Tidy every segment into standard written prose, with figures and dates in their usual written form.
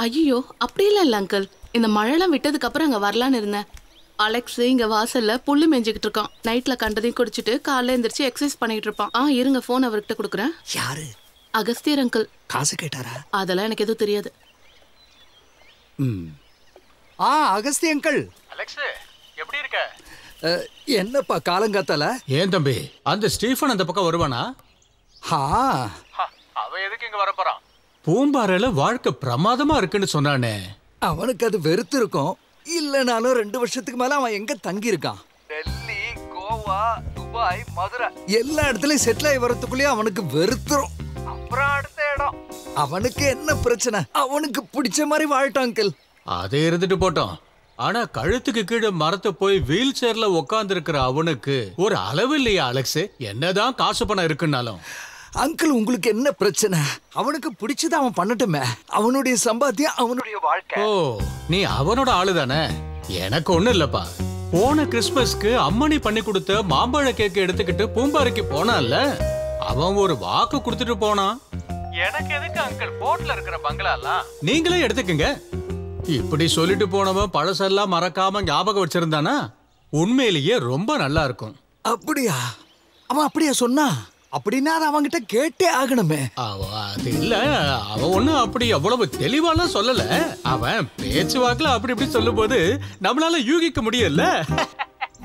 ஐயோ அப்படியெல்லாம் இல்ல அங்கிள். இந்த மழைலாம் விட்டதுக்கு அப்புறம் அங்க வரலான்னு இருந்தேன். அலெக்ஸ் இங்க வாசல்ல புல்லு மேய்ஞ்சிக்கிட்டு இருக்கான். நைட்ல கண்டதையும் குடிச்சிட்டு காலைல எந்திரிச்சு எக்ஸசைஸ் பண்ணிட்டு இருப்பான். இருங்க போன் அவர்கிட்ட கொடுக்குறேன். யாரு? அகஸ்தியர் அங்கிள். காசு கேட்டாரா? அதெல்லாம் எனக்கு எதுவும் தெரியாது. அகஸ்தி அங்கிள். அலெக்ஸ் எப்படி இருக்க? என்னப்பா காலங்காத்தால? ஏன் தம்பி அந்த ஸ்டீஃபன் அந்த பக்கம் வருவானா? அவன் எதுக்கு இங்க வரப்போறான்? பூம்பாறையில வாழ்க்கை பிரமாதமா இருக்குன்னு சொன்னானே. அவனுக்கு அது வெறுத்து இருக்கும். இல்லனாலும் 2 வருஷத்துக்கு மேல அவன் எங்க தங்கி இருக்கான்? டெல்லி, கோவா, துபாய், மதுரை எல்லா இடத்துலயும் செட்டில் ஆகி வரதுக்குள்ளேயே அவனுக்கு வெறுத்துரும். அப்புறம் அடுத்த இடம். அவனுக்கு என்ன பிரச்சனை? அவனுக்கு பிடிச்ச மாதிரி வாழட்டும் அங்கிள். அதே இருந்துட்டு போட்டோம். ஆனா கழுத்துக்கு கீழே மரத்தை போய் வீல் சேர்ல உட்கார்ந்து இருக்கிற அவனுக்கு ஒரு அளவு இல்லையா அலெக்ஸ்? என்னதான் காசு பணம் இருக்குன்னாலும். அங்கிள் உங்களுக்கு என்ன பிரச்சனை? அவனுக்கு பிடிச்சத அவன் பண்ணட்டுமே. அவனுடைய சம்பாத்தியம் அவனுடைய வாழ்க்கை. ஓ, நீ அவனோட ஆளு தானே? எனக்கு ஒண்ணு இல்லப்பா. போன கிறிஸ்மஸ்க்கு அம்மணி பண்ணி கொடுத்த மாம்பழ கேக்கு எடுத்துக்கிட்டு பூம்பாறைக்கு போனான்ல, அவன் ஒரு வாக்கு கொடுத்துட்டு போனான். எனக்கு எதுக்கு அங்கிள் போட்ல இருக்கிற பங்களாலாம்? நீங்களே எடுத்துக்கங்க. இப்படி சொல்லிட்டு போனவன் பழசெல்லாம் மறக்காம ஞாபகம் வச்சிருந்தானா உண்மையிலேயே ரொம்ப நல்லா இருக்கும். அப்படியா? அவன் அப்படியா சொன்னா? அப்படின்னா அதை அவன்கிட்ட கேட்டே ஆகணுமே. அது இல்ல, அவன் ஒண்ணும் அப்படி அவ்வளவு தெளிவாலாம் சொல்லல. அவன் பேச்சுவாக்குல அப்படி இப்படி சொல்லும் போது நம்மளால யூகிக்க முடியல.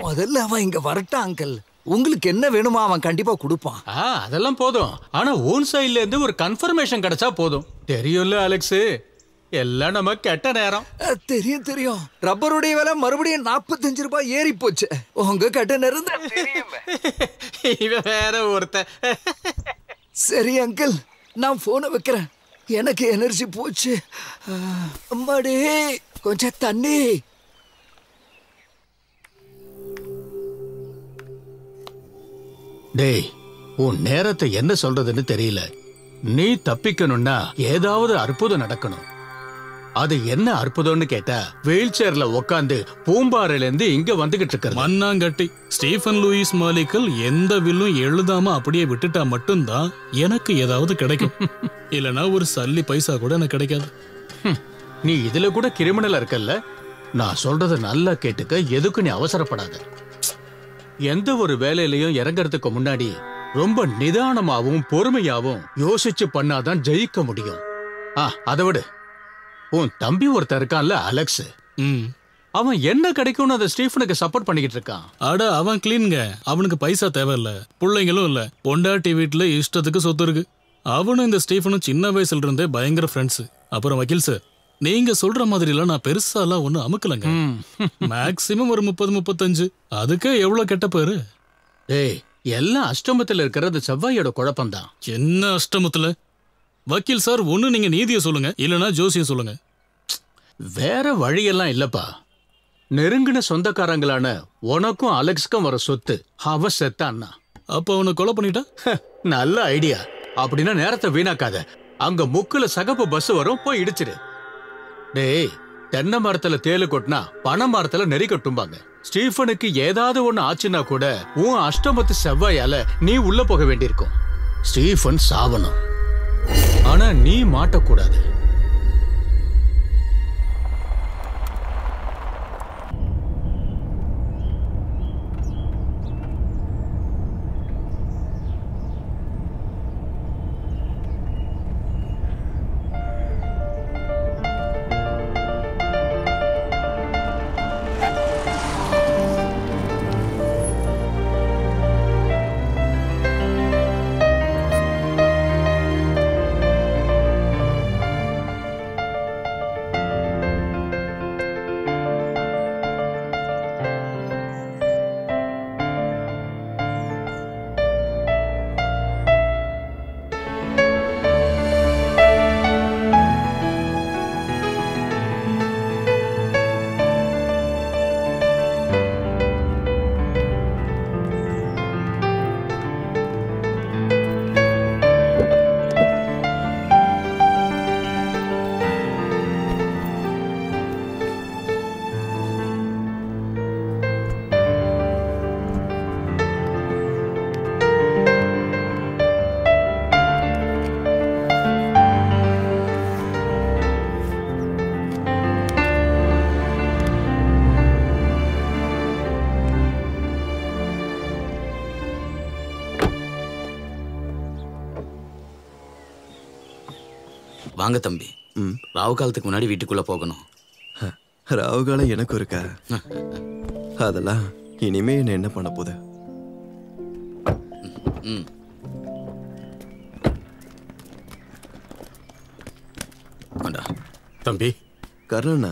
முதல்ல அவன் இங்க வரட்டான் அங்கிள். உங்களுக்கு என்ன வேணுமா அவன் கண்டிப்பா கொடுப்பான். அதெல்லாம் போதும். ஆனா ஓன் சைட்ல இருந்து ஒரு கன்ஃபர்மேஷன் கிடைச்சா போதும். தெரியும்ல அலெக்ஸ், எல்லாம் நம்ம கெட்ட நேரம். தெரியும் தெரியும். ரப்பருடைய விலை மறுபடியும் 45 ரூபாய் ஏறி போச்சு. உங்க கெட்ட நேரம் தெரியும். இவன் வேற ஒருத்த. சரி அங்கிள், நான் போனை வைக்கிறேன். எனக்கு எனர்ஜி போச்சு. அம்மாடி கொஞ்சம் தண்ணி. டேய், உன் நேரத்தை என்ன சொல்றதுன்னு தெரியல. நீ தப்பிக்கணும்னா ஏதாவது அற்புதம் நடக்கணும். அது என்ன அற்புதம்னு கேட்டா, வீல் சேர்ல உட்காந்து பூம்பாறையில இருந்து இங்க வந்துகிட்டு இருக்க மண்ணாங்கட்டி ஸ்டீஃபன் லூயிஸ் மாலிக்கல் எந்த வில்லும் எழுதாம அப்படியே விட்டுட்டா மட்டும்தான் எனக்கு ஏதாவது கிடைக்கும். இல்லனா ஒரு சல்லி பைசா கூட எனக்கு கிடைக்காது. நீ இதுல கூட கிரிமினல் இருக்கல்ல. நான் சொல்றத நல்லா கேட்டுக்க. எதுக்கு நீ அவசரப்படாத. எந்த ஒரு வேலையிலையும் இறங்கறதுக்கு முன்னாடி ரொம்ப நிதானமாவும் பொறுமையாவும் யோசிச்சு பண்ணாதான் ஜெயிக்க முடியும். அதை விடு. உன் தம்பி ஒருத்தர் இருக்கான்ல அலெக்ஸ், அவன் என்ன கிடைக்கும்னு அதை ஸ்டீஃபனுக்கு சப்போர்ட் பண்ணிக்கிட்டு இருக்கான். அட அவன் கிளீன்ங்க. அவனுக்கு பைசா தேவையில்ல, பிள்ளைங்களும் இல்ல. பொண்டாட்டி வீட்டுல இஷ்டத்துக்கு சொத்து இருக்கு. அவனும் இந்த ஸ்டீஃபனும் சின்ன வயசுல இருந்தே பயங்கர ஃப்ரெண்ட்ஸ். அப்புறம் வக்கீல் சார், நீங்க சொல்ற மாதிரி எல்லாம் நான் பெருசா எல்லாம் ஒண்ணு அமுக்கலங்க. மேக்சிமம் ஒரு 30-35. அதுக்கே எவ்வளவு கெட்ட பேரு. ஏய், எல்லாம் அஷ்டமத்துல இருக்கிறது செவ்வாயோட குழப்பம்தான். என்ன அஷ்டமத்துல? வக்கீல் சார், ஒண்ணு நீங்க நீதியை சொல்லுங்க, இல்லனா ஜோசியம் சொல்லுங்க. வேற வழியெல்லாம் இல்லப்பா. நெருங்கின சொந்தக்காரங்களான உனக்கும் அலெக்ஸ்க்கும் வர சொத்து அவ செத்தான்னா. அப்ப அவனை கொலை பண்ணிட்டா? நல்ல ஐடியா. அப்படின்னா நேரத்தை வீணாக்காத. அங்க முக்குல சகப்பு பஸ் வரும், போய் இடிச்சிரு. டேய், தென்னை மரத்துல தேலு கொட்டினா பனை மரத்துல நெறி கட்டும்பாங்க. ஸ்டீஃபனுக்கு ஏதாவது ஒண்ணு ஆச்சுன்னா கூட உன் அஷ்டமத்து செவ்வாயால நீ உள்ள போக வேண்டியிருக்கும். ஸ்டீஃபன் சாவணும், ஆனா நீ மாட்டக்கூடாது. வாங்க தம்பி. ராவு காலத்துக்கு முன்னாடி வீட்டுக்குள்ள போகணும். ராவு காலம் எனக்கும் இருக்கா? அதெல்லாம் இனிமே என்ன பண்ண போகுது? தம்பி கர்ணனா,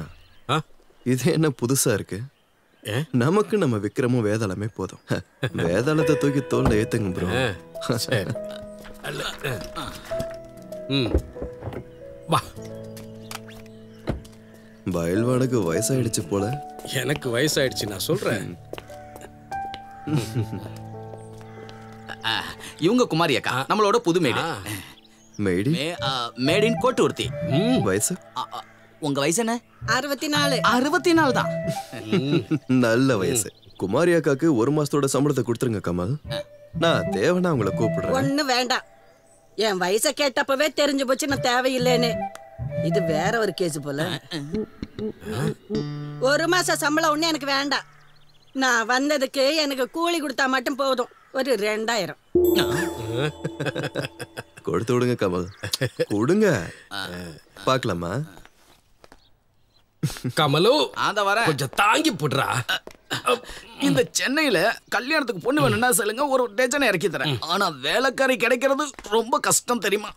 இது என்ன புதுசா இருக்கு? நமக்கு நம்ம விக்ரமும் வேதாளமே போதும். வேதாளத்தை தூக்கி தோல்ல ஏத்துங்க ப்ரோ. வா. பயில்வானுக்கு வயசாயிடுச்சு போல. எனக்கு வயசாயிடுச்சு, நான் சொல்றேன். இவங்க குமாரி அக்கா, நம்மளோட புது மேடு. மேடி மேடின் கோட்டு ஒருத்தி. வயசு? உங்க வயசு என்ன? 64. 64 தான். நல்ல வயசு. குமாரி அக்காக்கு 1 மாசத்தோட சம்பளத்தை கொடுத்துருங்க கமல். நான் தேவனா உங்களை கூப்பிடுறேன். ஒண்ணு வேண்டாம். என் வயசை கேட்டப்பவே தெரிஞ்சு போச்சு நான் தேவையில்லைன்னு. இது வேற ஒரு கேஸ் போல. 1 மாச சம்பளம் ஒண்ணு எனக்கு வேண்டாம். நான் வந்ததுக்கு எனக்கு கூலி கொடுத்தா மட்டும் போதும். ஒரு 2000 கொடுத்து விடுங்க கமல், கொடுங்க. பாக்கலாமா? கமலு, அத வர கொஞ்சம் தாங்கி போடுறா. இந்த சென்னையில கல்யாணத்துக்கு பொண்ணு வேணும்னா சொல்லுங்க, ஒரு டஜனை இறக்கி தரேன். ஆனா வேலைக்காரி கிடைக்கிறது ரொம்ப கஷ்டம் தெரியுமா?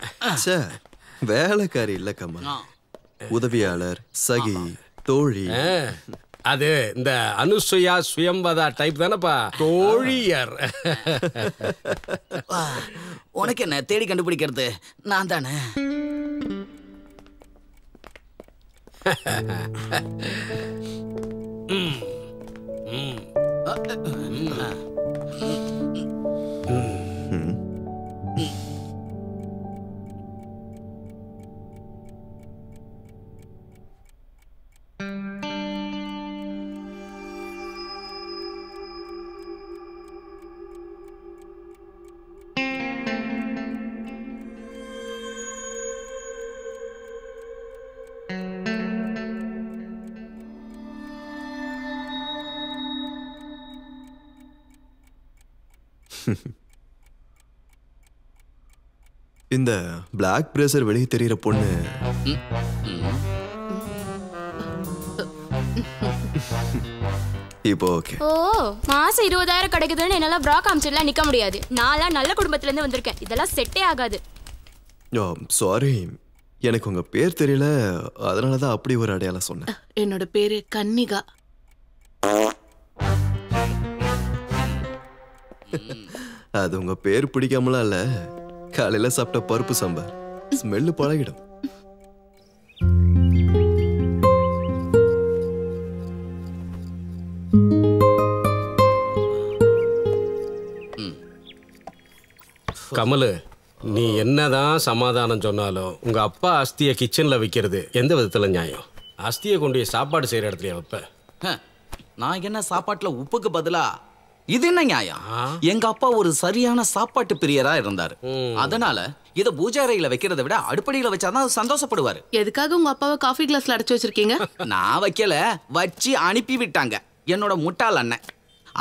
வேலைக்காரி இல்ல கமல், உதவியாளர், சகி, தோழி. அது இந்த அனுசுயா சுயம்பதா டைப் தானப்பா, தோழியர். உனக்கு என்ன தேடி கண்டுபிடிக்கிறது? நான் தானே. இந்த பிளாக் பிரேசர் வெளியே தெரியுற பொண்ணு இப்போ ஓகே. ஓ, மாசம் 20,000 கிடைக்குதுன்னு என்னால ப்ரா காமிச்சிடலாம் நிக்க முடியாது. நான்லாம் நல்ல குடும்பத்துல இருந்து வந்திருக்கேன். இதெல்லாம் செட்டே ஆகாது. சாரி, எனக்கு உங்க பேர் தெரியல, அதனாலதான் அப்படி ஒரு அடையாளம் சொன்னேன். என்னோட பேரு கன்னிகா. அது உங்க பேர் பிடிக்காமலாம் இல்ல, காலையில சாப்பிட்ட பருப்பு சாம்பார் ஸ்மெல்லு பழகிடும். கமலு, நீ என்னதான் சமாதானம் சொன்னாலும் உங்க அப்பா அஸ்தியை கிச்சன்ல வைக்கிறது எந்த விதத்துல நியாயம்? அஸ்தியை கொண்டு சாப்பாடு செய்யற இடத்துல வைப்ப. நான் என்ன சாப்பாட்டுல உப்புக்கு பதிலா இது என்ன நியாயம்? எங்க அப்பா ஒரு சரியான சாப்பாட்டு பிரியரா இருந்தாரு. அதனால இத பூஜை அறையில வைக்கிறத விட அடுப்படியில வச்சாதான் சந்தோஷப்படுவாரு. எதுக்காக உங்க அப்பாவை காஃபி கிளாஸ்ல அடைச்சு வச்சிருக்கீங்க? நான் வைக்கல, வச்சு அனுப்பி விட்டாங்க என்னோட முட்டாள் அண்ணன்.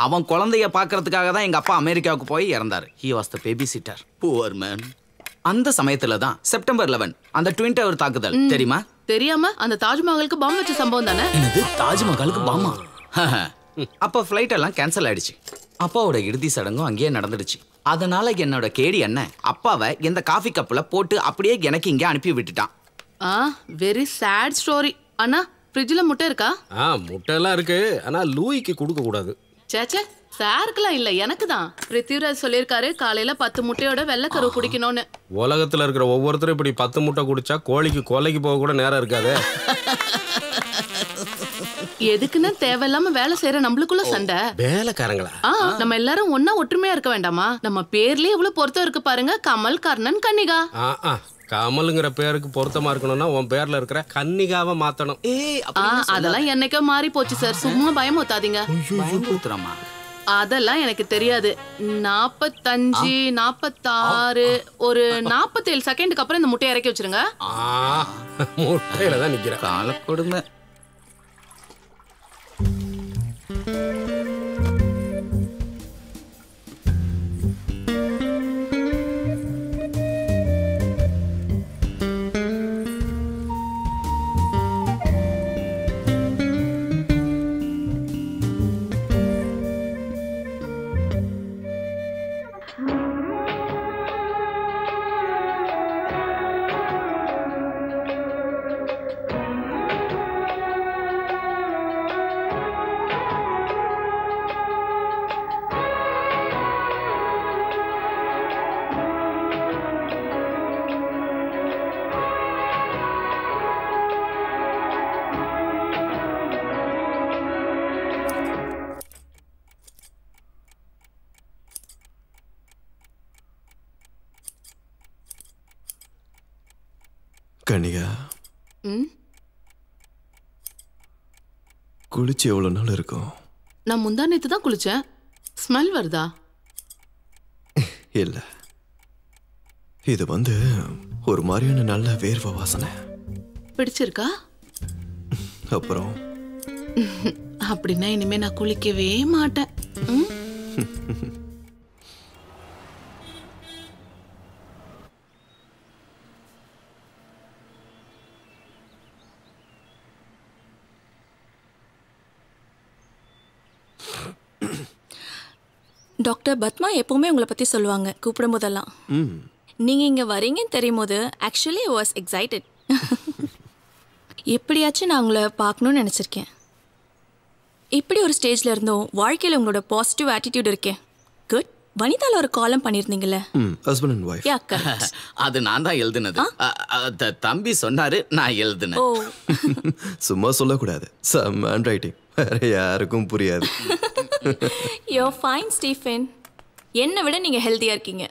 அவன் குழந்தைய பாக்குறதுக்காக தான் எங்க அப்பா அமெரிக்காவுக்கு போய் இறந்தாரு. He was the babysitter. Poor man. அந்த சமயத்துல தான் செப்டம்பர் 11 அந்த ட்வின் டவர் தாக்குதல் தெரியுமா? தெரியாம அந்த தாஜ்மஹாலுக்கு பாம்பு வச்ச சம்பவம் தானே? என்னது தாஜ்மஹாலுக்கு பாமா? அப்ப ஃப்ளைட் எல்லாம் கேன்சல் ஆயிடுச்சு. அப்பாவோட இறுதி சடங்கும் அங்கேயே நடந்துடுச்சு. அதனால என்னோட கேடி அண்ணன் அப்பாவை இந்த காஃபி கப்ல போட்டு அப்படியே எனக்கு இங்கே அனுப்பி விட்டுட்டான். Very sad story. அண்ணா, ஃப்ரிட்ஜ்ல முட்டை இருக்கா? முட்டை எல்லாம் இருக்கு, ஆனா லூயிக்கு கொடுக்க கூடாது. சேச்சே, சாருக்குலாம் இல்ல, எனக்கு தான். பிருத்திவிராஜ் சொல்லியிருக்காரு காலையில 10 முட்டையோட வெள்ளைக்கரு குடிக்கணும்னு. உலகத்துல இருக்கிற ஒவ்வொருத்தரும் இப்படி 10 முட்டை குடிச்சா கோழிக்கு கொலைக்கு போக கூட நேரம் இருக்காது. எதுக்குன்னு தேவையில்லாம வேலை செய்யற நம்மளுக்குள்ள சண்டை. வேலைக்காரங்களா? நம்ம எல்லாரும் ஒன்னா ஒற்றுமையா இருக்க வேண்டாமா? நம்ம பேர்லயே இவ்வளவு பொருத்தம் இருக்கு பாருங்க, கமல், கர்ணன், கன்னிகா. கமலுங்கிற பேருக்கு பொருத்தமா இருக்கணும்னா உன் பேர்ல இருக்கிற கன்னிகாவை மாத்தணும். அதெல்லாம் என்னைக்கோ மாறி போச்சு சார், சும்மா பயமுத்தாதீங்க. அதெல்லாம் எனக்கு தெரியாது. 45, 46, ஒரு 47 செகண்டுக்கு அப்புறம் இந்த முட்டையை இறக்கி வச்சிருங்க. முட்டையில தான் நிக்கிறேன். கால கொடுமை. கனிகா, ம் குளிச்சு எவ்வளவு நாள் இருக்கும்? நான் முந்தா நேத்து தான் குளிச்சேன். ஸ்மெல் வருதா? இல்ல, இது ஒரு மாதிரியான நல்ல வேர்வை வாசனை. பிடிச்சிருக்கா? அப்புறம் அப்படின்னா இனிமே நான் குளிக்கவே மாட்டேன். ம்? டாக்டர் பத்மா எப்பவுமே உங்களை பத்தி சொல்லுவாங்க கூப்பிடும் போதெல்லாம். நீங்க இங்க வரீங்கன்னு தெரியும் போது ஆக்சுவலி ஐ வாஸ் எக்ஸைட்டட். எப்படியாச்சும் நான் உங்களை பார்க்கணும்னு நினைச்சிருக்கேன். இப்படி ஒரு ஸ்டேஜ்ல இருந்தும் வாழ்க்கையில உங்களோட பாசிட்டிவ் ஆட்டிடியூட் இருக்கேன். குட். வனிதால ஒரு காலம் பண்ணிருந்தீங்கல்ல? Husband and wife. Yeah, correct. அது நான் தான் எழுதுனது. தம்பி சொன்னாரு, நான் எழுதுனேன். ஓ, சும்மா சொல்லக்கூடாது. சம் ஹேண்ட் ரைட்டிங் வேற யாருக்கும் புரியாது. You fine Stephen. என்னை விட நீங்கள் ஹெல்த்தியாக இருக்கீங்க.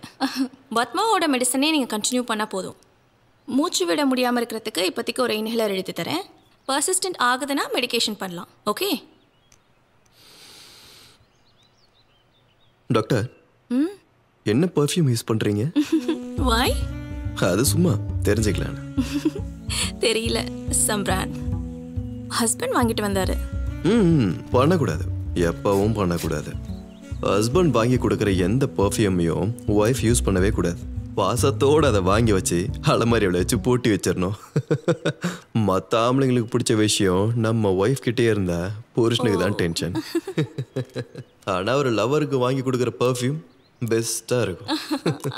பத்மாவோட மெடிசனே நீங்கள் கண்டினியூ பண்ணால் போதும். மூச்சு விட முடியாமல் இருக்கிறதுக்கு இப்போதைக்கு ஒரு இன்ஹேலர் எழுதி தரேன். பர்சிஸ்டன்ட் ஆகுதுன்னா மெடிகேஷன் பண்ணலாம். ஓகே டாக்டர், என்ன பர்ஃப்யூம் யூஸ் பண்றீங்க? வாய் அது சும்மா தெரிஞ்சுக்கலாம். தெரியல, சம் பிராண்ட். ஹஸ்பண்ட் வாங்கிட்டு வந்தாரு. பண்ணக்கூடாது, எப்பவும் பண்ணக்கூடாது. ஹஸ்பண்ட் வாங்கி கொடுக்குற எந்த பர்ஃப்யூமையும் ஒய்ஃப் யூஸ் பண்ணவே கூடாது. பாசத்தோடு அதை வாங்கி வச்சு அலமாரியோட வச்சு பூட்டி வச்சிடணும். மற்ற ஆம்பளைங்களுக்கு பிடிச்ச விஷயம் நம்ம ஒய்ஃப் கிட்டே இருந்தா புருஷனுக்கு தான் டென்ஷன். ஆனால் ஒரு லவருக்கு வாங்கி கொடுக்குற பர்ஃப்யூம் பெஸ்ட்டாக இருக்கும்.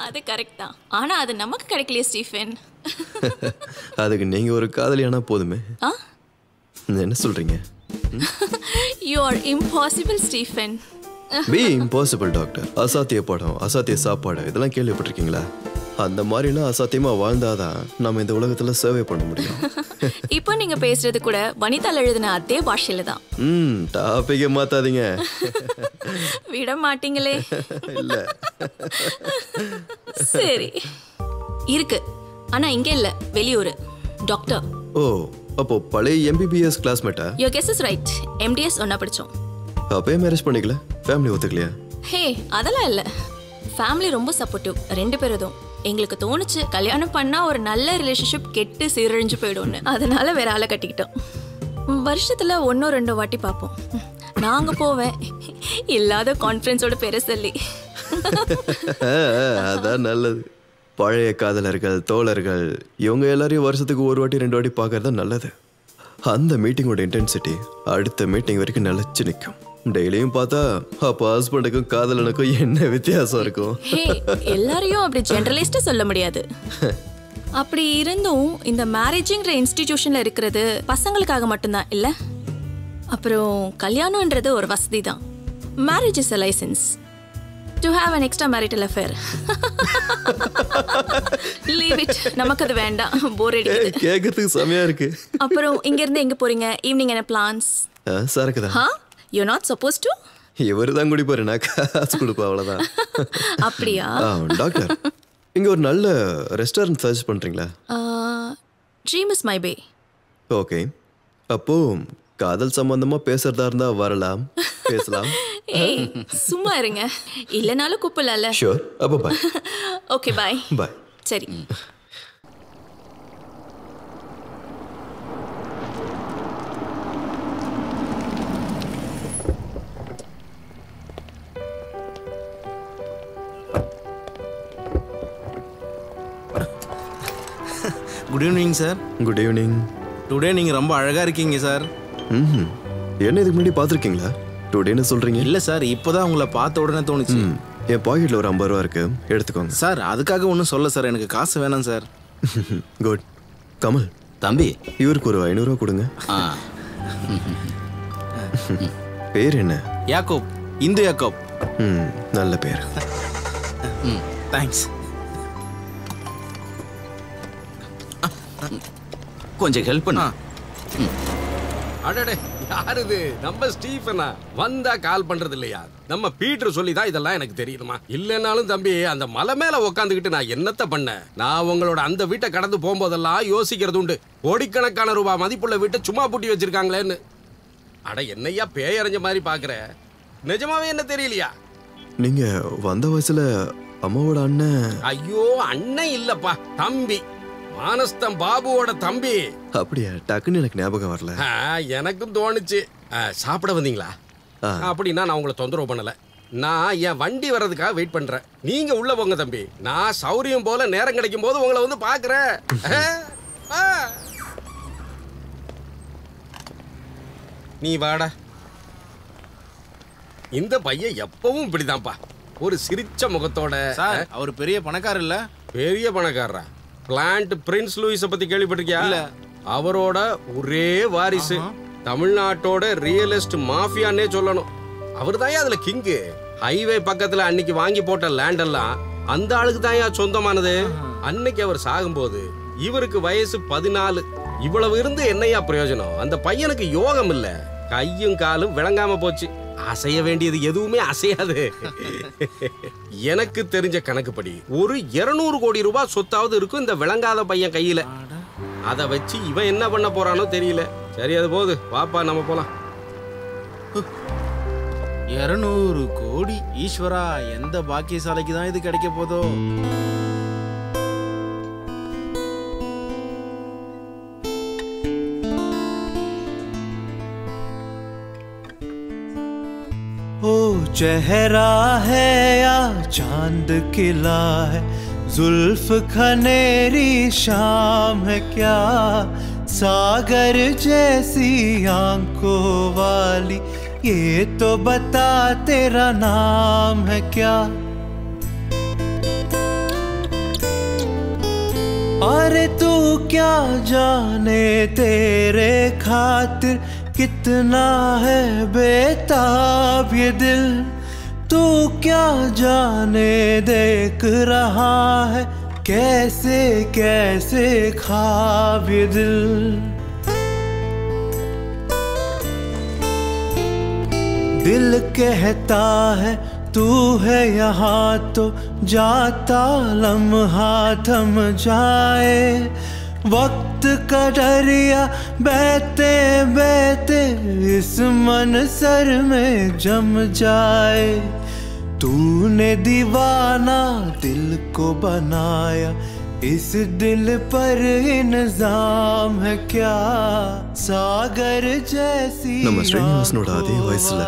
அது கரெக்ட் தான். ஆனால் அது நமக்கு கிடைக்கலையே ஸ்டீஃபன். அதுக்கு நீங்கள் ஒரு காதலியானா போதுமே. என்ன சொல்கிறீங்க? You are impossible Stephen. Be impossible doctor. அசாத்திய படம், அசாத்திய சாப்பாடு, இதெல்லாம் கேள்விப்பட்டிருக்கீங்களா? அந்த மாதிரிலாம் அசாத்தியமா வாழ்ந்தாதான் நம்ம இந்த உலகத்துல சர்வே பண்ண முடியும். இப்போ நீங்க பேசுறது கூட வனிதால எழுதின அதே பாஷையில தான். டாபிக்கை மாத்தாதீங்க. விட மாட்டீங்களே. இல்ல சரி இருக்கு, ஆனா இங்க இல்ல, வெளியூர். டாக்டர். ஓ, அப்போ பழைய எம்பிபிஎஸ் கிளாஸ்மேட்டா? Your guess is right. MDS ஒண்ணா படிச்சோம். அப்பயே மேரேஜ் பண்ணிக்கல? ஃபேமிலி ஒத்துக்கலையா? ஹே, அதெல்லாம் இல்ல. ஃபேமிலி ரொம்ப சப்போர்ட்டிவ், 2 பேரும். எங்களுக்கு தோணுச்சு கல்யாணம் பண்ணா ஒரு நல்ல ரிலேஷன்ஷிப் கெட்டு சீரழிஞ்சு போயிடும்னு. அதனால வேற ஆளை கட்டிக்கிட்டோம். வருஷத்துல 1-2 வாட்டி பார்ப்போம். நாங்க போவேன் இல்லாத கான்ஃபரன்ஸோட பேரை சொல்லி. அதான் நல்லது. பழைய காதலர்கள், தோழர்கள், இவங்க எல்லாரையும் வருஷத்துக்கு 1 வாட்டி 2 வாட்டி பார்க்கறது நல்லது. அந்த மீட்டிங்கோட இன்டென்சிட்டி அடுத்த மீட்டிங் வரைக்கும் நிலைச்சு நிற்கும். டெய்லியும் பார்த்தா அப்போ ஹஸ்பண்டுக்கும் காதலனுக்கும் என்ன வித்தியாசம் இருக்கும்? எல்லாரையும் அப்படி ஜெனரலிஸ்டா சொல்ல முடியாது. அப்படி இருந்தும் இந்த மேரேஜிங்கிற இன்ஸ்டிடியூஷன்ல இருக்கிறது பசங்களுக்காக மட்டும்தான் இல்ல. அப்புறம் கல்யாணம்ன்றது ஒரு வசதி தான். Marriage is a license to have an extramarital affair. Leave it. நமக்கு அது வேண்டாம், போர் அடிக்குது. கேட்கறதுக்கு செமையா இருக்கு. அப்புறம் இங்க இருந்து எங்க போறீங்க? ஈவினிங் என்ன plans? சரக்குதான். You're not supposed to? இவரு தான் குடிப்பாரு, நான் காசு கொடுப்பேன், அவ்வளவுதான். அப்படியா? டாக்டர், இங்க ஒரு நல்ல ரெஸ்டாரண்ட் சஜஸ்ட் பண்றீங்களா? Dream is my bay. Okay, அப்போ காதல் சம்பந்தமா பேசுறதா இருந்தா வரலாம், பேசலாம். ஏய், சும்மா இருங்க. இல்லனாலும் கூப்பிடலாம்ல. ஷூர். அப்போ பை. Okay, bye. பை. சரி. Good evening sir. Good evening. Today நீங்கள் ரொம்ப அழகாக இருக்கீங்க சார். என்ன இதுக்கு முன்னாடி பார்த்துருக்கீங்களா? டுடேன்னு சொல்கிறீங்க? இல்லை சார், இப்போ தான் உங்களை பார்த்த உடனே தோணுச்சு. என் பாக்கெட்டில் ஒரு 50 ரூபா இருக்கு, எடுத்துக்கோங்க. சார் அதுக்காக ஒன்றும் சொல்ல சார், எனக்கு காசு வேணாம் சார். குட். கமல் தம்பி, இவருக்கு ஒரு 500 ரூபா கொடுங்க. பேர் என்ன? யாக்கோப், இந்து யாக்கோப். நல்ல பேர். தேங்க்ஸ். கொஞ்சம் ஹெல்ப் பண்ணா. அடடே, யாருது? நம்ம ஸ்டீஃபனா? வந்தா கால் பண்றது இல்லையா? நம்ம பீட்டர் சொல்லிதான் இதெல்லாம் எனக்கு தெரியுமா? இல்லைனாலும் தம்பி, அந்த மலை மேல உக்காந்துக்கிட்டு நான் என்னத்த பண்ண? நான் உங்களோட அந்த வீட்டை கடந்து போகும்போதெல்லாம் யோசிக்கிறது உண்டு. கோடிக்கணக்கான ரூபாய் மதிப்புள்ள வீட்டை சும்மா பூட்டி வச்சிருக்காங்களேன்னு. அட என்னையா பேயறிஞ்ச மாதிரி பாக்குற? நிஜமாவே என்ன தெரியலையா? நீங்க வந்த வயசுல அம்மாவோட அண்ணன். ஐயோ, அண்ணன் இல்லப்பா, தம்பி. மானஸ்தம் பாபுவோட தம்பி. அப்படியா? டக்குன்னு எனக்கு ஞாபகம் வரல. எனக்கும் தோணுச்சு. சாப்பிட வந்தீங்களா? அப்படின்னா நான் உங்களை தொந்தரவு பண்ணல. நான் என் வண்டி வர்றதுக்காக வெயிட் பண்றேன். நீங்க உள்ள போங்க தம்பி. நான் சௌரியம் போல நேரம் கிடைக்கும் போது உங்களை வந்து பாக்குறேன். நீ வாடா. இந்த பையன் எப்பவும் இப்படிதான்ப்பா, ஒரு சிரிச்ச முகத்தோட. அவர் பெரிய பணக்காரர் இல்ல? பெரிய பணக்காரரா? பிளான்ட் பிரின்ஸ் லூயிஸ பத்தி கேள்விப்பட்டிருக்கியா? இல்ல. அவரோட ஒரே வாரிசு. தமிழ்நாட்டோட ரியலிஸ்ட் மாஃபியானே சொல்லணும். அவர் தான் அதுல கிங்கு. ஹைவே பக்கத்துல அன்னைக்கு வாங்கி போட்ட லேண்ட் எல்லாம் அந்த ஆளுக்கு தான் சொந்தமானது. அன்னைக்கு அவர் சாகும்போது இவருக்கு வயசு 14. இவ்வளவு இருந்து என்னையா பிரயோஜனம்? அந்த பையனுக்கு யோகம் இல்ல, கையும் காலும் விளங்காம போச்சு. அசைய வேண்டியது எதுவுமே அசையாது. எனக்கு தெரிஞ்ச கணக்குப்படி ஒரு 200 கோடி ரூபாய் சொத்தாவது இருக்கும் இந்த விளங்காத பையன் கையில. அதை வச்சு இவன் என்ன பண்ண போறானோ தெரியல. சரி, அது போது, வாப்பா நம்ம போலாம். 200 கோடி? ஈஸ்வரா, எந்த பாக்கியசாலைக்கு தான் இது கிடைக்க போதோ? ओ चेहरा है या चांद खिला है, जुल्फ खनेरी शाम है क्या, सागर जैसी आंखों वाली ये तो बता तेरा नाम है क्या। अरे तू क्या जाने तेरे खातिर कितना है बेताब ये दिल, तू क्या जाने देख रहा है कैसे कैसे ख्वाब ये दिल। दिल कहता है तू है यहाँ तो जाता लम्हा थम जाए, वक्त का दरिया बहते बहते इस मनसर में जम जाए। तूने दीवाना दिल को बनाया, इस दिल पर इल्जाम है क्या, सागर जैसी நம்ம ஸ்ரீனிவாசனோட அதே வயசுல.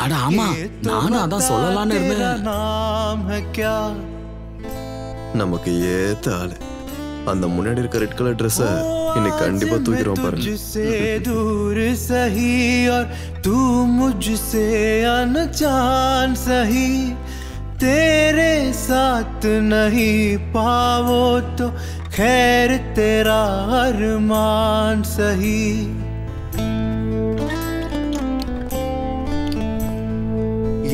அட ஆமா, நானும் அதான் சொல்லலாம்னு இருந்தேன். नाम है क्या। நமக்கு ஏத்த ஆளு. அந்த முன்னாடி இருக்க ரெட் கலர் ட்ரெஸ் இன்னைக்கு கண்டிப்பா தூக்கிடுவோம் பாருங்க. तुझसे दूर सही और तू मुझसे अनजान सही, तेरे साथ नहीं पाओ तो खैर तेरा अरमान सही।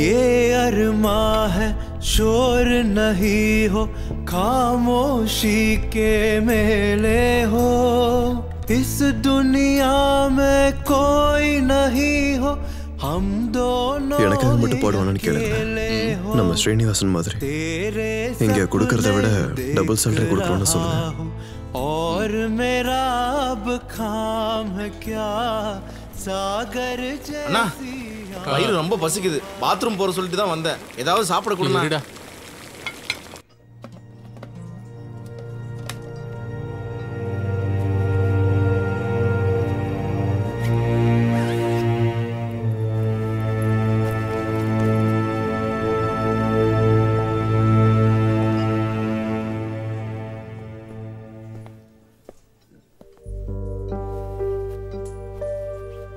ये अरमान है शोर नहीं हो, खामोशी के मेले हो, इस दुनिया में कोई नहीं हो, हम दोनों எனக்காக மட்டும் பாடுவானு கேளுங்க. நம்ம ஸ்ரீனிவாசன் மாதிரி இங்க கொடுக்கறத விட டபுள் சேலரி கொடுக்கணும்னு சொல்லுங்க. और मेरा अब काम है क्या, सागर जैसी। வயிறு ரொம்ப பசிக்குது, பாத்ரூம் போற சொல்லிட்டு தான் வந்தேன். ஏதாவது சாப்பிட கொடுங்க.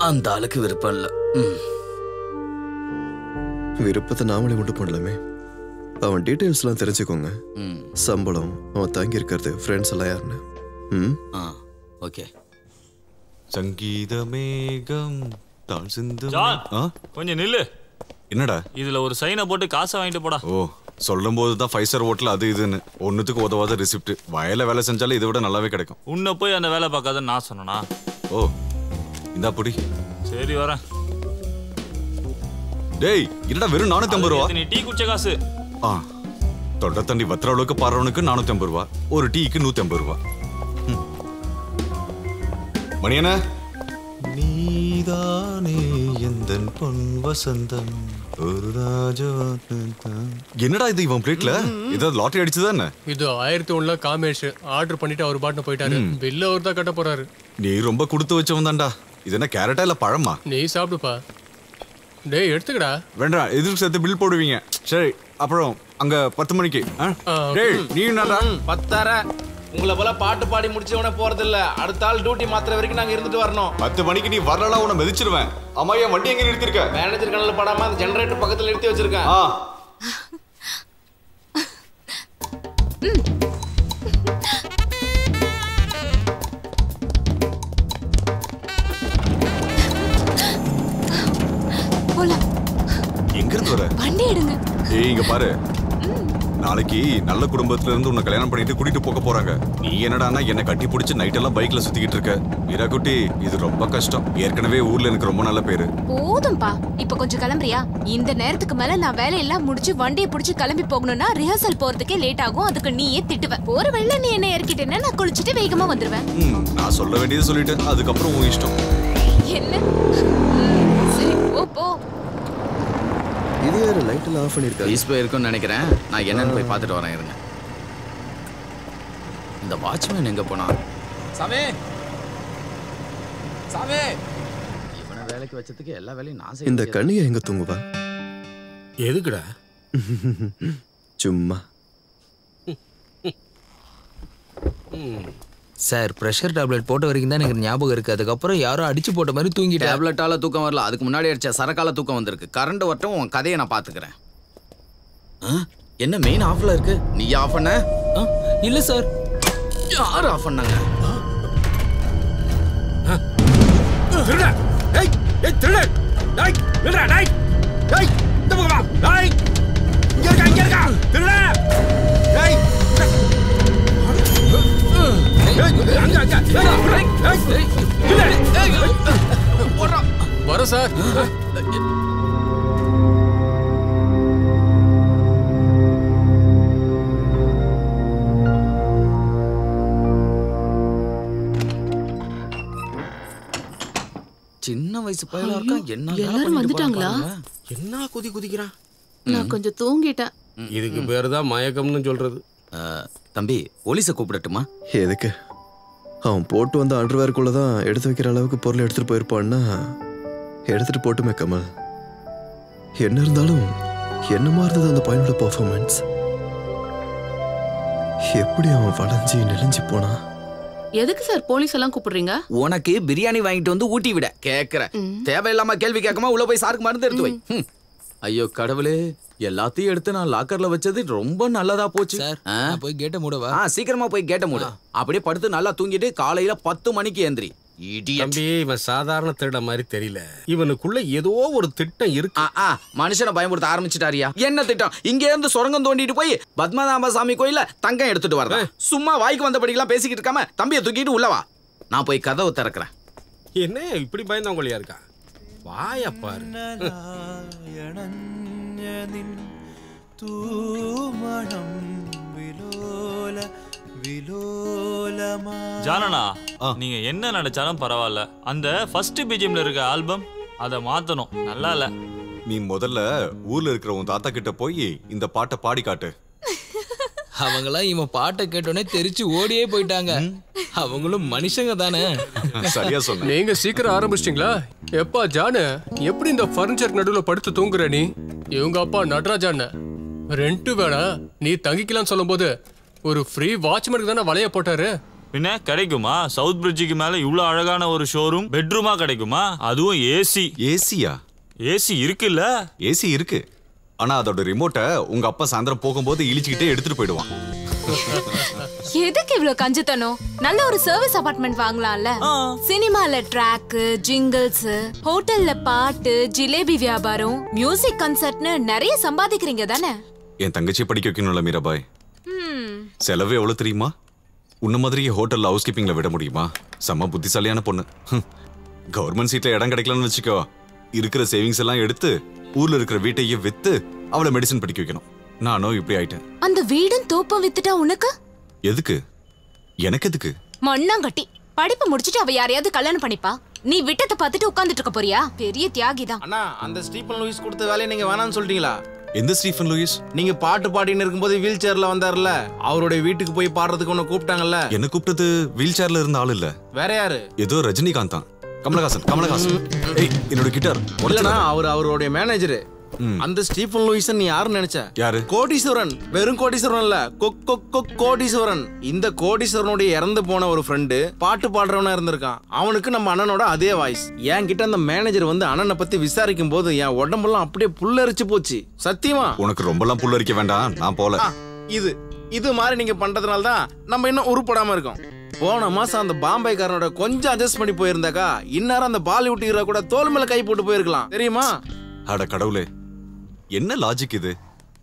அந்த ஆளுக்கு விருப்பம் இல்ல. விருப்பத்தை நாமளே உண்டு பண்ணலாமே. அவன் டீடைல்ஸ்லாம் தெரிஞ்சுக்கோங்க. சம்பளம், அவன் தங்கி இருக்கிறது, ஃப்ரெண்ட்ஸ் எல்லாம் யாருன்னு. ஓகே. சங்கீத மேகம் தாழ் சிந்து. கொஞ்சம் நில்லு. என்னடா இதுல ஒரு சைனை போட்டு காசை வாங்கிட்டு போடா. ஓ, சொல்லும் போது தான் 5 ஸ்டார் ஹோட்டல் அது இதுன்னு ஒன்னுத்துக்கு உதவாத ரிசிப்ட். வயல வேலை செஞ்சாலும் இதை விட நல்லாவே கிடைக்கும். உன்னை போய் அந்த வேலை பார்க்காதன்னு நான் சொன்னா. ஓ, இந்தா புடி. சரி வரேன். டேய் என்னடா வெறும் 450 ரூபா? நீ டீ குடிச்ச காசு. தொண்டை தண்ணி வத்துற அளவுக்கு பாடுறவனுக்கு 450 ரூபா, ஒரு டீக்கு 150 ரூபா. மணியண்ணா, நீதானே எந்தன் பொன் வசந்தம் ஒரு ராஜா. என்னடா இது இவன் பிளேட்ல? ஏதாவது லாட்டரி அடிச்சதா என்ன? இது 1001 காமேஷ் ஆர்டர் பண்ணிட்டு அவர் பாட்டுல போயிட்டாரு. பில்ல அவர் தான் கட்ட போறாரு. நீ ரொம்ப கொடுத்து வச்சவன் தான்டா. இது என்ன கேரட்டா இல்ல பழமா? நீ சாப்பிடுப்பா. டேய் எடுத்துக்கடா. வேண்டாம், எதுக்கு சேர்த்து பில் போடுவீங்க? சரி, அப்புறம் அங்க 10 மணிக்கு. டேய் நீ என்னடா 10:30? உங்களை போல பாட்டு பாடி முடிச்சவனே போறது இல்ல. அடுத்த ஆள் டியூட்டி மாத்திர வரைக்கும் நாங்க இருந்துட்டு வரணும். 10 மணிக்கு நீ வரலனா உன்னை மிதிச்சிருவேன். அம்மா என் வண்டி எங்க நிறுத்திருக்க? மேனேஜர் கண்ணுல படாம அந்த ஜெனரேட்டர் பக்கத்துல நிறுத்தி வச்சிருக்கேன். எங்க இருந்து வர? வண்டி எடுங்க. ஏய் இங்க பாரு, நாளைக்கு நல்ல குடும்பத்துல இருந்து உன்னை கல்யாணம் பண்ணிட்டு கூட்டிட்டு போக போறாங்க. நீ என்னடான்னா என்ன கட்டி பிடிச்சி நைட் எல்லாம் பைக்ல சுத்திக்கிட்டு இருக்க. மீரா குட்டி, இது ரொம்ப கஷ்டம். ஏற்கனவே ஊர்ல எனக்கு ரொம்ப நல்ல பேரு. போதும்பா, இப்ப கொஞ்சம் கிளம்புறியா? இந்த நேரத்துக்கு மேல நான் வேலையெல்லாம் முடிச்சு வண்டியை பிடிச்சி கிளம்பி போகணும்னா ரிஹர்சல் போறதுக்கே லேட் ஆகும். அதுக்கு நீயே திட்டுவ. போற வழியில நீ என்ன இறக்கிட்டேன்னா நான் குளிச்சுட்டு வேகமா வந்துருவேன். நான் சொல்ல வேண்டியது சொல்லிட்டேன், அதுக்கப்புறம் உன் இஷ்டம். என்ன? சரி போ போ. இது யாரு லைட் எல்லாம் ஆஃப் பண்ணிருக்காங்க? ஈஸ் போய் இருக்குன்னு நினைக்கிறேன். நான் என்னன்னு போய் பார்த்துட்டு வரேன் இருங்க. இந்த வாட்ச்மேன் எங்க போனா? சாமி சாமி, இவனை வேலைக்கு வச்சதுக்கு எல்லா வேலையும் நான் செய்ய. இந்த கண்ணியை எங்க தூங்குவா? எதுக்குடா? சும்மா. சார் ப்ரெஷர் டேப்லெட் போட்ட வரைக்கும் தான் எனக்கு ஞாபகம் இருக்கு. அதுக்கப்புறம் யாரோ அடிச்சு போட்ட மாதிரி தூங்கிட்டேன். டேப்லெட்டால தூக்கம் வரல, அதுக்கு முன்னாடி அடிச்ச சரக்கால தூக்கம் வந்திருக்கு. கரண்ட் வரட்டும், உன் கதையை நான் பாத்துக்கிறேன். என்ன மெயின் ஆஃப்ல இருக்கு? நீ ஆஃப் பண்ண? இல்ல சார். யார் ஆஃப் பண்ணாங்க? திருடா! டேய், டேய் திருடா! டேய், நில்றா டேய்! டேய், இந்த பக்கம் வா! டேய்! இங்க இருக்கா! திருடா! டேய்! வர சார். சின்ன வயசு பையலா இருக்கா. என்ன எல்லாரும் வந்துட்டாங்களா? என்ன குதிக்கிறான்? நான் கொஞ்சம் தூங்கிட்டேன். இதுக்கு பேரு தான் மயக்கம்னு சொல்றது. தம்பி, போலீஸை கூப்பிடட்டுமா? எதுக்கு? அவன் போட்டு வந்த அண்டர்வேர்க்குள்ள தான் எடுத்து வைக்கிற அளவுக்கு பொருள் எடுத்துட்டு போயிருப்பான்னா எடுத்துட்டு போட்டுமே கமல். என்ன இருந்தாலும் என்னமா இருந்தது அந்த பையனோட பெர்ஃபார்மன்ஸ்? எப்படி அவன் வளைஞ்சி நெளிஞ்சு போனா? எதுக்கு சார் போலீஸ் எல்லாம் கூப்பிடுறீங்க? உனக்கு பிரியாணி வாங்கிட்டு வந்து ஊட்டி விட கேக்குற. தேவையில்லாம கேள்வி கேட்காம உள்ள போய் சாருக்கு மருந்து எடுத்து வை. ஐயோ கடவுளே, எல்லாத்தையும் எடுத்து நான் லாக்கர்ல வச்சது ரொம்ப நல்லதா போச்சு. சார் போய் கேட்ட மூடவா? சீக்கிரமா போய் கேட்ட மூடு. அப்படியே படுத்து நல்லா தூங்கிட்டு காலையில 10 மணிக்கு ஏந்திரி. தம்பி, இவன் சாதாரண திருட மாதிரி தெரியல. இவனுக்குள்ள ஏதோ ஒரு திட்டம் இருக்கு. மனுஷனை பயமுறுத்த ஆரம்பிச்சுட்டாரியா? என்ன திட்டம்? இங்க இருந்து சுரங்கம் தோண்டிட்டு போய் பத்மநாப சாமி கோயில தங்கம் எடுத்துட்டு வரதா? சும்மா வாய்க்கு வந்தபடிலாம் பேசிக்கிட்டு இருக்காம தம்பியை தூக்கிட்டு உள்ளவா. நான் போய் கதவை திறக்கிறேன். என்ன இப்படி பயந்தவங்களையா இருக்கா? வாயா பாரு. ஜானனா, நீங்க என்ன நினைச்சாலும் பரவாயில்ல, அந்த ஃபர்ஸ்ட் பிஜிஎம்ல இருக்க ஆல்பம் அதை மாத்தணும். நல்லா இல்ல. நீ முதல்ல ஊர்ல இருக்கிற உன் தாத்தா கிட்ட போய் இந்த பாட்டை பாடி காட்டு. அவங்களாம் இவன் பாட்டை கேட்டோன்னே தெரிச்சு ஓடியே போயிட்டாங்க. அவங்களும் மனுஷங்க தானே. சரியா சொன்ன. நீங்க சீக்கிரம் ஆரம்பிச்சிட்டீங்களா? எப்பா ஜானு, எப்படி இந்த பர்னிச்சர் நடுவுல படுத்து தூங்குற நீ? இவங்க அப்பா நடராஜான ரெண்ட் வேணா நீ தங்கிக்கலாம்னு சொல்லும் போது ஒரு ஃப்ரீ வாட்ச்மேனுக்கு தானே வலைய போட்டாரு. பின்ன கிடைக்குமா? சவுத் பிரிட்ஜுக்கு மேல இவ்வளவு அழகான ஒரு ஷோரூம் பெட்ரூமா கிடைக்குமா? அதுவும் ஏசி. ஏசியா? ஏசி இருக்குல்ல? ஏசி இருக்கு. ஆனா அதோட ரிமோட்டை உங்க அப்பா சாயந்தரம் போகும்போது இழிச்சுக்கிட்டே எடுத்துட்டு போயிடுவான். எதுக்கு இவ்வளவு கஞ்சத்தனம்? நல்ல ஒரு சர்வீஸ் அபார்ட்மெண்ட் வாங்கலாம்ல. சினிமால ட்ராக், ஜிங்கிள்ஸ், ஹோட்டல்ல பாட்டு, ஜிலேபி வியாபாரம், மியூசிக் கன்சர்ட்னு நிறைய சம்பாதிக்கிறீங்க தானே? என் தங்கச்சியை படிக்க வைக்கணும்ல மீராபாய். செலவு எவ்வளவு தெரியுமா? உன்ன மாதிரியே ஹோட்டல்ல ஹவுஸ் கீப்பிங்ல விட முடியுமா? செம்ம புத்திசாலியான பொண்ணு. கவர்மெண்ட் சீட்ல இடம் கிடைக்கலன்னு வச்சுக்கோ, இருக்கிற சேவிங்ஸ் எல்லாம் எடுத்து ஊர்ல இருக்கிற வீட்டையே வித்து அவளை மெடிசன் படிக்க வைக்கணும். நானும் இப்படி ஆயிட்டேன். அந்த வீடும் தோப்பம் வித்துட்டா உனக்கு எதுக்கு? எனக்கு எதுக்கு? மண்ணாங்கட்டி படிப்பு முடிச்சிட்டு அவ யாரையாவது கல்யாணம் பண்ணிப்பா. நீ விட்டத்தை பார்த்துட்டு உட்கார்ந்துட்டு இருக்க போறியா? பெரிய தியாகிதான். அண்ணா, அந்த ஸ்டீஃபன் லூயிஸ் கொடுத்த வேலையை நீங்க வேணாம்னு சொல்லிட்டீங்களா? எந்த ஸ்டீஃபன் லூயிஸ்? நீங்க பாட்டு பாடின்னு இருக்கும்போது வீல் சேர்ல வந்தாருல, அவருடைய வீட்டுக்கு போய் பாடுறதுக்கு ஒன்னு கூப்பிட்டாங்கல்ல. என்ன கூப்பிட்டது வீல் சேர்ல இருந்த ஆள் இல்ல. வேற யாரு? ஏதோ ரஜினிகாந்த் தான். கமலஹாசன். ஏய், என்னோட கிட்டார். இல்லனா அவருடைய மேனேஜர். அந்த ஸ்டீஃபன் லூயிஸ் நீ யாருன்னு நினைச்ச? யாரு? கோடீஸ்வரன். வெறும் கோடீஸ்வரன் இல்ல, கோடீஸ்வரன். இந்த கோடீஸ்வரனுடைய இறந்து போன ஒரு ஃப்ரெண்டு பாட்டு பாடுறவனா இருந்திருக்கான். அவனுக்கு நம்ம அண்ணனோட அதே வாய்ஸ். என் கிட்ட அந்த மேனேஜர் வந்து அண்ணனை பத்தி விசாரிக்கும் போது என் உடம்பெல்லாம் அப்படியே புல்லரிச்சு போச்சு. சத்தியமா. உனக்கு ரொம்பலாம் புல்லரிக்க வேண்டாம், நான் போல. இது மாதிரி நீங்க பண்றதுனால தான் நம்ம இன்னும் உருப்படாம இருக்கோம். போன மாசம் அந்த பாம்பேக்காரனோட கொஞ்சம் அட்ஜஸ்ட் பண்ணி போயிருந்தாக்கா இந்நேரம் அந்த பாலிவுட் ஹீரோ கூட தோல் மேல கை போட்டு போயிருக்கலாம். தெரியுமா? அட கடவுளே, என்ன லாஜிக் இது?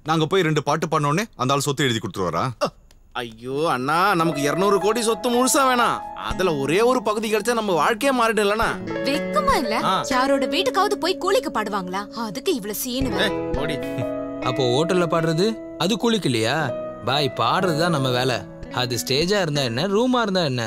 நாங்க போய் 2 பாட்டு பாடனோடனே அந்த ஆள் சொத்து எழுதி கொடுத்துருவாரா? ஐயோ அண்ணா, நமக்கு 200 கோடி சொத்து முழுசா வேணாம். அதுல ஒரே ஒரு பகுதி கிடைச்சா நம்ம வாழ்க்கையே மாறிடும் இல்லனா? வெக்கமா இல்ல? யாரோட வீட்டுக்காவது போய் கூலிக்கு பாடுவாங்களா? அதுக்கு இவ்வளவு சீனு. அப்போ ஹோட்டல்ல பாடுறது அது கூலிக்கு இல்லையா? பாய், பாடுறதுதான் நம்ம வேலை. அது ஸ்டேஜா இருந்தா என்ன, ரூமா இருந்தா என்ன?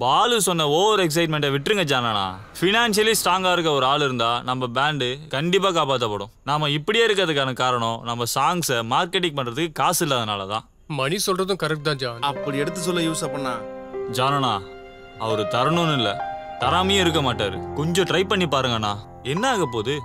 பாலு சொன்ன ஓவர் எக்ஸைட்மெண்ட்டை விட்டுருங்க ஜானனா. ஃபினான்ஷியலி ஸ்ட்ராங்காக இருக்க ஒரு ஆள் இருந்தால் நம்ம பேண்டு கண்டிப்பாக காப்பாற்றப்படும். நாம் இப்படியே இருக்கிறதுக்கான காரணம் நம்ம சாங்ஸை மார்க்கெட்டிங் பண்ணுறதுக்கு காசு இல்லாதனால தான். மணி சொல்கிறதும் கரெக்ட் தான் ஜான். அப்படி எடுத்து சொல்ல யூஸ் பண்ணா ஜானனா, அவர் தரணும்னு இல்லை, தராமையும் இருக்க மாட்டார். கொஞ்சம் ட்ரை பண்ணி பாருங்கண்ணா, என்ன ஆக போகுது?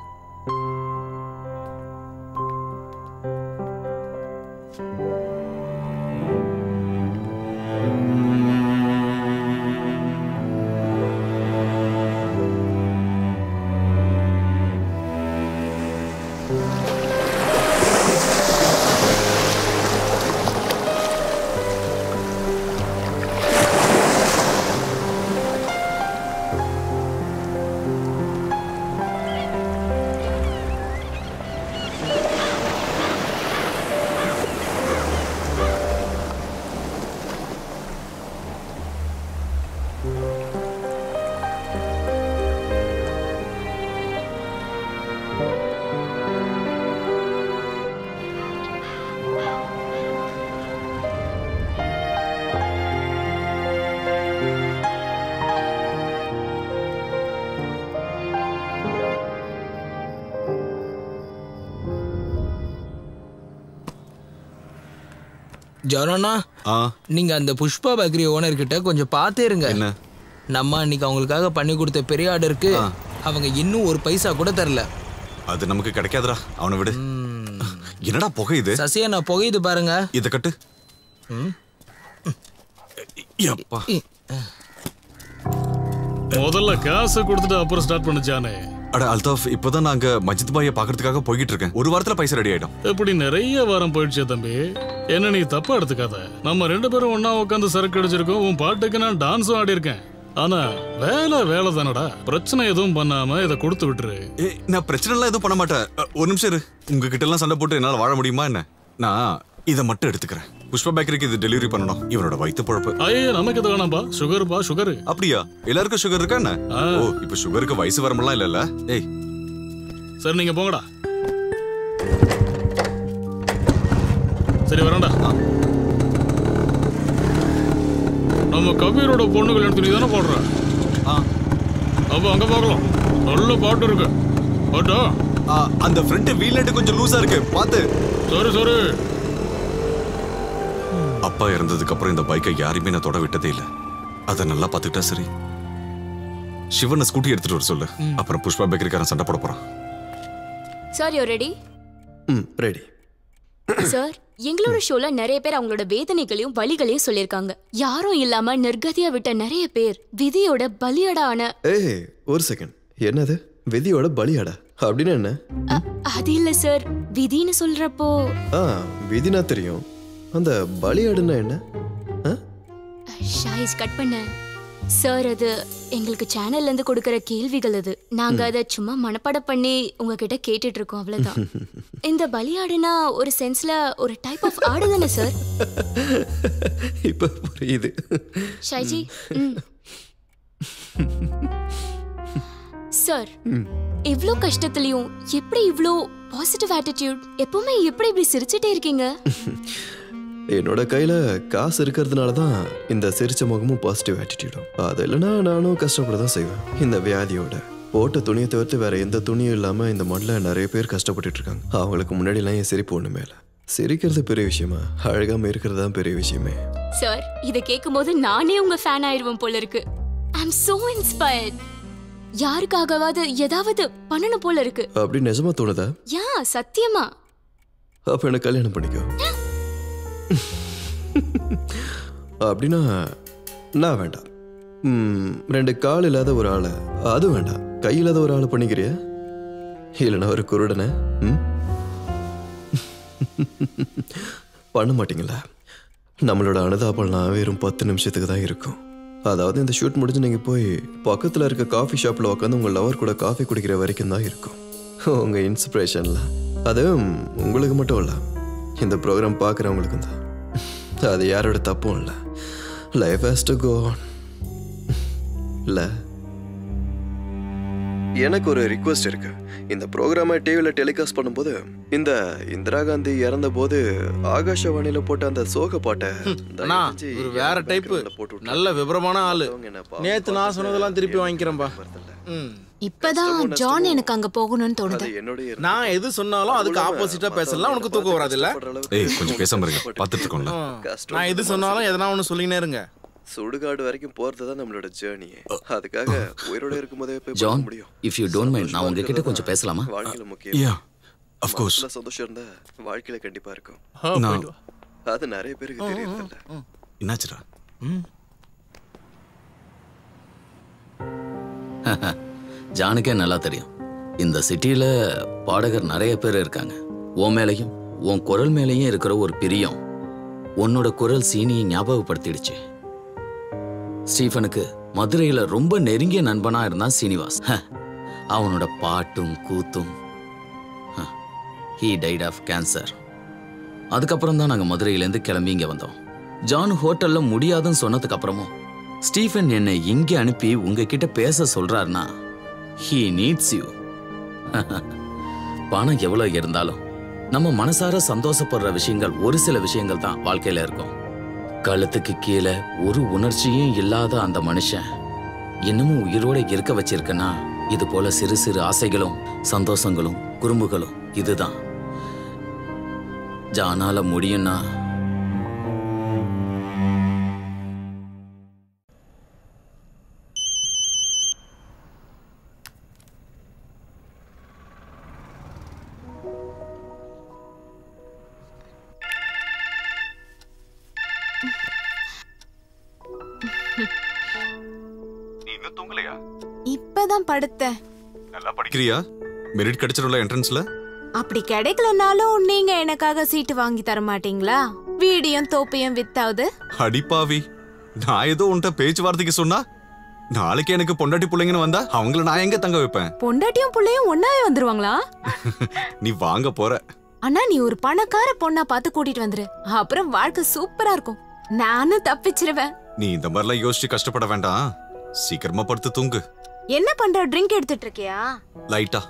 ஜானா, நீங்க அந்த புஷ்பா பேக்கரி ஓனர் கிட்ட கொஞ்சம் பார்த்தே இருங்க. நம்ம அன்னைக்கு அவங்களுக்காக பண்ணி கொடுத்த பெரிய ஆர்டருக்கு அவங்க இன்னும் ஒரு பைசா கூட தரல. அது நமக்கு கிடைக்காதுடா, அவனை விடு. என்னடா புகையுது? சசியா, நான் புகையுது பாருங்க. இத கட்டு. முதல்ல காசு கொடுத்துட்டு அப்புறம் ஸ்டார்ட் பண்ணுச்சானே. அட அல்தாஃப், இப்பதான் நாங்க மஜித் பாயை பாக்குறதுக்காக போய்கிட்டு இருக்கேன். ஒரு வாரத்துல பைசா ரெடி ஆயிடும். எப்படி நிறைய வாரம் போயிடுச்சே தம்பி. என்ன நீ தப்பா எடுத்துக்காத. நம்ம 2 பேரும் ஒன்னா உட்காந்து சரக்கு அடிச்சிருக்கோம். உன் பாட்டுக்கு நான் டான்ஸும் ஆடி இருக்கேன். ஆனா வேலை தானடா. பிரச்சனை எதுவும் பண்ணாம இதை கொடுத்து விட்டுரு. நான் பிரச்சனை எல்லாம் எதுவும் பண்ண மாட்டேன். ஒரு நிமிஷம் இரு. உங்ககிட்ட எல்லாம் சண்டை போட்டு என்னால வாழ முடியுமா என்ன? நான் இதை மட்டும் எடுத்துக்கிறேன். புஷ்பா பேக்கரிக்கு இது டெலிவரி பண்ணணும். இவனோட வயிற்று பொழப்பு. ஐயே, நமக்கு இது வேணாம்பா. சுகர்பா, சுகர். அப்படியா? எல்லாருக்கும் சுகர் இருக்கா என்ன? ஓ, இப்ப சுகருக்கு வயசு வரமெல்லாம் இல்லல்ல. ஏய், சரி நீங்க போங்கடா. சரி வரண்டா. நம்ம கபீரோட பொண்ணு கல்யாணம் துணி தானே போடுற. அப்ப அங்க பார்க்கலாம். நல்ல பாட்டு இருக்கு. பாட்டா அந்த ஃப்ரண்ட் வீல் நட் கொஞ்சம் லூசா இருக்கு, பாத்து. சரி. அப்பா இறந்ததுக்கு அப்புறம் இந்த பைக்கை யாரையுமே நான் தொட விட்டதே இல்ல. அத நல்லா பாத்துக்கிட்டா சரி. சிவனை ஸ்கூட்டி எடுத்துட்டு வர சொல்லு. அப்புறம் புஷ்பா பேக்கரிக்காரன் சண்டை போட போறான். Sir, you ready? Ready. Sir, எங்களோட ஷோல நிறைய பேர் அவங்களோட வேதனைகளையும் வலிகளையும் சொல்லியிருக்காங்க. யாரும் இல்லாம நிர்கதியா விட்ட நிறைய பேர் விதியோட பலியாடான. ஏய், ஒரு செகண்ட். என்னது விதியோட பலியாடா? அப்படின்னு என்ன? அது இல்ல சார், விதின்னு சொல்றப்போ. விதினா தெரியும். அந்த பலியாடுனா என்ன? ஷாயிஸ் கட் பண்ண சார். அது எங்களுக்கு சேனல்ல இருந்து கொடுக்கற கேள்விகள். அது நாங்க அதை சும்மா மனப்பாடம் பண்ணி உங்ககிட்ட கேட்டுட்டு இருக்கோம், அவ்வளவுதான். இந்த பலியாடுனா ஒரு சென்ஸ்ல ஒரு டைப் ஆஃப் ஆடு தானே சார்? இப்ப புரியுது. ஷாய்ஜி, சார் இவ்ளோ கஷ்டத்துலயும் எப்படி இவ்ளோ பாசிட்டிவ் ஆட்டிட்யூட்? எப்பவுமே எப்படி இப்படி சிரிச்சிட்டே இருக்கீங்க? என்னோட கையில காசு இருக்கிறதுனால தான் இந்த சிரிச்ச முகமும் பாசிட்டிவ் ஆட்டிடியூடும். அது இல்லைன்னா நானும் கஷ்டப்பட தான் செய்வேன். இந்த வியாதியோட போட்ட துணியை தவிர்த்து வேற எந்த துணியும் இல்லாம இந்த மண்ணில் நிறைய பேர் கஷ்டப்பட்டுட்டு இருக்காங்க. அவங்களுக்கு முன்னாடிலாம் என் சிரிப்பு ஒண்ணு மேல. சிரிக்கிறது பெரிய விஷயமா, அழகாம இருக்கிறது தான் பெரிய விஷயமே. சார் இத கேட்கும்போது நானே உங்க ஃபேன் ஆயிடுவேன் போல இருக்கு. ஐ அம் சோ இன்ஸ்பயர்ட். யாருக்காகவாவது ஏதாவது பண்ணணும் போல இருக்கு. அப்படி நிஜமா தோணுதா? யா சத்தியமா. அப்ப என்ன கல்யாணம் பண்ணிக்கோ. அப்படின்னா நான் வேண்டாம். 2 கால் இல்லாத ஒரு ஆளை, அது வேண்டாம். கை இல்லாத ஒரு ஆளை பண்ணிக்கிறியா? இல்லைன்னா ஒரு குருடனை பண்ண மாட்டீங்களா? நம்மளோட அனுதாபம்லாம் வெறும் 10 நிமிஷத்துக்கு தான் இருக்கும். அதாவது இந்த ஷூட் முடிஞ்சு நீங்க போய் பக்கத்துல இருக்க காஃபி ஷாப்ல உட்காந்து உங்க லவர் கூட காஃபி குடிக்கிற வரைக்கும் தான் இருக்கும் உங்க இன்ஸ்பிரேஷன்ல. அது உங்களுக்கு மட்டும் இல்ல, இந்த ப்ரோக்ராம் பார்க்குறவங்களுக்கும் தான். அது யாரோட தப்பும் இல்லை. Life has to go on. இல்ல எனக்கு ஒரு ரிக்வெஸ்ட் இருக்கு. இந்த ப்ரோக்ராமை டிவியில் டெலிகாஸ்ட் பண்ணும்போது இந்த இந்திரா காந்தி இறந்த போது ஆகாஷவாணியில போட்ட அந்த சோக பாட்டை ஒரு வேற டைப் நல்ல விபரமான ஆளு. நேத்து நான் சொன்னதெல்லாம் திருப்பி வாங்கிக்கிறேன்பா. இப்பதான் ஜான் எனக்கு அங்க போகணும்னு தோணுது. நான் எது சொன்னாலும் அதுக்கு ஆப்போசிட்டா பேசலாம். உனக்கு தூக்கம் வராது இல்ல? கொஞ்சம் பேசாம இருங்க, பார்த்துட்டு இருக்கோம்ல. நான் எது சொன்னாலும் எதனா ஒண்ணு சொல்லினே இருங்க. சுடுகாடு வரைக்கும் போறது தான் நம்மளோட ஜர்னி. அதுக்காக உயிரோட இருக்கும்போதே போய் ஜான், முடியும். இஃப் யூ டோன்ட் மைண்ட், நான் உங்ககிட்ட கொஞ்சம் பேசலாமா? வாழ்க்கையில முக்கியம். Yeah of course. சந்தோஷம் இருந்தா வாழ்க்கையில கண்டிப்பா இருக்கும். அது நிறைய பேருக்கு தெரியறதில்ல. என்னாச்சுடா? ஜானுக்கே நல்லா தெரியும். இந்த சிட்டியில பாடகர் நிறைய பேர் இருக்காங்க. உன் மேலையும் உன் குரல் மேலேயும் இருக்கிற ஒரு பிரியம் உன்னோட குரல் சீனியை ஞாபகப்படுத்திடுச்சு. ஸ்டீஃபனுக்கு மதுரையில ரொம்ப நெருங்கிய நண்பனா இருந்தான் சீனிவாஸ். அவனோட பாட்டும் கூத்தும். He died of cancer. அதுக்கப்புறம் தான் நாங்கள் மதுரையிலேருந்து கிளம்பி இங்கே வந்தோம். ஜான் ஹோட்டல்ல முடியாதுன்னு சொன்னதுக்கு அப்புறமும் ஸ்டீஃபன் என்னை இங்கே அனுப்பி உங்ககிட்ட பேச சொல்றாருன்னா ஹீ நீட்ஸ் யூ. பணம் எவ்வளோ இருந்தாலும் நம்ம மனசார சந்தோஷப்படுற விஷயங்கள் ஒரு சில விஷயங்கள் தான் வாழ்க்கையில இருக்கும். கழுத்துக்கு கீழே ஒரு உணர்ச்சியும் இல்லாத அந்த மனுஷன் இன்னமும் உயிரோட இருக்க வச்சிருக்கனா இது போல சிறு சிறு ஆசைகளும் சந்தோஷங்களும் குறும்புகளும். இதுதான் ஜானால முடியும்னா இப்பதான் படுத்தேன். நல்லா படிக்கிறியா? மெரிட் கிடைச்சிரும்ல என்ட்ரன்ஸ்ல? அப்படி கிடைக்கலனாலும் நீங்க எனக்காக சீட்டு வாங்கி தர மாட்டீங்களா? வீடியும் தோப்பையும் வித்தாவது. அடிப்பாவி, நான் ஏதோ உன்கிட்ட பேச்சுவார்த்தைக்கு சொன்னா நாளைக்கு எனக்கு பொண்டாட்டி பிள்ளைங்கன்னு வந்தா அவங்கள நான் எங்க தங்க வைப்பேன்? பொண்டாட்டியும் பிள்ளையும் ஒன்னாவே வந்துருவாங்களா? நீ வாங்க போற. அண்ணா நீ ஒரு பணக்கார பொண்ணா பார்த்து கூட்டிட்டு வந்துரு. அப்புறம் வாழ்க்கை சூப்பரா இருக்கும். நானும் தப்பிச்சிருவேன். நீ இந்த மாதிரிலாம் யோசிச்சு கஷ்டப்பட வேண்டாம். சீக்கிரமா படுத்து தூங்கு. என்ன பண்ற? ட்ரிங்க் எடுத்துட்டு இருக்கியா? லைட்டா.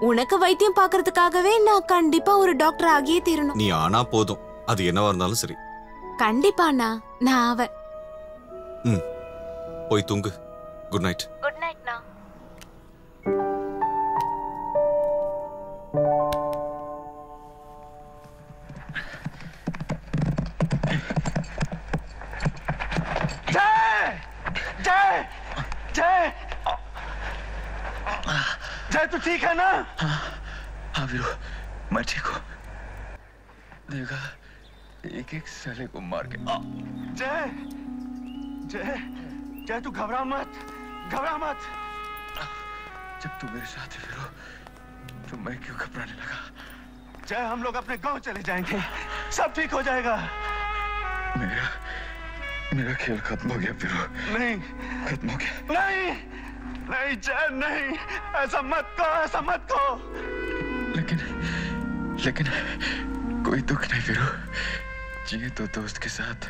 உனக்கு வைத்தியம் பாக்குறதுக்காகவே நான் கண்டிப்பா ஒரு டாக்டர் ஆகியே தீரணும். நீ ஆனா போதும், அது என்னவா இருந்தாலும் சரி. கண்டிப்பா அண்ணா, நான் அவன். போய் தூங்கு. Good night. குட் நைட்ண்ணா. जय तू ठीक है ना? हाँ वीरू, मैं ठीक हूँ. देखा एक एक साले को मार के. जय जय जय तू घबरा मत, घबरा मत. जब तू मेरे साथ है वीरू, तो मैं क्यों घबराने लगा? जय हम लोग अपने गांव चले जाएंगे, सब ठीक हो जाएगा. मेरा खेल खत्म हो गया वीरू. नहीं खत्म हो गया. नहीं नहीं जय नहीं, ऐसा मत कहो, ऐसा मत कहो. लेकिन कोई दुख नहीं वीरू. जिए तो दोस्त के साथ.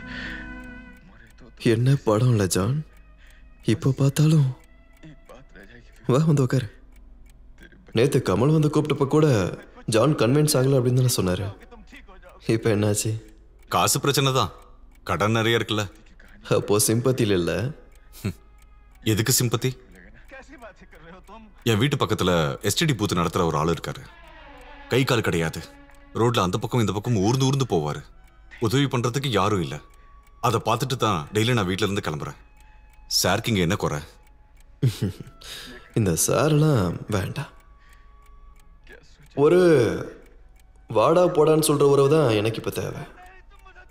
என்ன படம்ல ஜான்? இப்போ பார்த்தாலும் வா வந்து உட்காரு. நேற்று கமல் வந்து கூப்பிட்டப்ப கூட ஜான் கன்வின்ஸ் ஆகல அப்படின்னு தானே சொன்னாரு. இப்போ என்னாச்சு? காசு பிரச்சனை தான். கடன் நிறைய இருக்குல்ல. அப்போ சிம்பத்தியில் இல்லை. எதுக்கு சிம்பத்தி? என் வீட்டு பக்கத்துல எஸ்டிடி பூத்து நடத்துற ஒரு ஆள் இருக்காரு. கை கால் கிடையாது. ரோட்ல அந்த பக்கம் இந்த பக்கம் ஊர்ந்து ஊர்ந்து போவாரு. உதவி பண்றதுக்கு யாரும் இல்லை. அதை பார்த்துட்டு தான் டெய்லி நான் வீட்டுல இருந்து கிளம்புறேன். சாருக்கு இங்க என்ன குறை? இந்த சாரெல்லாம் வேண்டாம். ஒரு வாடா போடான்னு சொல்ற உறவு தான் எனக்கு இப்ப தேவை.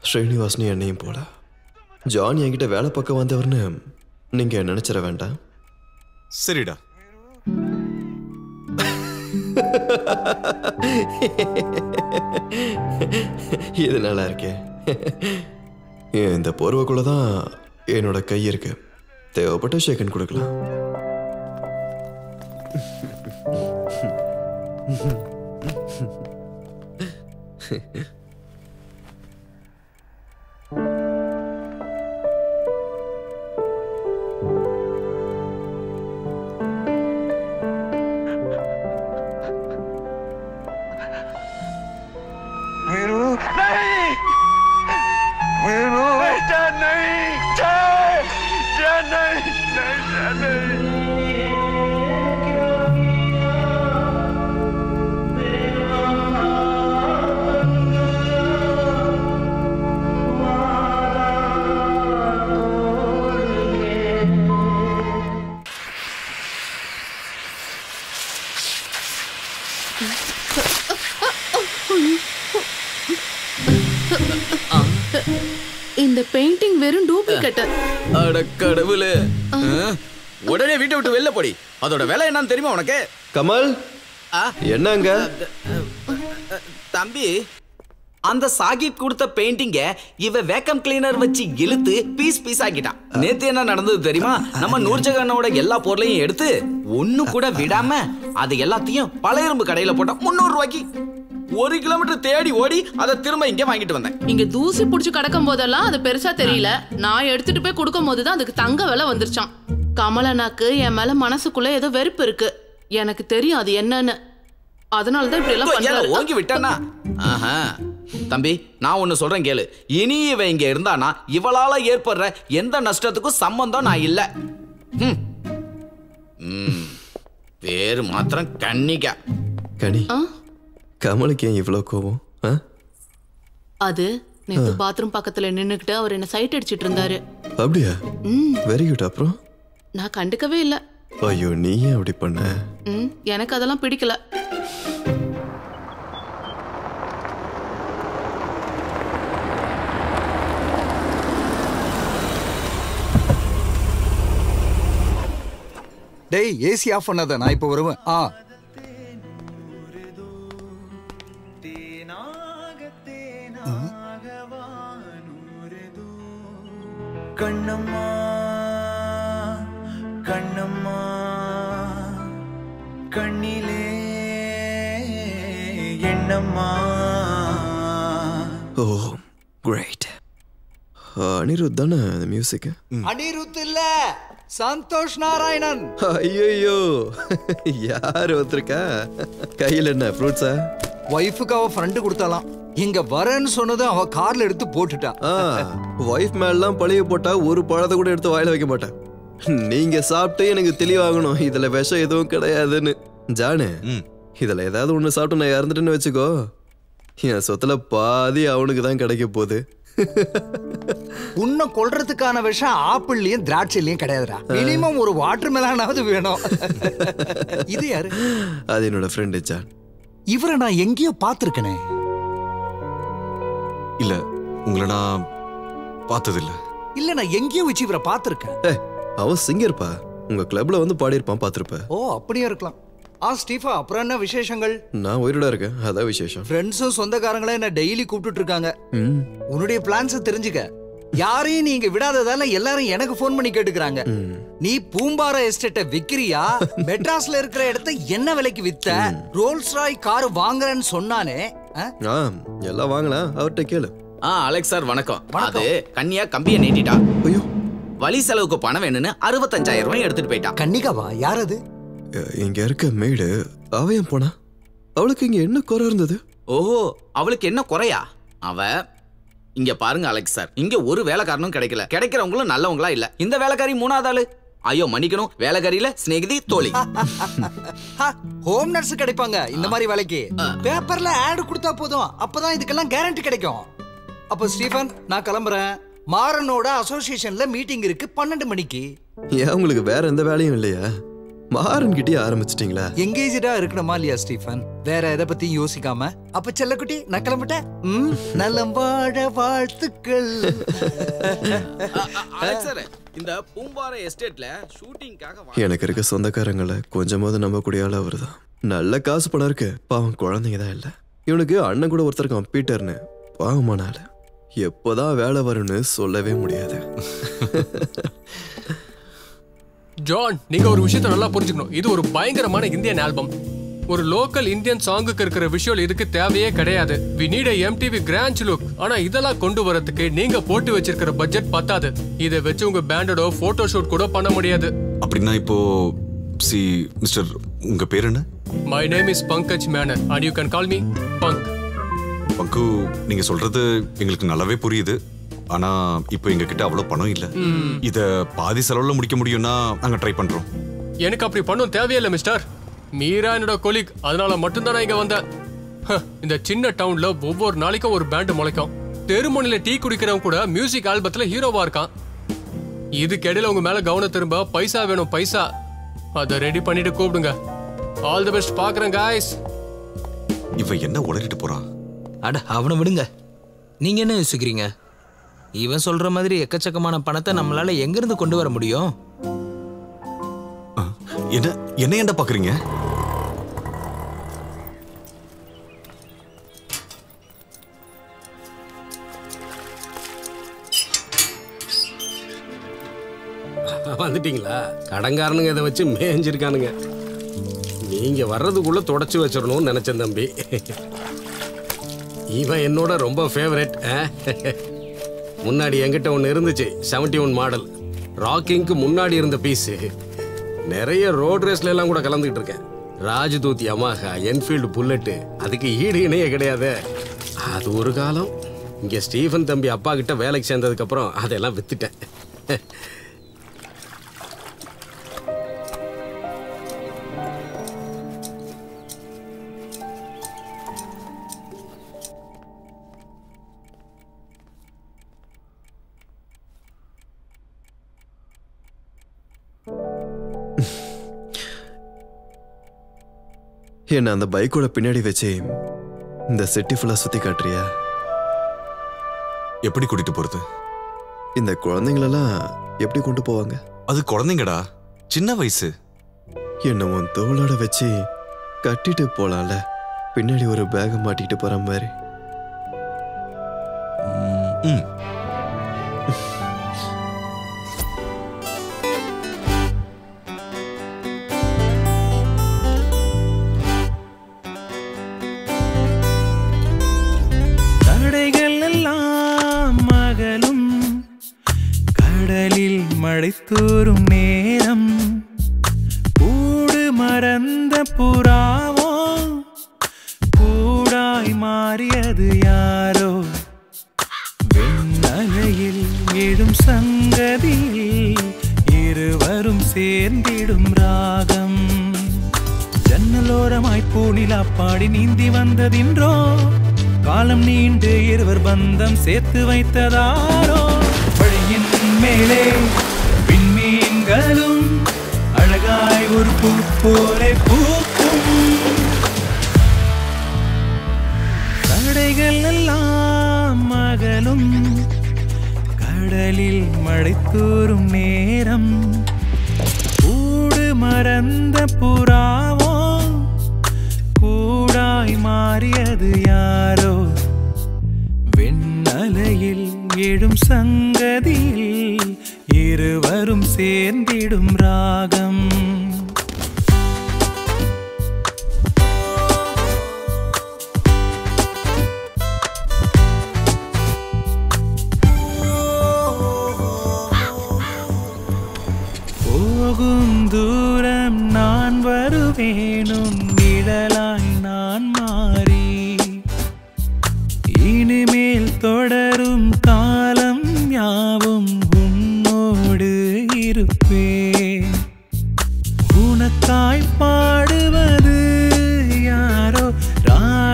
ஸ்ரீனிவாசனி என்னையும் போல ஜான் என்கிட்ட வேலை பக்கம் வந்தவர்னு நீங்க நினைச்சிட வேண்டாம். சரிடா. இது நல்லா இருக்கே. இந்த போர்வைக்குள்ளதான் என்னோட கை இருக்கு. தேவைப்பட்ட ஷேக்கன் கொடுக்கலாம். இந்த பெயிண்டிங் வெறும் டூப்ளிகேட். அட கடவுளே. உடனே வீட்டை விட்டு வெளில போடி. அதோட வேலை என்னன்னு தெரியுமா உனக்கு? கமல் என்னங்க? தம்பி, அந்த சாகிப் கொடுத்த பெயிண்டிங்க இவ வேக்கம் கிளீனர் வச்சு இழுத்து பீஸ் பீஸ் ஆக்கிட்டான். நேத்து என்ன நடந்தது தெரியுமா? நம்ம நூர்ஜஹானோட எல்லா பொருளையும் எடுத்து ஒண்ணு கூட விடாம அது எல்லாத்தையும் பழைய இரும்பு கடையில போட்டா 300 ரூபாய்க்கு. 1 கிலோமீட்டர் தேடி ஓடி அதை திரும்ப இங்க வாங்கிட்டு வந்தேன். இங்க தூசி புடிச்சு கிடக்கும் போதெல்லாம் அது பெருசா தெரியல. நான் எடுத்துட்டு போய் கொடுக்கும் போதுதான் அதுக்கு தங்க விலை வந்துருச்சான். கமலனாக்கு என் மேல மனசுக்குள்ள ஏதோ வெறுப்பு இருக்கு. எனக்கு தெரியும் அது என்னன்னு. அதனாலதான் இப்படி எல்லாம் பண்றாரு. ஓங்கி விட்டானா? ஆஹா தம்பி, நான் ஒன்னு சொல்றேன் கேளு. இனி இவ இங்க இருந்தானா இவளால ஏற்படுற எந்த நஷ்டத்துக்கும் சம்பந்தம் நான் இல்ல. பேரு மாத்திரம் கன்னிகா. கனி, கமலுக்கு ஏன் இவ்வளவு கோபம்? அது நேத்து பாத்ரூம் பக்கத்துல நின்னுக்கிட்டு அவர் என்ன சைட் அடிச்சிட்டு இருந்தாரு. அப்படியா? Very good. அப்புறம் நான் கண்டுக்கவே இல்ல. ஐயோ, நீ ஏன் அப்படி பண்ண? எனக்கு அதெல்லாம் பிடிக்கல. டேய், ஏசி ஆஃப் பண்ணாத, நான் இப்போ வருவேன். கண்ணம்மா கண்ணம்மா கண்ணிலே எண்ணம்மா. ஓ கிரேட். அனிருத் தானே மியூசிக்? அனிருத் இல்ல, சந்தோஷ் நாராயணன். ஐயோ, யார் ஒருத்தருக்கா? கையில் என்ன ஃப்ரூட்ஸா? ஒய்ஃபுக்கு அவ ஃப்ரெண்டு கொடுத்தாலாம். இங்க வரேன்னு சொன்னது அவ கார்ல எடுத்து போட்டுட்டா. ஒய்ஃப் மேலாம் பழைய போட்டா ஒரு பழத்தை கூட எடுத்து வாயில வைக்க மாட்டேன். நீங்க சாப்பிட்டு எனக்கு தெளிவாகணும் இதுல விஷம் எதுவும் கிடையாதுன்னு. ஜானு, இதுல ஏதாவது ஒண்ணு சாப்பிட்டு நான் இறந்துட்டேன்னு வச்சுக்கோ, என் சொத்துல பாதி அவனுக்கு தான் கிடைக்க போகுது. உன்னை கொல்றதுக்கான விஷம் ஆப்பிள்லயும் திராட்சையிலயும் கிடையாதுடா. மினிமம் ஒரு வாட்டர் மெலானாவது வேணும். இது யாரு? அது என்னோட ஃப்ரெண்டு ஜான். இவரை நான் எங்கேயோ பார்த்திருக்கனே. இல்ல, உங்களை நான் பார்த்ததில்ல. இல்ல, நான் எங்கேயோ வச்சு இவரை பார்த்திருக்கேன். அவன் சிங்கர்ப்பா, உங்க கிளப்ல வந்து பாடியிருப்பான், பார்த்திருப்ப. ஓ, அப்படியே இருக்கலாம். ஸ்டீஃபா, அப்புறம் என்ன விசேஷங்கள்? நான் உயிரோட இருக்கேன், அதான் விசேஷம். ஃப்ரெண்ட்ஸும் சொந்தக்காரங்களும் என்ன டெய்லி கூப்பிட்டு இருக்காங்க. உன்னுடைய பிளான்ஸ் தெரிஞ்சுக்க. யாரையும் நீங்க விடாததால எல்லாரும் எனக்கு போன் பண்ணி கேட்டுக்கிறாங்க. நீ பூம்பார எஸ்டேட்டை விக்கிறியா? மெட்ராஸ்ல இருக்கிற இடத்தை என்ன விலைக்கு வித்த? ரோல்ஸ் ராய் கார் வாங்குறேன்னு சொன்னானே. எல்லாம் வாங்கலாம், அவர்கிட்ட கேளு. அலெக்ஸ் சார் வணக்கம். அது கன்னியா கம்பியை நீட்டிட்டா. ஐயோ, வழி செலவுக்கு பணம் வேணும்னு 65,000 ரூபாய் எடுத்துட்டு போயிட்டான். கன்னிகாவா? யார் அது? இங்க இருக்க மேடு அவ ஏன் போனா? அவளுக்கு இங்க என்ன குறை இருந்தது? ஓஹோ, அவளுக்கு என்ன குறையா? அவ இங்க பாருங்க அலெக்ஸ் சார், இங்க ஒரு வேலைக்காரனும் கிடைக்கல. கிடைக்கிறவங்களும் நல்லவங்களா இல்ல. இந்த வேலைக்காரி மூணாவது ஆளு. ஐயோ மன்னிக்கணும், வேலைக்காரியில ஸ்நேகிதி தோழி. ஹோம் நர்ஸ் கிடைப்பாங்க இந்த மாதிரி வேலைக்கு. பேப்பர்ல ஆட் கொடுத்தா போதும், அப்பதான் இதுக்கெல்லாம் கேரண்டி கிடைக்கும். அப்போ ஸ்டீஃபன், நான் கிளம்புறேன். மாறனோட அசோசியேஷன்ல மீட்டிங் இருக்கு 12 மணிக்கு. ஏன் உங்களுக்கு வேற எந்த வேலையும் இல்லையா? மாறன் கிட்டே ஆரம்பிச்சிட்டீங்களா? எங்கேஜா இருக்கணுமா இல்லையா ஸ்டீஃபன்? வேற எதை பத்தி யோசிக்காம. அப்ப செல்லக்குட்டி, நான் கிளம்பிட்டேன். நலம் வாழ வாழ்த்துக்கள். அலெக்ஸ் சார், இந்த பூம்பாறை எஸ்டேட்ல ஷூட்டிங்காக எனக்கு இருக்க சொந்தக்காரங்களை கொஞ்சமாவது நம்ப கூடிய ஆள் அவர்தான். நல்ல காசு பணம் இருக்கு, பாவம் குழந்தைங்க தான் இல்ல. இவனுக்கு அண்ணன் கூட ஒருத்தர் இருக்கான் பீட்டர்னு, பாவமான ஆளு. எப்போதான் வேலை வரும்னு சொல்லவே முடியாது. ஜான், நீங்க ஒரு விஷயத்தை நல்லா புரிஞ்சுக்கணும். இது ஒரு பயங்கரமான இந்தியன் ஆல்பம். ஒரு லோக்கல் இந்தியன் சாங்குக்கு இருக்கிற விஷுவல் இதுக்கு தேவையே கிடையாது. We need a MTV grand look. ஆனா இதெல்லாம் கொண்டு வரதுக்கு நீங்க போட்டு வச்சிருக்கிற பட்ஜெட் பத்தாது. இதை வச்சு உங்க பேண்டோட போட்டோ ஷூட் கூட பண்ண முடியாது. அப்படின்னா இப்போ மிஸ்டர், உங்க பேர் என்ன? My name is Pankaj Menon and you can call me Punk. பங்கு, நீங்க சொல்றது எங்களுக்கு நல்லாவே புரியுது. ஆனா இப்போ எங்க கிட்ட அவ்வளவு பணம் இல்ல. இத பாதி செலவுல முடிக்க முடியும்னா நாங்க ட்ரை பண்றோம். எனக்கு அப்படி பண்ணும் தேவையில்லை மிஸ்டர். மீரா என்னோட கொலீக், அதனால மட்டும்தான் நான் இங்க வந்தேன். இந்த சின்ன டவுன்ல ஒவ்வொரு நாளைக்கும் ஒரு பேண்ட் முளைக்கும். தெருமுனையில டீ குடிக்கிறவங்க கூட மியூசிக் ஆல்பத்துல ஹீரோவா இருக்கான். இதுக்கிடையில உங்க மேல கவனம் திரும்ப பைசா வேணும், பைசா. அதை ரெடி பண்ணிட்டு கூப்பிடுங்க. All the best. பாக்குறேன் காய்ஸ். இவ என்ன உளறிட்டு போறான்? அட அவனை விடுங்க. நீங்க என்ன யோசிக்கிறீங்க? இவன் சொல்ற மாதிரி எக்கச்சக்கமான பணத்தை நம்மளால எங்க இருந்து கொண்டு வர முடியும்? என்ன ஏன்டா பாக்குறீங்க? வந்துட்டீங்களா? கடங்காரனுங்க இதை வச்சு மேய்ஞ்சிருக்கானுங்க. நீங்க வர்றதுக்குள்ள தொடச்சு வச்சிடணும்னு நினைச்சேன் தம்பி. இவன் என்னோட ரொம்ப ஃபேவரட். முன்னாடி என்கிட்ட ஒன்று இருந்துச்சு, 71 மாடல். ராக்கிங்க்கு முன்னாடி இருந்த பீஸு. நிறைய ரோட் ரேஸ்ல எல்லாம் கூட கலந்துக்கிட்டு இருக்கேன். ராஜ்தூத் யமாஹா, என்ஃபீல்டு புல்லட்டு, அதுக்கு ஈடு இணையே கிடையாது. அது ஒரு காலம். இங்கே ஸ்டீஃபன் தம்பி அப்பா கிட்ட வேலைக்கு சேர்ந்ததுக்கப்புறம் அதெல்லாம் வித்துட்டேன். என்ன அந்த பைக்கோட பின்னாடி வச்சு இந்த சிட்டி ஃபுல்லா சுத்தி காட்டுறியா? எப்படி கூட்டிட்டு போறது? இந்த குழந்தைங்களெல்லாம் எப்படி கொண்டு போவாங்க? அது குழந்தைங்கடா, சின்ன வயசு. என்ன உன் தோளோட வச்சு கட்டிட்டு போலாம்ல, பின்னாடி ஒரு பேக மாட்டிட்டு போற மாதிரி. மழைத்தூரும் நேரம், கூடு மறந்த புறாவோ கூடாய் மாறியது யாரோ, வெண்ணலையில் எழும் சங்கதியில் இருவரும் சேர்ந்திடும் ராகம். ஜன்னலோரமாய் பூநிலா பாடி நீந்தி வந்ததின்றோ, காலம் நீண்டு இருவர் பந்தம் சேர்த்து வைத்ததாரோ. வழியின் மேலே விண்மீன்களும் அழகாய் ஒரு பூ போலே பூக்கும். தடைகள் எல்லாம் மகளும், கடலில் மழை தூரும் நேரம், கூடு மறந்த புறாவோ கூடாய் மாறியது யாரோ, வெண்ணலையில் எழும் சங்கதியில் இருவரும் சேர்ந்திடும் ராகம். போகும் தூரம் நான்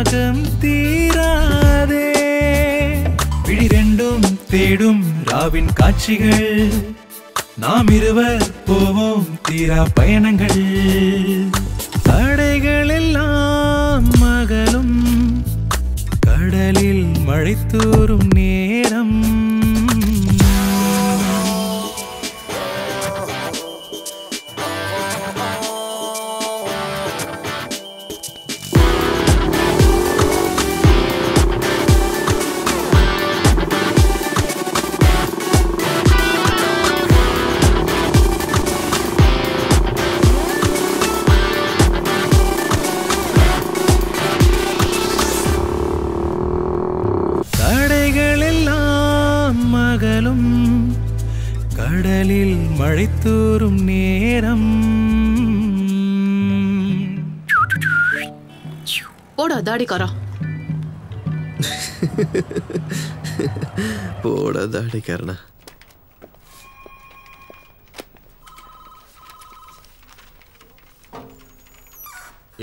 தாகம் தீராதே விழி ரெண்டும் தேடும் ராவின் காட்சிகள் நாம் இருவர் போவோம் தீரா பயணங்கள் தடைகள் எல்லாம் மகளும் கடலில் மழை தூறும் நேரம் கடலில் மழை தூறும் நேரம் போடா தாடிக்காரா போடா தாடிக்காரனா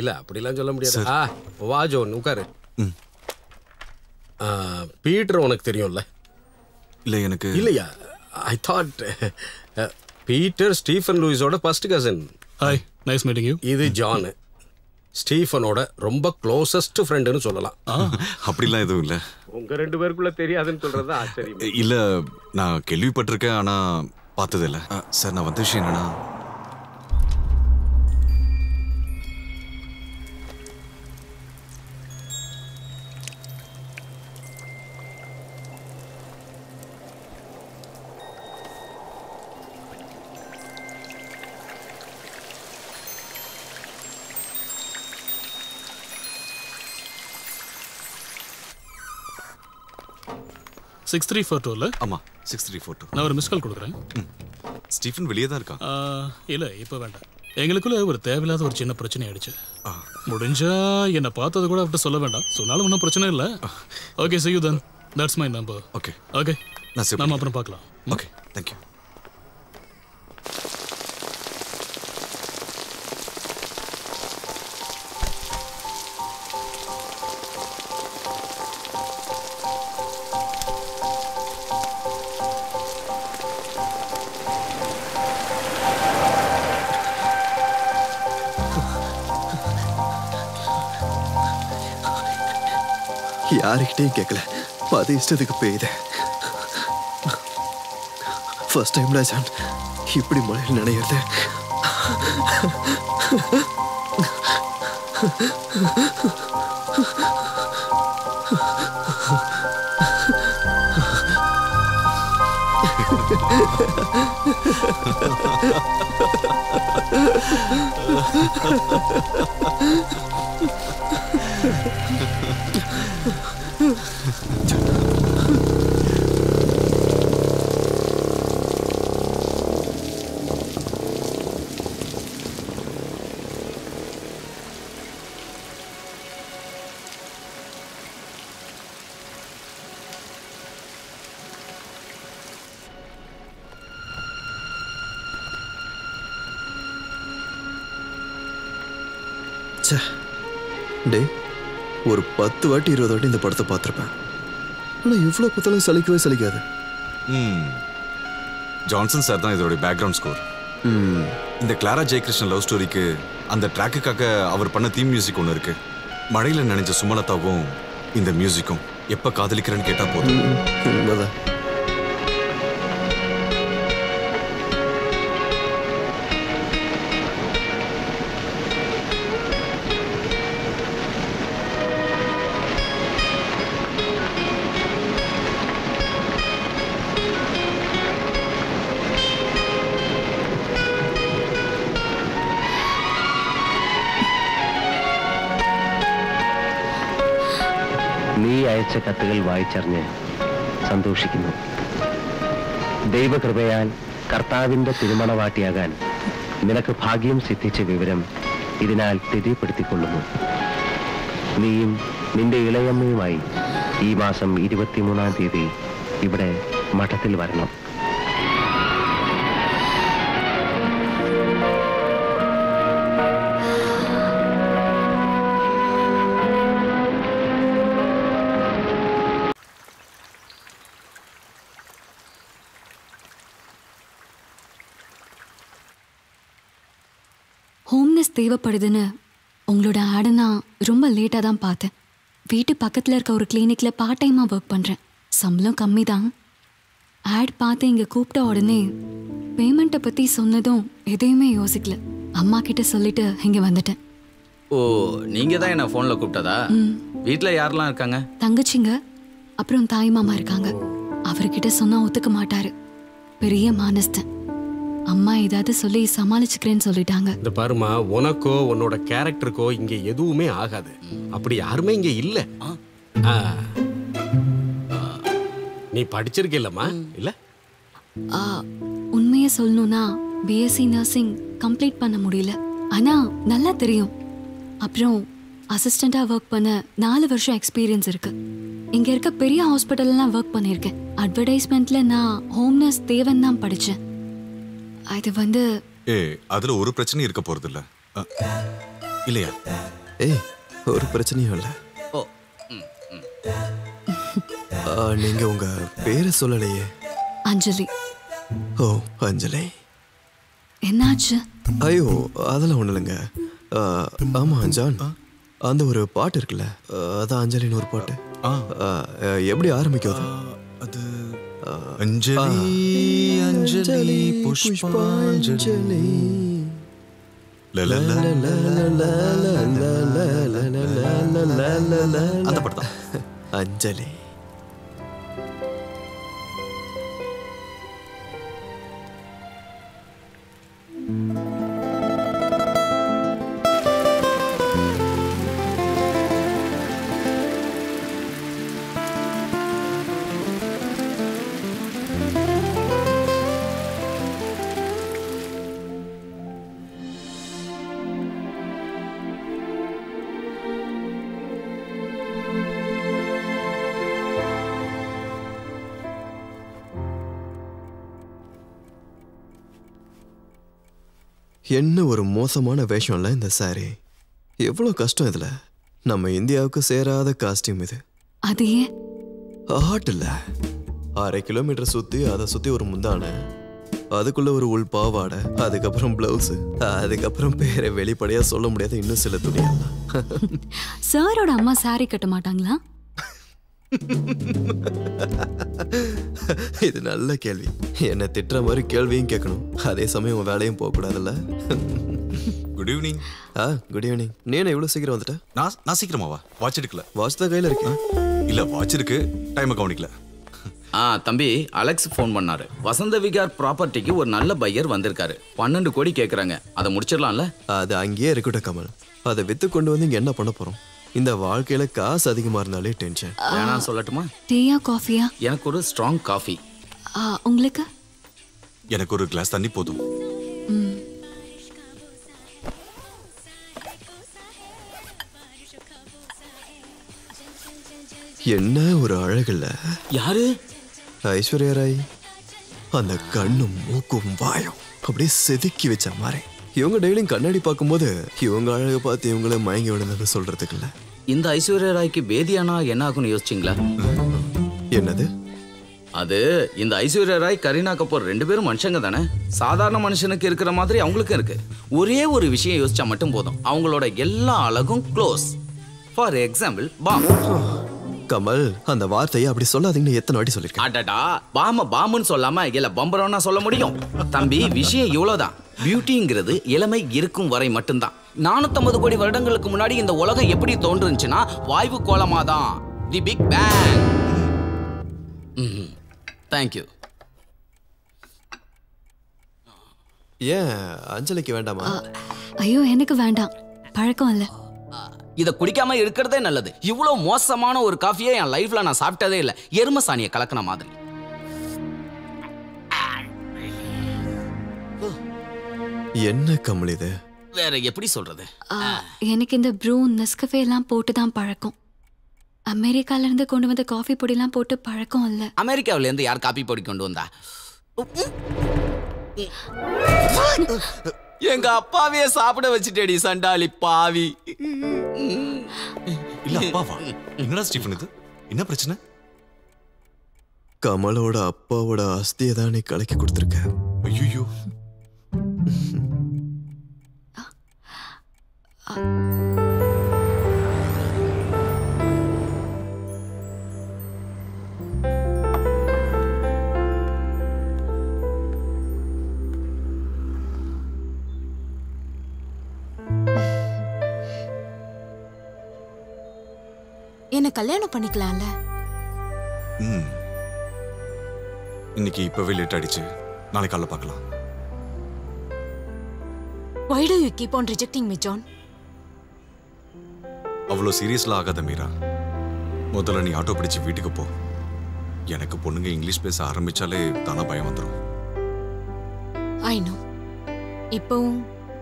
இல்ல அப்படிலாம் சொல்ல முடியாது. வா ஜோன் உட்காரு. பீட்டர் உனக்கு தெரியும்ல? இல்ல எனக்கு இல்லையா? ஐ தாட் பீட்டர் ஸ்டீஃபன் லூயிஸோட first cousin. Hi, nice meeting you. இது ஜான், ஸ்டீஃபனோட ரொம்ப க்ளோசஸ்ட் ஃப்ரெண்டுன்னு சொல்லலாம். அப்படிலாம் எதுவும் இல்ல. உங்க ரெண்டு பேருக்குள்ள தெரியாதுன்னு சொல்றது ஆச்சரியம். இல்ல, நான் கேள்விப்பட்டிருக்கேன், ஆனா பார்த்தது இல்ல. சார், நான் வந்த விஷயம் என்னன்னா, சிக்ஸ் 6342 ஆமா 6342. நான் ஒரு மிஸ் கால் கொடுக்குறேன். ஸ்டீஃபன் வெளியே தான் இருக்கான். இல்லை, இப்போ வேண்டாம். எங்களுக்குள்ள ஒரு தேவையில்லாத ஒரு சின்ன பிரச்சனை ஆயிடுச்சு. முடிஞ்சா என்னை பார்த்தது கூட அவர்கிட்ட சொல்ல வேண்டாம். சொன்னாலும் ஒன்றும் பிரச்சனை இல்லை. Okay, see you then. That's my number. Okay okay, நான் நம்ம அப்புறம் பார்க்கலாம். Okay, thank you. யாருக்கிட்டையும் கேட்கல, பாதி இஷ்டத்துக்கு போயிது. ஃபர்ஸ்ட் டைம் ராஜான் இப்படி மழையில் நினைக்கிறது. டே, ஒரு 10 வாட்டி 20 வாட்டி இந்த படத்தை பார்த்துருப்பேன். ஆனால் இவ்வளோ பார்த்தாலும் சலிக்கவே சலிக்காது. ஜான்சன் சார் தான் இதோட பேக்ரவுண்ட் ஸ்கோர். இந்த கிளாரா ஜெயகிருஷ்ணன் லவ் ஸ்டோரிக்கு அந்த ட்ராக்குக்காக அவர் பண்ண தீம் மியூசிக் ஒன்று இருக்கு. மழையில் நினைஞ்ச சுமலதாவும் இந்த மியூசிக்கும் எப்போ காதலிக்கிறேன்னு கேட்டால் போதும். உண்மைதான். നീ അയച്ച കത്തുകൾ വായിച്ചറിഞ്ഞ് സന്തോഷിക്കുന്നു. ദൈവകൃപയാൽ കർത്താവിൻ്റെ തിരുമണവാട്ടിയാകാൻ നിനക്ക് ഭാഗ്യം സിദ്ധിച്ച വിവരം ഇതിനാൽ സ്ഥിരീപ്പെടുത്തിക്കൊള്ളുന്നു. നീയും നിന്റെ ഇളയമ്മയുമായി ഈ മാസം 23-ാം തീയതി ഇവിടെ മഠത്തിൽ വരണം. தேவைப்படுதுன்னு உங்களோட ஆடை நான் ரொம்ப லேட்டாக தான் பார்த்தேன். வீட்டு பக்கத்தில் இருக்க ஒரு கிளினிக்கில் பார்ட் டைமாக ஒர்க் பண்ணுறேன். சம்பளம் கம்மி தான். ஆட் பார்த்து இங்கே கூப்பிட்ட உடனே பேமெண்ட்டை பற்றி சொன்னதும் எதையுமே யோசிக்கல. அம்மா கிட்ட சொல்லிட்டு இங்கே வந்துட்டேன். ஓ, நீங்க தான் என்ன ஃபோனில் கூப்பிட்டதா? வீட்டில் யாரெல்லாம் இருக்காங்க? தங்கச்சிங்க அப்புறம் தாய் மாமா இருக்காங்க. அவர்கிட்ட சொன்னா ஒத்துக்க மாட்டாரு. பெரிய மானஸ்தன். அம்மா ஏதாவது சொல்லி சமாளிச்சுக்கிறேன்னு சொல்லிட்டாங்க. இந்த பாருமா, உனக்கோ உன்னோட கேரக்டருக்கோ இங்க எதுவுமே ஆகாது. அப்படி யாருமே இங்க இல்ல. நீ படிச்சிருக்கேல்லம்மா? இல்ல, உண்மையை சொல்லணும்னா பிஎஸ்சி நர்சிங் கம்ப்ளீட் பண்ண முடியல. ஆனா நல்லா தெரியும். அப்புறம் அசிஸ்டண்டா ஒர்க் பண்ண 4 வருஷம் எக்ஸ்பீரியன்ஸ் இருக்கு. இங்க இருக்க பெரிய ஹாஸ்பிட்டல்லாம் ஒர்க் பண்ணியிருக்கேன். அட்வர்டைஸ்மெண்ட்ல நான் ஹோம் நர்ஸ் தேவன் தான் படிச்சேன். அது வந்து அதுல ஒரு பிரச்சனையும் இருக்க போறது இல்ல இல்லையா? ஒரு பிரச்சனையும் இல்ல. நீங்க உங்க பேரை சொல்லலையே. அஞ்சலி. ஓ, அஞ்சலி. என்னாச்சு? ஐயோ, அதெல்லாம் ஒண்ணு இல்லைங்க. ஆமா ஜான், அந்த ஒரு பாட்டு இருக்குல்ல, அதான் அஞ்சலின்னு ஒரு பாட்டு. எப்படி ஆரம்பிக்கும் அது? அஞ்சலி அஞ்சலி புஷ்பாஞ்சலி அந்த பாட்டு தான். அஞ்சலி. என்ன ஒரு மோசமான வேஷம் இல்லை இந்த சாரி. எவ்வளோ கஷ்டம் இதுல. நம்ம இந்தியாவுக்கு சேராத காஸ்டியூம் இது. அது ஏன்? ஆட் இல்ல, 1/2 கிலோமீட்டர் சுத்தி அதை சுத்தி ஒரு முந்தான, அதுக்குள்ள ஒரு உள் பாவாடை, அதுக்கப்புறம் பிளவுஸ், அதுக்கப்புறம் பேரை வெளிப்படையா சொல்ல முடியாத இன்னும் சில துணியெல்லாம். சாரோட அம்மா சாரி கட்ட மாட்டாங்களா? இது நல்ல கேள்வி. என்ன திட்டுற மாதிரி கேள்வியும் கேட்கணும், அதே சமயம் உன் வேலையும் போக கூடாதுல்ல. Good evening. Good evening. நீ என்ன இவ்வளவு சீக்கிரம் வந்துட்ட? நான் சீக்கிரமாவா? வாட்ச் எடுக்கல. வாட்ச் தான் கையில இருக்கு. இல்ல, வாட்ச் இருக்கு, டைம் கவனிக்கல. தம்பி, அலெக்ஸ் ஃபோன் பண்ணாரு. வசந்த விகார் ப்ராப்பர்ட்டிக்கு ஒரு நல்ல பையர் வந்திருக்காரு. 12 கோடி கேக்குறாங்க. அதை முடிச்சிடலாம்ல? அது அங்கேயே இருக்கட்டும் கமல். அதை வித்து கொண்டு வந்து இங்க என்ன பண்ண போறோம்? இந்த வாழ்க்கையில காசு அதிகமா இருந்தாலே டென்ஷன். வேணா சொல்லட்டுமா? டீயா காஃபியா? எனக்கு ஒரு ஸ்ட்ராங் காஃபி. உங்களுக்கு? எனக்கு ஒரு கிளாஸ் தண்ணி போதும். என்ன ஒரு அழகுல. யாரு? ஐஸ்வர்யா ராய். அந்த கண்ணும் மூக்கும் வாயும் அப்படியே செதுக்கி வச்ச மாதிரி. இவங்க டெய்லியும் கண்ணாடி பார்க்கும்போது இவங்க அழகை பார்த்து இவங்கள மயங்கி விடுன்னு சொல்றதுக்கு இல்ல. இந்த ஐஸ்வர்யா ராய்க்கு பேதியானா என்ன ஆகும்னு யோசிச்சிங்களா? என்னது அது? இந்த ஐஸ்வர்யா ராய், கரீனா கபூர் 2 பேரும் மனுஷங்க தானே. சாதாரண மனுஷனுக்கு இருக்கிற மாதிரி அவங்களுக்கும் இருக்கு. ஒரே ஒரு விஷயம் யோசிச்சா மட்டும் போதும், அவங்களோட எல்லா அழகும் close. For example bomb. Kamal, அந்த வார்த்தையை அப்படி சொல்லாதீங்கன்னு எத்தனை வாட்டி சொல்லிருக்கேன். அடடா, பாமுன்னு சொல்லாம இல்ல பம்பரம்னா சொல்ல முடியும்? தம்பி, விஷயம் இவ்வளவுதான். பியூட்டிங்கிறது இளமை இருக்கும் வரை மட்டும்தான். 450 கோடி வருடங்களுக்கு முன்னாடி இந்த உலகம் எப்படி தோன்றுச்சுன்னா வாயு கோலமாதான். The big bang. தேங்க்யூ. ஏன் அஞ்சலிக்கு வேண்டாமா? ஐயோ, எனக்கு வேண்டாம், பழக்கம் இல்லை. இதை குடிக்காம இருக்கிறதே நல்லது. இவ்வளவு மோசமான ஒரு காஃபியை என் லைஃப்ல நான் சாப்பிட்டதே இல்லை. எரும சாணியை கலக்கின மாதிரி. என்ன கமல் இது? வேற எப்படி சொல்றது? எனக்கு இந்த ப்ரூ, நெஸ்கஃபே எல்லாம் போட்டு தான் பழக்கம். அமெரிக்கால இருந்து கொண்டு வந்த காஃபி பொடிலாம் போட்டு பழக்கம் இல்ல. அமெரிக்காவில இருந்து யார் காபி பொடி கொண்டு வந்தா? எங்க அப்பாவையே சாப்பிட வச்சுட்டேடி சண்டாளி பாவி. இல்ல அப்பாவா? என்னடா ஸ்டீஃபன் இது? என்ன பிரச்சனை? கமலோட அப்பாவோட அஸ்தியை தான் நீ கலக்கி கொடுத்துருக்க. ஐயோ, கால். என்ன கல்யாணம் பண்ணிக்கலாம்ல? இன்னைக்கு இப்பவே லேட் ஆயிடுச்சு, நாளைக்கு காலைல பார்க்கலாம். Why do you keep on rejecting me, John? அவ்வளோ சீரியஸ்லாம் ஆகாத மீரா. முதல்ல நீ ஆட்டோ பிடிச்சு வீட்டுக்கு போ. எனக்கு பொண்ணுங்க இங்கிலீஷ் பேச ஆரம்பிச்சாலே தானா பயம் வந்துடும். I know. இப்போவும்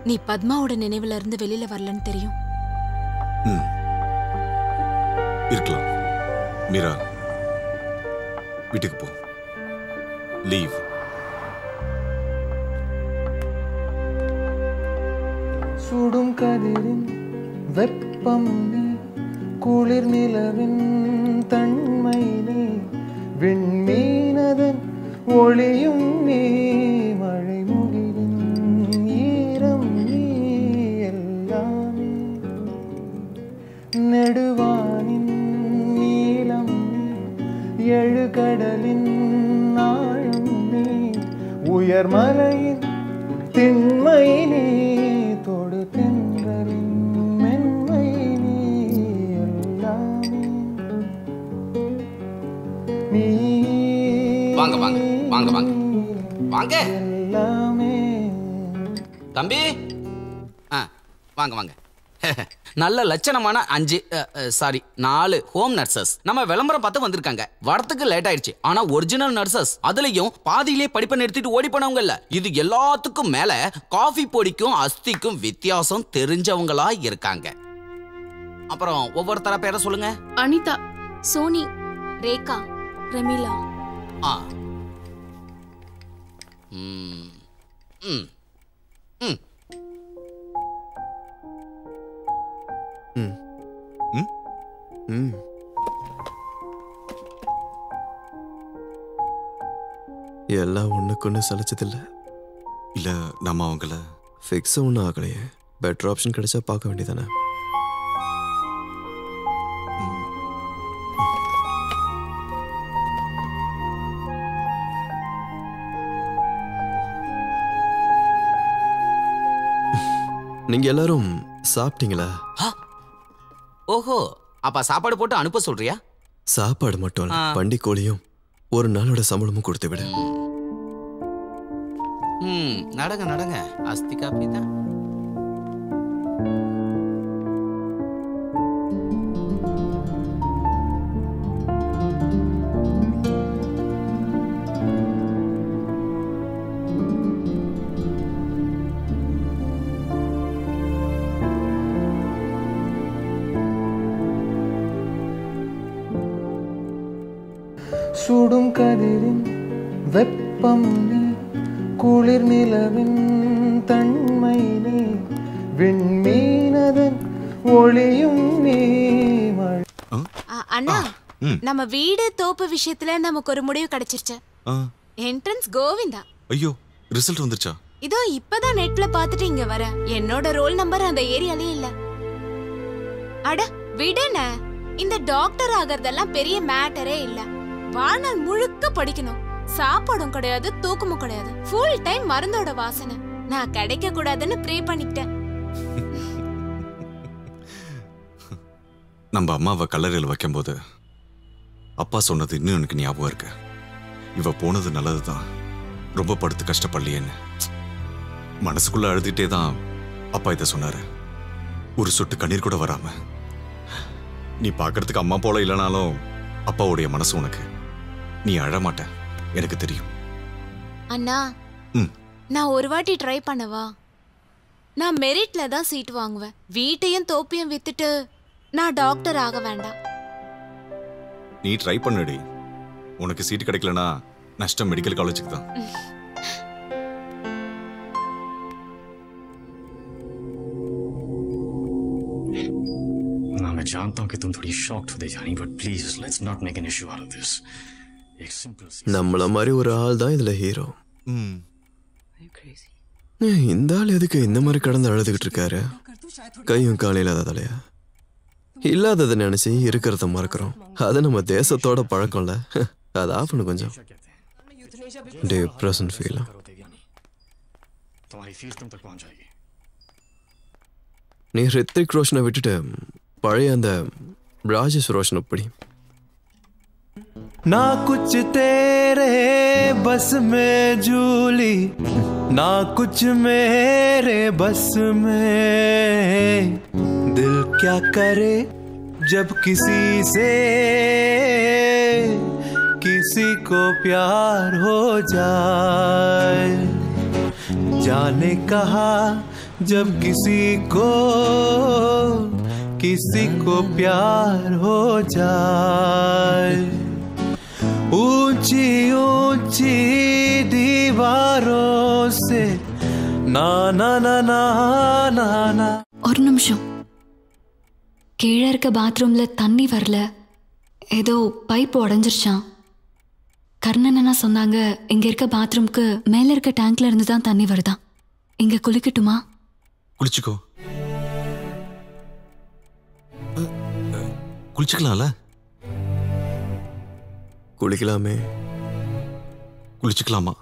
நீ பத்மாவோட நினைவுல இருந்து வெளியில வரலன்னு தெரியும். இருக்கலாம். மீரா, வீட்டுக்கு போ. லீவ். சுடும் கதிரின் வெப்பம் நீ, குளிர் நிலவின் தன்மை நீ, விண்மீனதன் ஒளியும் நீ, மழை முகிலின் ஈரம் நீ, எல்லாமே நெடுவானின் நீலம் நீ, எழுகடலின் ஆழம் நீ, உயர்மலையின் திண்மை நீ, தொடு தென்றலின் மென்மை நீ, எல்லாமே நீ. வாங்க வாங்க வாங்க வாங்க வாங்க எல்லாமே. தம்பி, வாங்க வாங்க. நல்ல லட்சணமான 4 ஹோம் நர்சஸ் நம்ம விளம்பரம் பார்த்து வந்திருக்காங்க. வரத்துக்கு லேட் ஆயிடுச்சு, ஆனா ஒரிஜினல் நர்சஸ், அதுலயும் பாதியிலே படிப்பை நிறுத்திட்டு ஓடி போனவங்க இல்ல. இது எல்லாத்துக்கும் மேல காஃபி பொடிக்கும் அஸ்திக்கும் வித்தியாசம் தெரிஞ்சவங்களா இருக்காங்க. அப்புறம் ஒவ்வொருத்தர பேரை சொல்லுங்க. அனிதா, சோனி, ரேகா, ரெமிலா. எல்லாம் ஒண்ணுக்கு சலிச்சதில்ல. இல்ல நம்ம அவங்கள ஃபிக்ஸ் ஒன்றும் ஆகலையே. பெட்டர் ஆப்ஷன் கிடைச்சா பார்க்க வேண்டியதானே. நீங்க எல்லாரும் சாப்பிட்டீங்களா? ஓஹோ, அப்ப சாப்பாடு போட்டு அனுப்ப சொல்றியா? சாப்பாடு மட்டும் இல்ல, பண்டி கோழியும் ஒரு நாளோட சம்பளமும் கொடுத்து விடு. நடங்க நடங்க, அஸ்தி காப்பி தான். சுடும் கதிரின் வெப்பம் நீ, குளிர் நிலவின் தன்மை நீ, விண்மீனதன் ஒளியும் நீ, மழை. அண்ணா, நம்ம வீடு தோப்பு விஷயத்துல நமக்கு ஒரு முடிவு கிடைச்சிருச்சு. என்ட்ரன்ஸ் கோவிந்தா. ஐயோ, ரிசல்ட் வந்துருச்சா? இதோ இப்பதான் நெட்ல பாத்துட்டு இங்க வர. என்னோட ரோல் நம்பர் அந்த ஏரியாலே இல்ல. அட விடுன, இந்த டாக்டர் ஆகறதெல்லாம் பெரிய மேட்டரே இல்ல. வாழ்நாள் முழுக்க படிக்கணும். சாப்பாடும் கிடையாது, தூக்கமும் கிடையாது. ஃபுல் டைம் மருந்தோட வாசனை. நான் கிடைக்க கூடாதுன்னு ப்ரே பண்ணிட்டேன். நம்ம அம்மாவை கல்லறையில் வைக்கும்போது அப்பா சொன்னது இன்னும் எனக்கு ஞாபகம் இருக்கு. இவ போனது நல்லதுதான், ரொம்ப படுத்து கஷ்டப்படலையேன்னு. மனசுக்குள்ள அழுதுகிட்டே தான் அப்பா இதை சொன்னாரு. ஒரு சொட்டு கண்ணீர் கூட வராம. நீ பார்க்கறதுக்கு அம்மா போல இல்லைனாலும் அப்பாவுடைய மனசு உனக்கு. நீ அழமாட்ட, எனக்கு தெரியும். அண்ணா, நான் ஒரு வாட்டி ட்ரை பண்ணவா? நான் மெரிட்ல தான் சீட் வாங்குவேன். வீட்டையும் தோப்பியும் வித்துட்டு நான் டாக்டர் ஆக வேண்டாம். நீ ட்ரை பண்ணுடி. உனக்கு சீட் கிடைக்கலனா நஷ்டம் மெடிக்கல் காலேஜுக்கு தான். मैं जानता हूं कि तुम थोड़ी शॉक्ड होते जानी, but please let's not make an issue out of this. एक सिंपल सी நம்மள மாதிரி ஒரு ஆள் தான் இதுல ஹீரோ. இந்த ஆள் எதுக்கு இந்த மாதிரி கடந்து அழுதுகிட்டு இருக்காரு? கையும் காலையில் இல்லாதலையா இல்லாததை நினைச்சு இருக்கிறத மறக்கிறோம். அது நம்ம தேசத்தோட பழக்கம்ல. அது ஆஃப்னு கொஞ்சம் டிப்ரெஷன் ஃபீல். நீ ரித்திக் ரோஷனை விட்டுட்டு பழைய அந்த ராஜேஷ் ரோஷனை படி. ना कुछ तेरे बस में झूली, ना कुछ मेरे बस में, दिल क्या करे जब किसी से किसी को प्यार हो जाए, जाने कहा जब किसी को प्यार हो जाए, ऊंची ऊंची दीवारों से ना ना ना ना ना ना. ஒரு நிமிஷம். கீழே இருக்க பாத்ரூம்ல தண்ணி வரல, ஏதோ பைப் உடஞ்சிருச்சான். கர்ணன் என்ன சொன்னாங்க, இங்க இருக்க பாத்ரூம்க்கு மேல இருக்க டேங்க்ல இருந்து தான் தண்ணி வருதான். இங்க குளிக்கட்டுமா? குளிச்சுக்கோ. குளிச்சுக்கலாம்ல? குளிக்கலாமே. குளிச்சுக்கலாமா?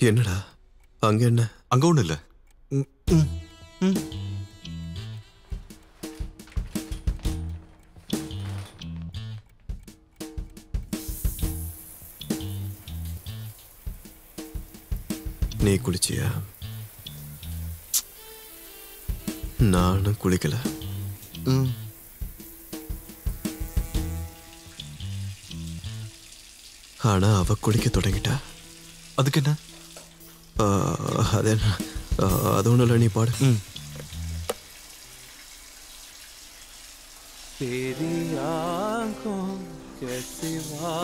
என்னடா அங்க என்ன? அங்க ஒண்ணு இல்ல. நீ குளிச்சியா? நானும் குளிக்கல. ஆனா அவ குளிக்க தொடங்கிட்டா. அதுக்கு என்ன? அது என்ன? அது ஒண்ணும் இல்லை, நீ பாடு. तेरी आंखों के सिवा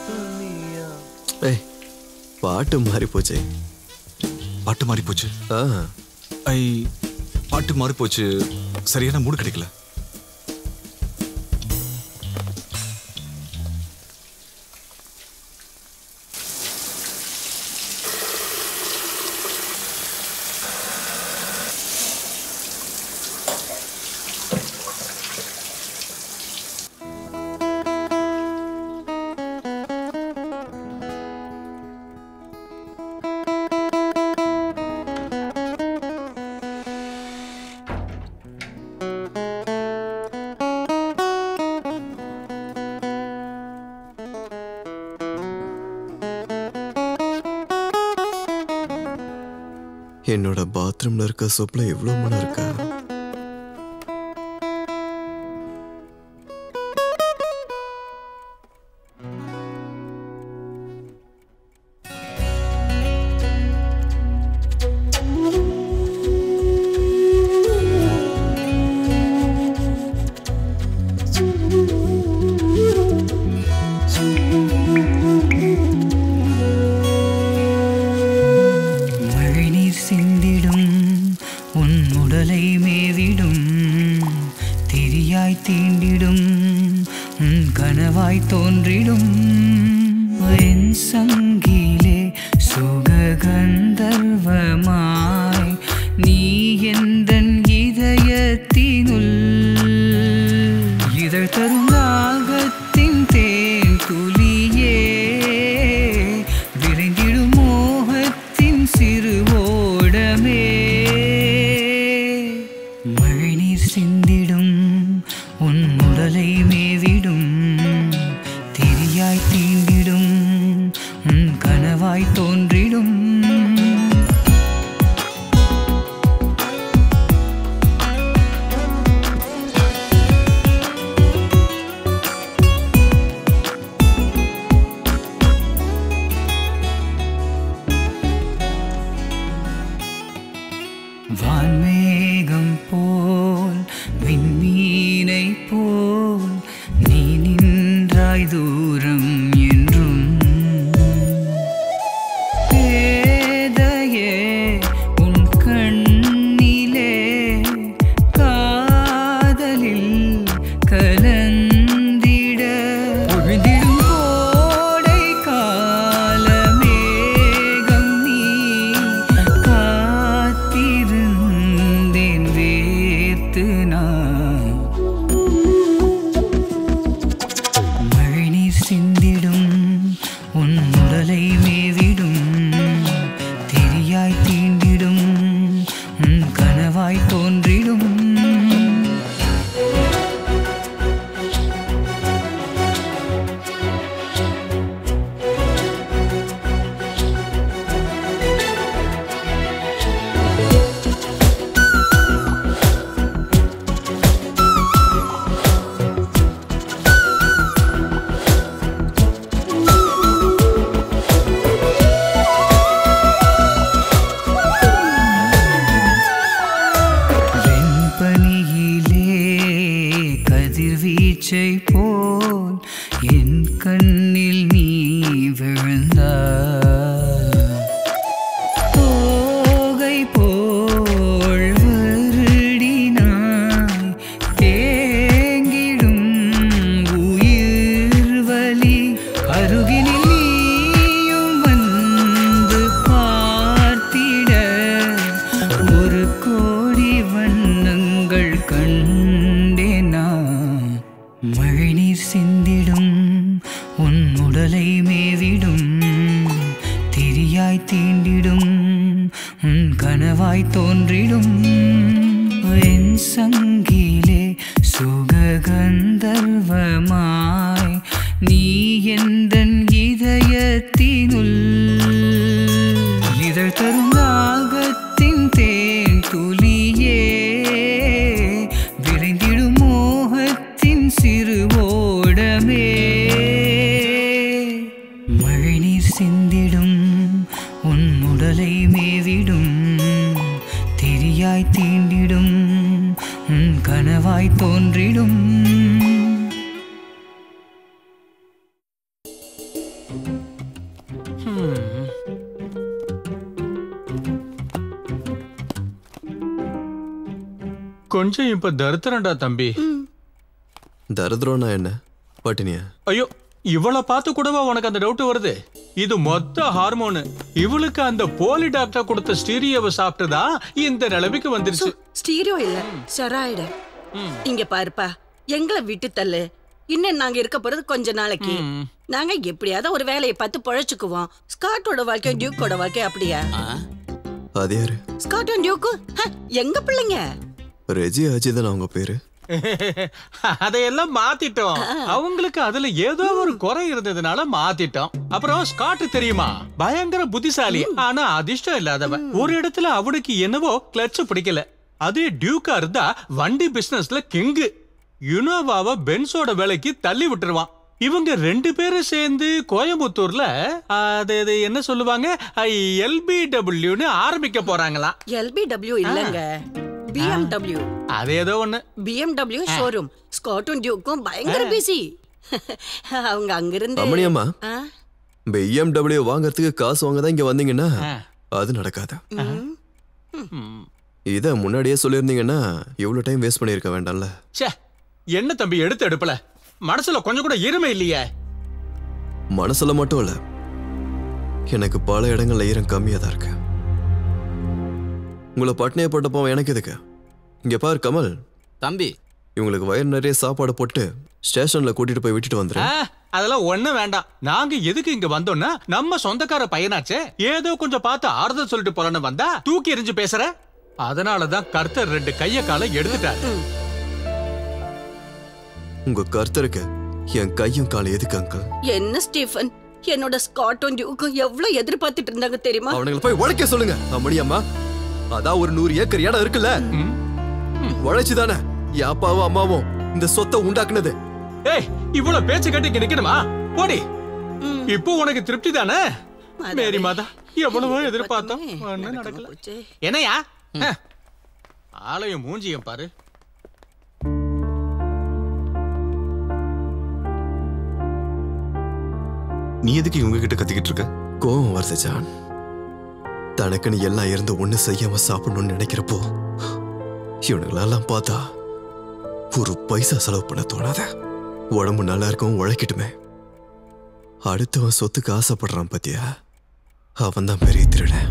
दुनिया. ஏய், பாட்டு மாறி போச்சே. பாட்டு மாறி போச்சு. பாட்டு மாறி போச்சு. சரியான மூடு கிடைக்கல. என்னோட பாத்ரூம்ல இருக்க சோப்ல எவ்வளவு மனம் இருக்கா? பீச்சை போல் என் கண்ணில் நீ விழுந்தாய். தோகை போல் வருடினாய் தேங்கிடும் உயிர் வலி. அருகினில் நீயும் வந்து பார்த்திட ஒரு கோடி வண்ணங்கள் கண்டேனா. மழைநீர் சிந்திடும் உன் உடலை மேவிடும் திரியாய் தீண்டிடும் உன் கனவாய் தோன்றிடும். என் சங்கிலே சுககந்தர்வமாய் நீ எந்தன் இதயத்தினுள் இதழ் தரும் ராகத்தின் தேன் துளியே விளைந்திடும் மோகத்தின் சிறு ஓடமே. மழைநீர் சிந்திடும் உன் உடலை மேவிடும் திரியாய் தீண்டிடும் உன் கனவாய் தோன்றிடும். கொஞ்சம் இப்ப தருத்திரண்டா தம்பி. தரித்திரம்னா என்ன? பட்டினியா? ஐயோ, இவளை பார்த்து கூடவா உனக்கு அந்த டவுட் வருது? இது மொத்த ஹார்மோனு. இவளுக்கு அந்த போலி டாக்டர் கொடுத்த ஸ்டீரியோவை சாப்பிட்டுதான் இந்த நிலைமைக்கு வந்துருச்சு. ஸ்டீரியோ இல்ல, ஸ்டெராய்டு. இங்க பாருப்பா, எங்களை விட்டு தள்ளு. இன்னும் நாங்க இருக்க போறது கொஞ்ச நாளைக்கு. நாங்க எப்படியாவது ஒரு வேலையை பார்த்து பொழைச்சுக்குவோம். ஸ்காட்டோட வாழ்க்கை டியூக்கோட வாழ்க்கை அப்படியா? அது யாரு? ஸ்காட் அண்ட் டியூக்கு எங்க பிள்ளைங்க. ரெஜி அஜிதான் அவங்க பேரு. அதையெல்லாம் மாத்திட்டோம். அவங்களுக்கு அதுல ஏதோ ஒரு குறை இருந்ததுனால மாத்திட்டோம். அப்புறம் ஸ்காட் தெரியுமா, பயங்கர புத்திசாலி, ஆனா அதிர்ஷ்டம் இல்லாதவன். ஒரு இடத்துல அவனுக்கு என்னவோ கிளட்ச் பிடிக்கல. அதே டியூக்கா இருந்தா வண்டி பிசினஸ்ல கிங்கு. யுனோவாவை பென்ஸோட வேலைக்கு தள்ளி விட்டுருவான். இவங்க ரெண்டு பேரும் சேர்ந்து கோயம்புத்தூர்ல அது என்ன சொல்லுவாங்க, LBWன்னு ஆரம்பிக்க போறாங்களாம். LBW இல்லங்க, BMW. அது ஏதோ ஒண்ணு. BMW showroom. ஸ்காட்டும் டியூக்கும் பயங்கர பிஸி. அவங்க அங்கிருந்து அம்மணியம்மா, BMW வாங்கறதுக்கு காசு வாங்க தான் இங்க வந்தீங்கன்னா அது நடக்காது. இத முன்னாடியே சொல்லியிருந்தீங்கன்னா இவ்வளவு டைம் வேஸ்ட் பண்ணிருக்க வேண்டாம்ல. ச்சே, என்ன தம்பி எடுத்து எடுப்பல, மனசுல கொஞ்சம் கூட ஈரமே இல்லையே. மனசுல மட்டும் இல்ல, எனக்கு பல இடங்கள்ல ஈரம் கம்மியா தான் இருக்கு. உங்களை பட்னியை போட்டப்போ எனக்கு எதுக்கு? இங்க பாரு கமல் தம்பி, இவங்களுக்கு வயிறு நிறைய சாப்பாடு போட்டு ஸ்டேஷன்ல கூட்டிட்டு போய் விட்டுட்டு வந்துரு. அதெல்லாம் ஒண்ணும் வேண்டாம். நாங்க எதுக்கு இங்க வந்தோம்னா நம்ம சொந்தக்கார பையனாச்சே, ஏதோ கொஞ்சம் பார்த்து ஆறுதல் சொல்லிட்டு போறன்னு வந்தா தூக்கி எறிஞ்சு பேசுற. அதனாலதான் கர்த்தர் ரெண்டு கைய காலை எடுத்துட்டாரு. உங்க கர்த்தருக்கு என் கையும் காலம் எதுக்கு அங்கிள்? என்ன ஸ்டீஃபன், என்னோட ஸ்காட்டும் டியூக்கும் எவ்வளவு எதிர்பார்த்துட்டு இருந்தாங்க தெரியுமா? அவனுங்களை போய் உழைக்க சொல்லுங்க. அம்மணியம்மா, அதான் ஒரு 100 ஏக்கர் இடம் இருக்குல்ல, உழைச்சுதானே என் அப்பாவும் அம்மாவும் இந்த சொத்தை உண்டாக்குனது. ஏய், இவ்வளவு பேச்சு கட்டி நிக்கணுமா? போடி. இப்போ உனக்கு திருப்தி தானே? மேரி மாதா, எவ்வளவோ எதிர்பார்த்தோம், ஒண்ணும் நடக்கல. என்னையா ஆலயம் மூஞ்சியம் பாரு. நீ எதுக்கு இவங்க கிட்ட கத்திக்கிட்டு இருக்க? கோவம் வருது ஜான். தனக்குன்னு எல்லாம் இருந்து ஒண்ணு செய்யாம சாப்பிடணும்னு நினைக்கிறப்போ இவனுங்களெல்லாம் பார்த்தா ஒரு பைசா செலவு பண்ண தோணாத. உடம்பு நல்லா இருக்கும், உழைக்கட்டுமே. அடுத்தவன் சொத்துக்கு ஆசைப்படுறான் பத்தியா, அவன் தான் பெரிய திருடன்.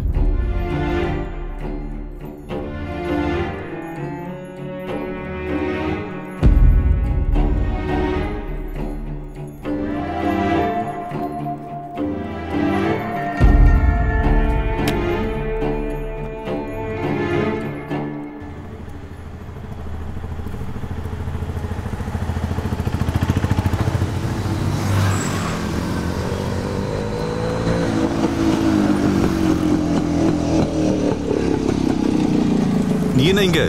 நீ என்ன இங்க?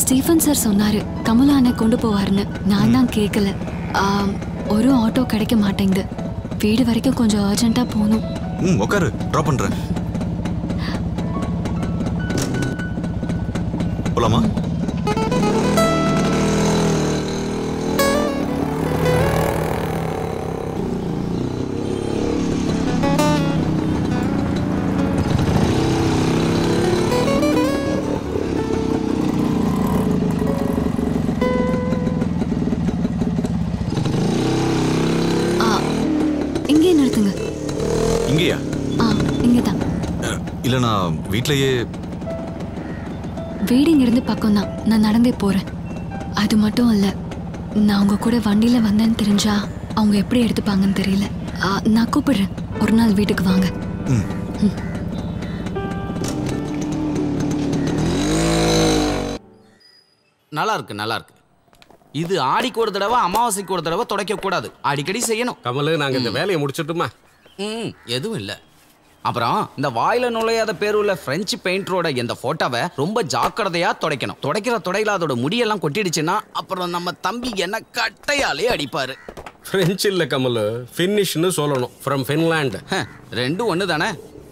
ஸ்டீஃபன் சார் சொன்னாரு கமலா அண்ணன் கொண்டு போவாருன்னு. நான் தான் கேட்கல. ஒரு ஆட்டோ கிடைக்க மாட்டேங்குது. வீடு வரைக்கும் கொஞ்சம் அர்ஜென்ட்டா போகணும். உட்காரு, ட்ராப் பண்றேன். போலாமா? நான் வீட்லயே வீடு இங்கிருந்து பக்கம் தான், நான் நடந்தே போறேன். அது மட்டும் இல்ல, நான் உங்க கூட வண்டியில வந்தேன்னு தெரிஞ்சா அவங்க எப்படி எடுத்துப்பாங்கன்னு தெரியல. நான் கூப்பிடுறேன், ஒரு நாள் வீட்டுக்கு வாங்க. நல்லா இருக்கு, நல்லா இருக்கு. இது ஆடிக்கு ஒரு தடவை அமாவாசைக்கு ஒரு தடவை துடைக்க கூடாது, அடிக்கடி செய்யணும். கமலு, நாங்க இந்த வேலையை முடிச்சிட்டுமா? எதுவும் இல்லை. அப்புறம் இந்த வாயில நுழையாத பேர் உள்ள பிரெஞ்சு பெயிண்டரோட இந்த போட்டோவை ரொம்ப ஜாக்கிரதையா துடைக்கணும். துடைக்கிற துடையில அதோட முடியெல்லாம் கொட்டிடுச்சுன்னா அப்புறம் நம்ம தம்பி என்ன கட்டையாலே அடிப்பாரு. பிரெஞ்சு இல்ல கமலு, ஃபினிஷ்னு சொல்லணும். From Finland. ரெண்டும் ஒன்று தானே.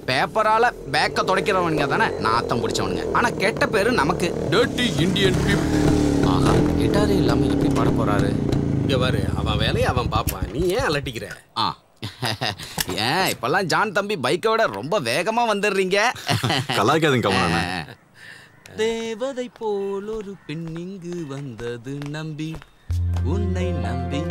பேப்பரால பேக்க துடைக்கிறவனுங்க தானே நாத்தம் பிடிச்சவனுங்க. ஆனா கெட்ட பேரு நமக்கு. Dirty Indian people. ஆஹா, கிட்டாரே இல்லாம எப்படி பாட போறாரு? இங்க பாரு, அவன் வேலையை அவன் பாப்பான், நீ ஏன் அலட்டிக்கிற? ஏன் இப்பெல்லாம் ஜான் தம்பி பைக்கோட ரொம்ப வேகமா வந்துடுறீங்க. கலாய்க்காதீங்க கமலா. தேவதை போல் ஒரு பெண் இங்கு வந்தது நம்பி, உன்னை நம்பி.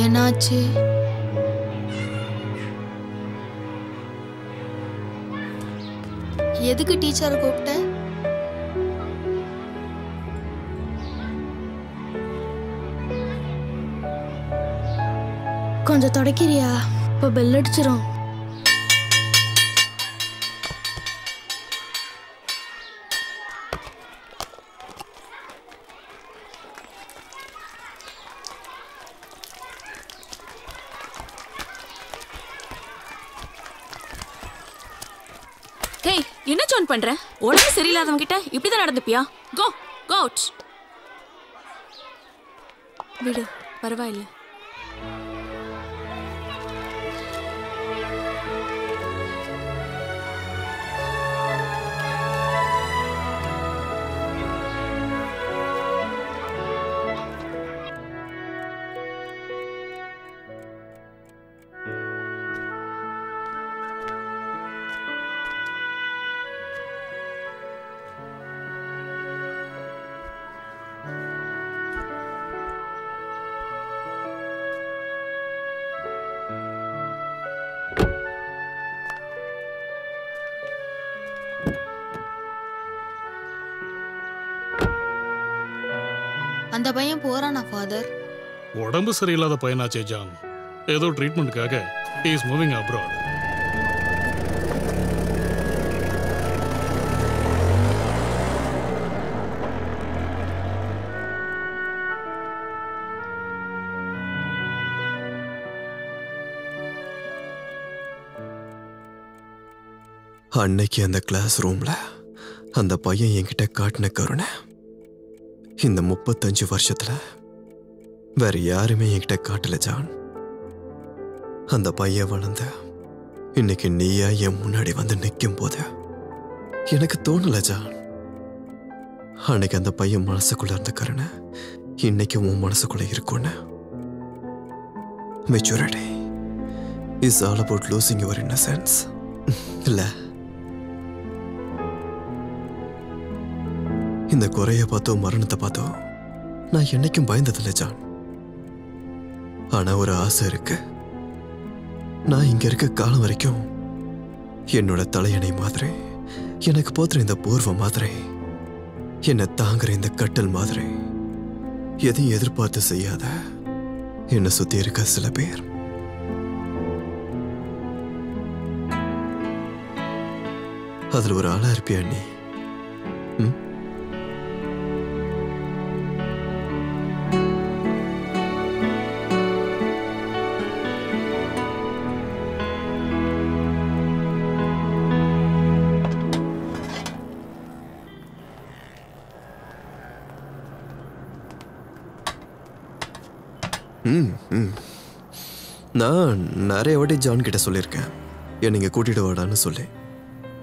என்னாச்சு? எதுக்கு டீச்சரை கூப்பிட்ட? கொஞ்சம் தொடக்கிறியா? இப்போ பெல் அடிச்சிரும். என்ன ஜான் பண்ற? உடம்பு சரியில்லாதவங்க கிட்ட இப்படிதான் நடந்துப்பியா? கோ கோ அவுட். விடு, பரவாயில்ல. அந்த பையன் போறானா ஃபாதர்? உடம்பு சரியில்லாத பையனாச்சே ஜான். ஏதோ ட்ரீட்மெண்ட்காக he is moving abroad. அன்னைக்கு அந்த கிளாஸ் ரூம்ல அந்த பையன் என்கிட்ட காட்டின கருணை இந்த 35 வருஷத்துல வேற யாருமே என்கிட்ட காட்டல ஜான். அந்த பையன் வளர்ந்த இன்னைக்கு நீயா என் முன்னாடி வந்து நிற்கும் போது எனக்கு தோணல ஜான். அன்னைக்கு அந்த பையன் மனசுக்குள்ள இருந்த கருணை இன்னைக்கு உன் மனசுக்குள்ள இருக்கும்னு. Maturity is all about losing your innocence இல்ல? இந்த குறைய பார்த்தோ மரணத்தை பார்த்தோ நான் என்னைக்கும் பயந்ததில்லை ஜான். ஆனா ஒரு ஆசை இருக்கு. நான் இங்க இருக்க காலம் வரைக்கும் என்னோட தலையணை மாதிரி, எனக்கு போத்துற இந்த போர்வை மாதிரி, என்னை தாங்குற இந்த கட்டல் மாதிரி எதையும் எதிர்பார்த்து செய்யாத என்னை சுத்தி இருக்க சில பேர். அதுல ஒரு ஆளா இருப்பியா நீ? நான் நிறைய வாட்டி ஜான் கிட்ட சொல்லியிருக்கேன் என்னை இங்கே கூட்டிட்டு வாடான்னு சொல்லி.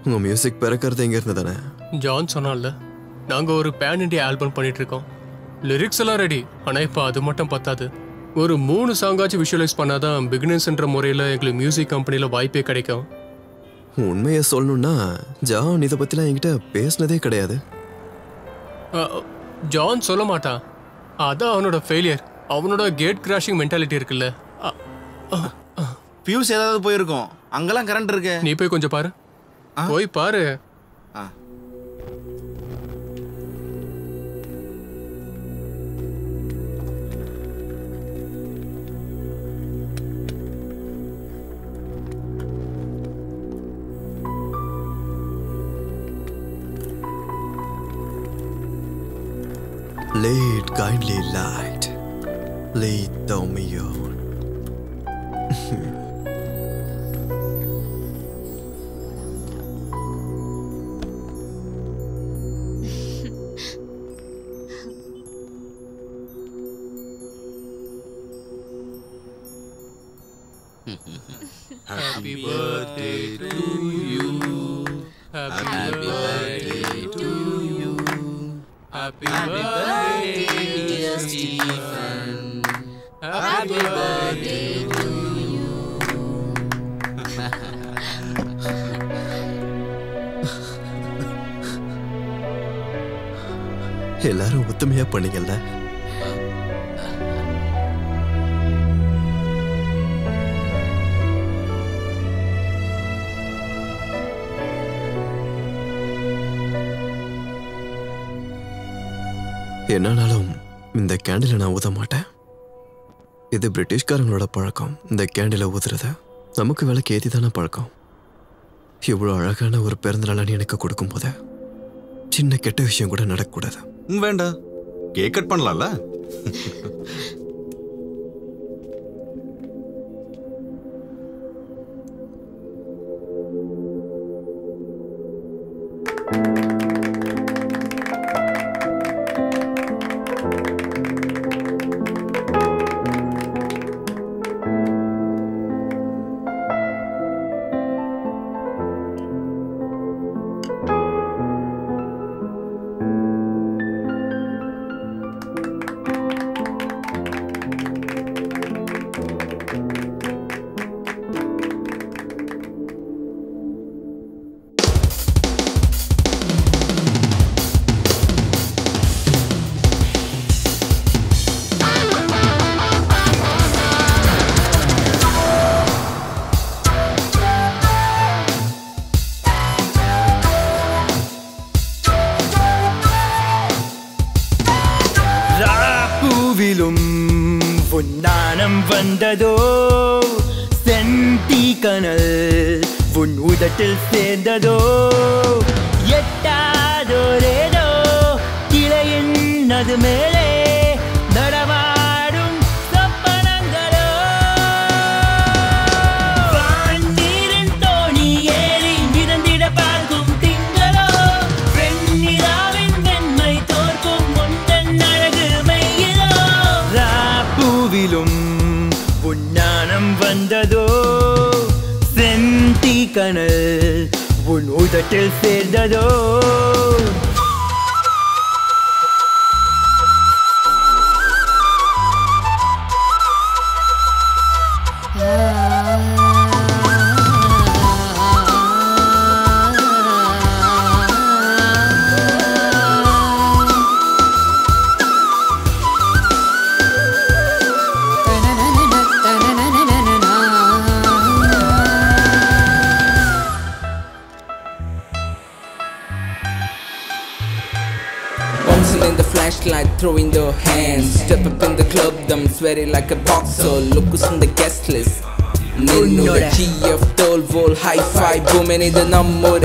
உங்க மியூசிக் பிறக்கிறது எங்க இருந்து தானே? ஜான் சொன்னால நாங்க ஒரு பேன் இண்டியா ஆல்பம் பண்ணிட்டு இருக்கோம். லிரிக்ஸ் எல்லாம் ரெடி. ஆனா இப்போ அது மட்டும் பத்தாது. ஒரு 3 சாங்காச்சும் விஷுவலைஸ் பண்ணாதான் பிகினர்ஸ்ன்ற முறையில் எங்களுக்கு மியூசிக் கம்பெனியில் வாய்ப்பே கிடைக்கும். உண்மையை சொல்லணும்னா ஜான் இதை பற்றிலாம் என்கிட்ட பேசினதே கிடையாது. ஜான் சொல்ல மாட்டான். அதான் அவனோட ஃபெயிலியர். அவனோட கேட் கிராஷிங் மென்டாலிட்டி இருக்குல்ல. ஃபியூஸ் ஏதாவது போயிருக்கும். அங்கெல்லாம் கரண்ட் இருக்கு. நீ போய் கொஞ்சம் பாரு. போய் பாரு. Lead kindly light, lead thou me on. Happy birthday to you. Happy birthday to you. Happy birthday, dear Stephen. Happy birthday to you. எல்லாரும் ஒத்துமையா பண்ணீங்கல்ல? என்னாலும் இந்த கேண்டிலை நான் ஊத மாட்டேன். இது பிரிட்டிஷ்காரங்களோட பழக்கம். இந்த கேண்டிலை ஊதுறத நமக்கு விலைக்கு ஏற்றி தானே பழக்கம். இவ்வளோ அழகான ஒரு பிறந்தநாள் எனக்கு கொடுக்கும் போது சின்ன கெட்ட விஷயம் கூட நடக்கக்கூடாது. வேண்டாம், கேக் கட் பண்ணலாம்ல. பொன்னானம் வந்ததோ செந்தி கனல் உன் உதட்டில் சேர்ந்ததோ எட்டாதோரேதோ கிளையின் அது மேலே நடமாடும் சொப்பனங்களோ வானீரின் தோணி ஏறி மிதந்திட பார்க்கும் திங்களோ வெண்ணிலாவின் வெண்மை தோற்கும் முந்தன் அழகு மையிலோ ராப்பூவிலும் பொன்னானம் வந்ததோ செந்தி கனல் உன் உதட்டில் சேர்ந்ததோ In the flashlight, throwing their hands. Step up in the club, them sweaty like a boxer. Look who's on the guest list. Nino, the GF, Tol, Vol, Hi-Fi, booming in the number.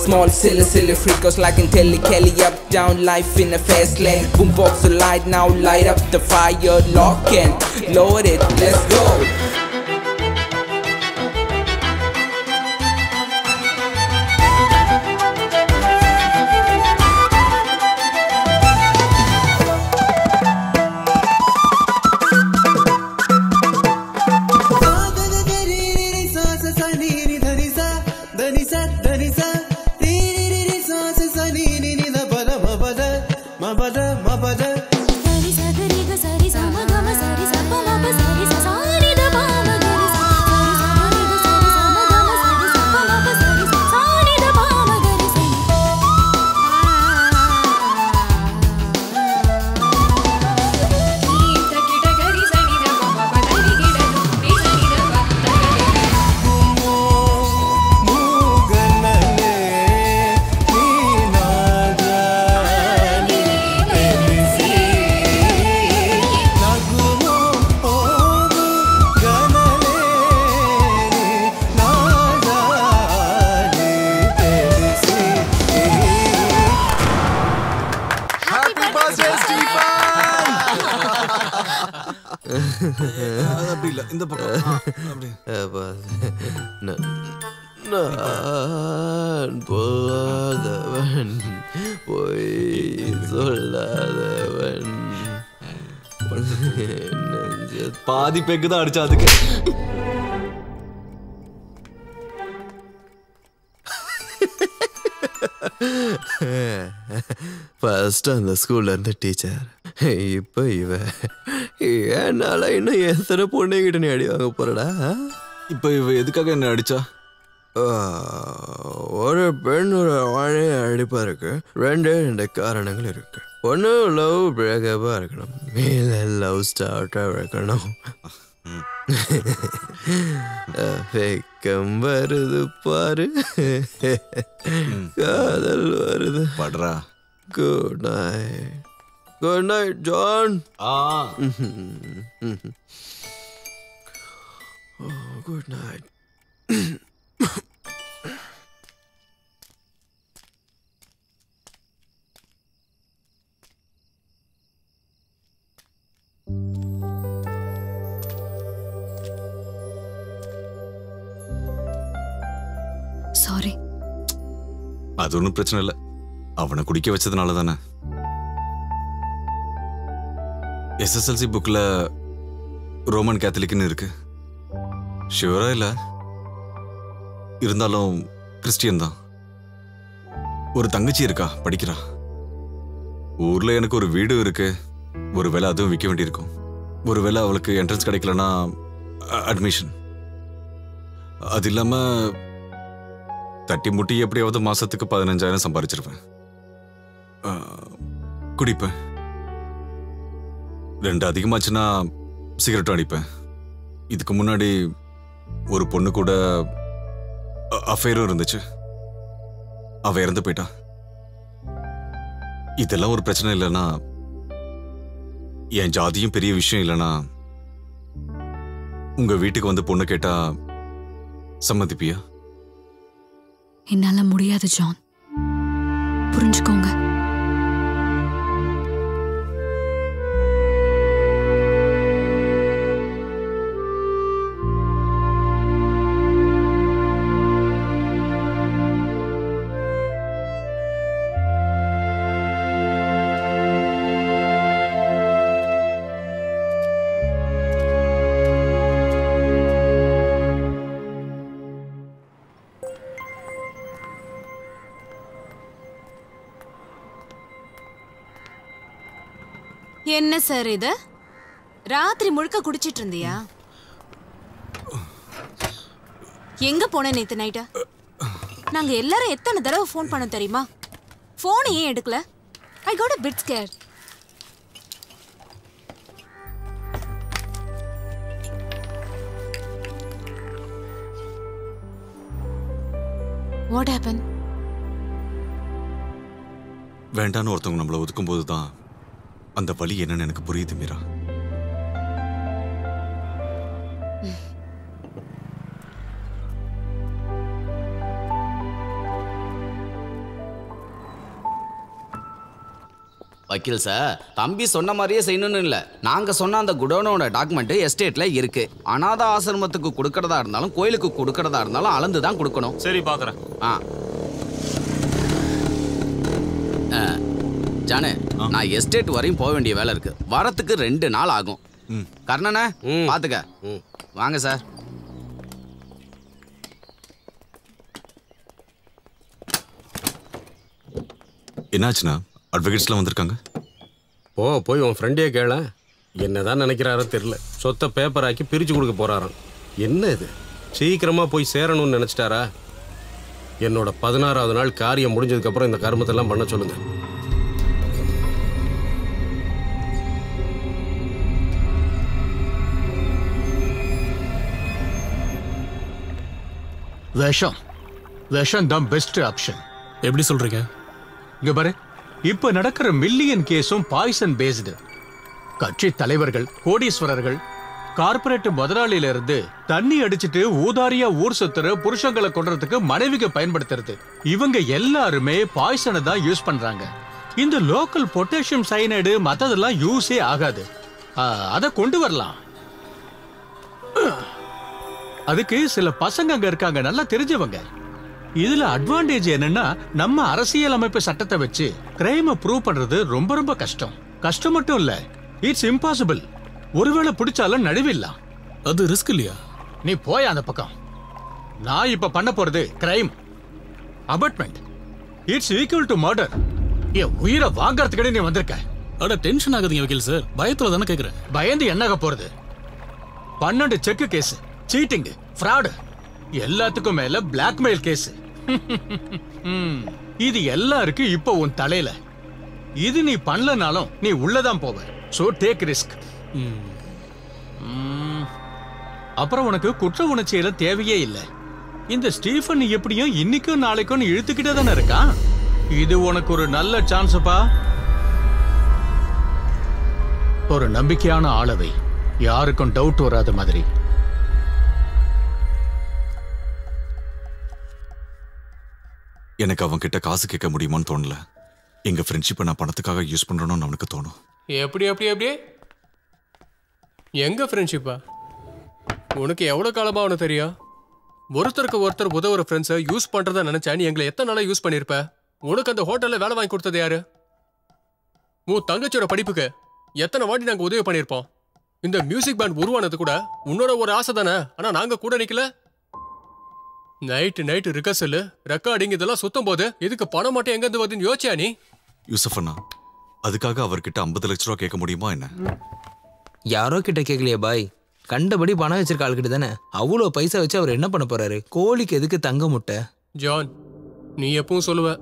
Small, silly freakers like in Telly Kelly. Up, down, life in a fast lane. Boombox the light, now light up the fire. Lock and load it, let's go. அப்படி இல்ல இந்த பக்கம் அப்படி நான் போகாதவன் பொய் சொல்லாதவன் பாதி பெக்கு தான் அடிச்சா அதுக்கு. ஃபர்ஸ்ட் அந்த ஸ்கூல்ல இருந்த டீச்சர், இப்ப இவ. என்னால இன்னும் எத்தனை பொண்ணுகிட்ட நீ அடி வாங்க போறடா? இப்ப இவ எதுக்காக என்ன அடிச்சா? ஒரு பெண் ஒரு வாழை அடிப்பா இருக்கு. ரெண்டு காரணங்கள் இருக்கு. ஒன்று லவ் பிரேக்கப்பாக இருக்கணும், மேலே லவ் ஸ்டார்ட்டாக இருக்கணும். வெக்கம் வருது பாரு, காதல் வருது படுறா. Good night. Good night John. Good night. Sorry. அது ஒன்றும் பிரச்சனை இல்லை, அவனை குடிக்க வச்சதுனால தானே. SSLC புக்கில் ரோமன் கேத்தலிக்னு இருக்கு. ஷிவரா இல்லை, இருந்தாலும் கிறிஸ்டியன் தான். ஒரு தங்கச்சி இருக்கா, படிக்கிறா. ஊரில் எனக்கு ஒரு வீடு இருக்கு. ஒருவேளை அதுவும் விற்க வேண்டியிருக்கும். ஒருவேளை அவளுக்கு என்ட்ரன்ஸ் கிடைக்கலன்னா அட்மிஷன். அது இல்லாமல் தட்டி முட்டி எப்படியாவது மாசத்துக்கு 15,000 சம்பாதிச்சிருப்பேன். குடிப்பேன். 2 அதிகமாச்சுன்னா சிகரெட்டும் அடிப்பேன். இதுக்கு முன்னாடி ஒரு பொண்ணு கூட அஃபேரும் இருந்துச்சு. அவ இறந்து போயிட்டா. இதெல்லாம் ஒரு பிரச்சனை இல்லைன்னா, என் ஜாதியும் பெரிய விஷயம் இல்லைன்னா, உங்க வீட்டுக்கு வந்து பொண்ணு கேட்டா சம்மதிப்பியா? என்னால முடியாது ஜான், புரிஞ்சுக்கோங்க. என்ன சார் இது? ராத்திரி முழுக்க குடிச்சிட்டு இருந்தியா? எங்க போன நேத்து நைட்டு? நாங்க எல்லாரும் எத்தனை தடவை ஃபோன் பண்ண தெரியுமா? ஃபோன் ஏன் எடுக்கல? I got a bit scared. What happened? வேண்டான்னு ஒருத்தவங்க நம்மளை ஒதுக்கும் போது தான் அந்த வலி என்னன்னு எனக்கு புரியுது மீரா. வக்கீல் சார், தம்பி சொன்ன மாதிரியே செய்யணும்னு இல்லை. நாங்கள் சொன்ன அந்த குடோனோட டாக்குமெண்ட் எஸ்டேட்டில் இருக்கு. அனாத ஆசிரமத்துக்கு கொடுக்கறதா இருந்தாலும் கோயிலுக்கு கொடுக்கறதா இருந்தாலும் அளந்து தான் கொடுக்கணும். சரி, பார்க்குறேன். ஜானு, நான் எஸ்டேட் வரையும் போக வேண்டிய வேலை இருக்கு. வரத்துக்கு 2 நாள் ஆகும். கர்ணனே பாத்துக்க. வாங்க சார். என்னாச்சுன்னா அட்வொகேட்ஸ்லாம் வந்திருக்காங்க. போய் உன் ஃப்ரெண்டே கேள. என்னதான் நினைக்கிறாரோ தெரியல. சொத்தை பேப்பர் ஆக்கி பிரிச்சு கொடுக்க போறாராம். என்ன இது, சீக்கிரமா போய் சேரணும்னு நினைச்சிட்டாரா? என்னோட 16வது நாள் காரியம் முடிஞ்சதுக்கு அப்புறம் இந்த கர்மத்தெல்லாம் பண்ண சொல்லுங்க. விஷம் தான் பெஸ்ட் ஆப்ஷன். எப்படி சொல்றீங்க? இங்க பாரு, இப்ப நடக்கிற மில்லியன் கேஸும் பாய்சன் பேஸ்டு. கட்சி தலைவர்கள், கோடீஸ்வரர்கள், கார்பரேட் முதலாளியில இருந்து தண்ணி அடிச்சிட்டு ஊதாரியா ஊர் சுத்துற புருஷங்களை கொல்றதுக்கு மனைவிக்கு பயன்படுத்துறது, இவங்க எல்லாருமே பாய்சனை தான் யூஸ் பண்றாங்க. இந்த லோக்கல் பொட்டாசியம் சயனைடு மத்ததெல்லாம் யூஸே ஆகாது. அதை கொண்டு வரலாம். அதுக்கு சில பசங்க அங்க இருக்காங்க, நல்லா தெரிஞ்சவங்க. இதுல அட்வான்டேஜ் என்னன்னா, நம்ம அரசியல் அமைப்பு சட்டத்தை வச்சு கிரைமை ப்ரூவ் பண்றது ரொம்ப ரொம்ப கஷ்டம். கஷ்டம் மட்டும் இல்ல, இட்ஸ் இம்பாசிபிள். ஒருவேளை பிடிச்சாலும் நடுவில்லாம். அது ரிஸ்க் இல்லையா? நீ போய் அந்த பக்கம். நான் இப்ப பண்ண போறது crime abetment. It's equal to murder. என் உயிரை வாங்கறதுக்கு நீ வந்திருக்க. அட டென்ஷன் ஆகாதீங்க வக்கீல் சார், பயத்துல தானே கேக்குறேன். பயந்து என்னாக போறது? 12 செக் கேஸ், சீட்டிங், ஃப்ராட், எல்லாத்துக்கும் மேல பிளாக்மெயில் கேஸ். இது எல்லாருக்கு இப்போ உன் தலையில. இது நீ பண்ணலனாலும் நீ உள்ளதான் போவ. So take risk. அப்புறம் உனக்கு குற்ற உணர்ச்சியில தேவையே இல்லை. இந்த ஸ்டீஃபன் எப்படியும் இன்னைக்கும் நாளைக்கும் இழுத்துக்கிட்டே தானே இருக்கான். இது உனக்கு ஒரு நல்ல சான்ஸ்பா. ஒரு நம்பிக்கையான ஆளவை, யாருக்கும் டவுட் வராத மாதிரி. எனக்கு அவன் கிட்ட காசு கேட்க முடியுமான்னு தோணல. எங்க ஃப்ரெண்ட்ஷிப்பை நான் பணத்துக்காக யூஸ் பண்றேன்னு அவனுக்கு தோணும். எப்படி எப்படி எப்படி எங்க ஃப்ரெண்ட்ஷிப்பா? உனக்கு எவ்வளவு காலமா அவனு தெரியும்? ஒருத்தருக்கு ஒருத்தர் உதவுற ஃப்ரெண்ட்ஸை யூஸ் பண்றதா நினைச்சா நீ எங்களை எத்தனை நாளா யூஸ் பண்ணிருப்ப? உனக்கு அந்த ஹோட்டல்ல வேலை வாங்கி கொடுத்தது யாரு? உன் தங்கச்சியோட படிப்புக்கு எத்தனை வாட்டி நாங்க உதவி பண்ணிருப்போம். இந்த மியூசிக் பேண்ட் உருவானது கூட உன்னோட ஒரு ஆசை தானே. ஆனா நாங்க கூட நிக்கல. நைட்டு ரிகர்சல், ரெக்கார்டிங் இதெல்லாம் சுத்தம் போது இதுக்கு பணம் மட்டும் எங்க இருந்து வருதுன்னு யோசிச்சியா நீ? யூசப் அண்ணா, அதுக்காக அவர்கிட்ட 50 லட்ச ரூபா கேட்க முடியுமா என்ன? யாரோ கிட்ட கேட்கலையே பாய், கண்டபடி பணம் வச்சிருக்க ஆளுகிட்ட தானே. அவ்வளோ பைசா வச்சு அவர் என்ன பண்ண போறாரு? கோழிக்கு எதுக்கு தங்க முட்டை? ஜான், நீ எப்பவும் சொல்லுவ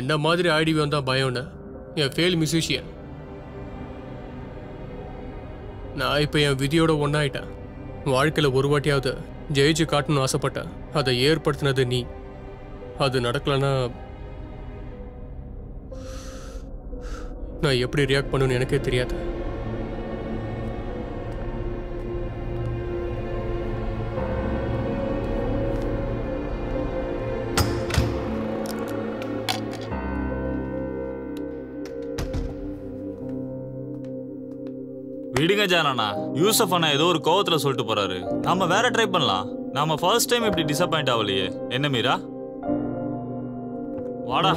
என்ன மாதிரி ஐடி வந்தா பயம்னு. என் ஃபெயில் மியூசிஷியன். நான் இப்போ என் விதியோட ஒன்னாயிட்டேன். வாழ்க்கையில் ஒரு வாட்டியாவது ஜெயிச்சு காட்டணும்னு ஆசைப்பட்டேன். அதை ஏற்படுத்தினது நீ. அது நடக்கலன்னா நான் எப்படி ரியாக்ட் பண்ணுன்னு எனக்கே தெரியாது. விடுங்க ஜானா, யூசப் அண்ணா ஏதோ ஒரு கோவத்துல சொல்லிட்டு போறாரு. நாம வேற ட்ரை பண்ணலாம். நாம ஃபர்ஸ்ட் டைம் இப்படி டிசப்பாயிண்ட் ஆகலையே. என்ன மீரா? வாடா.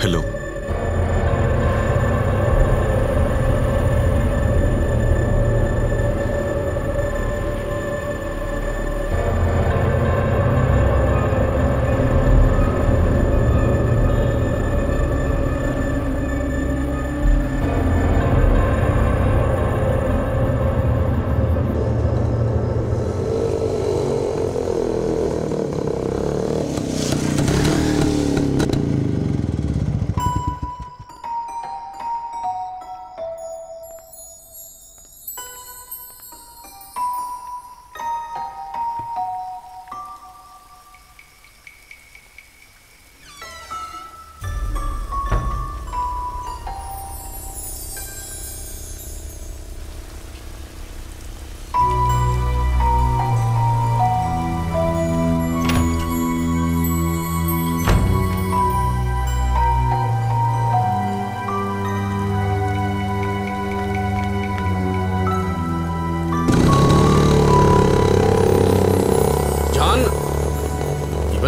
ஹலோ.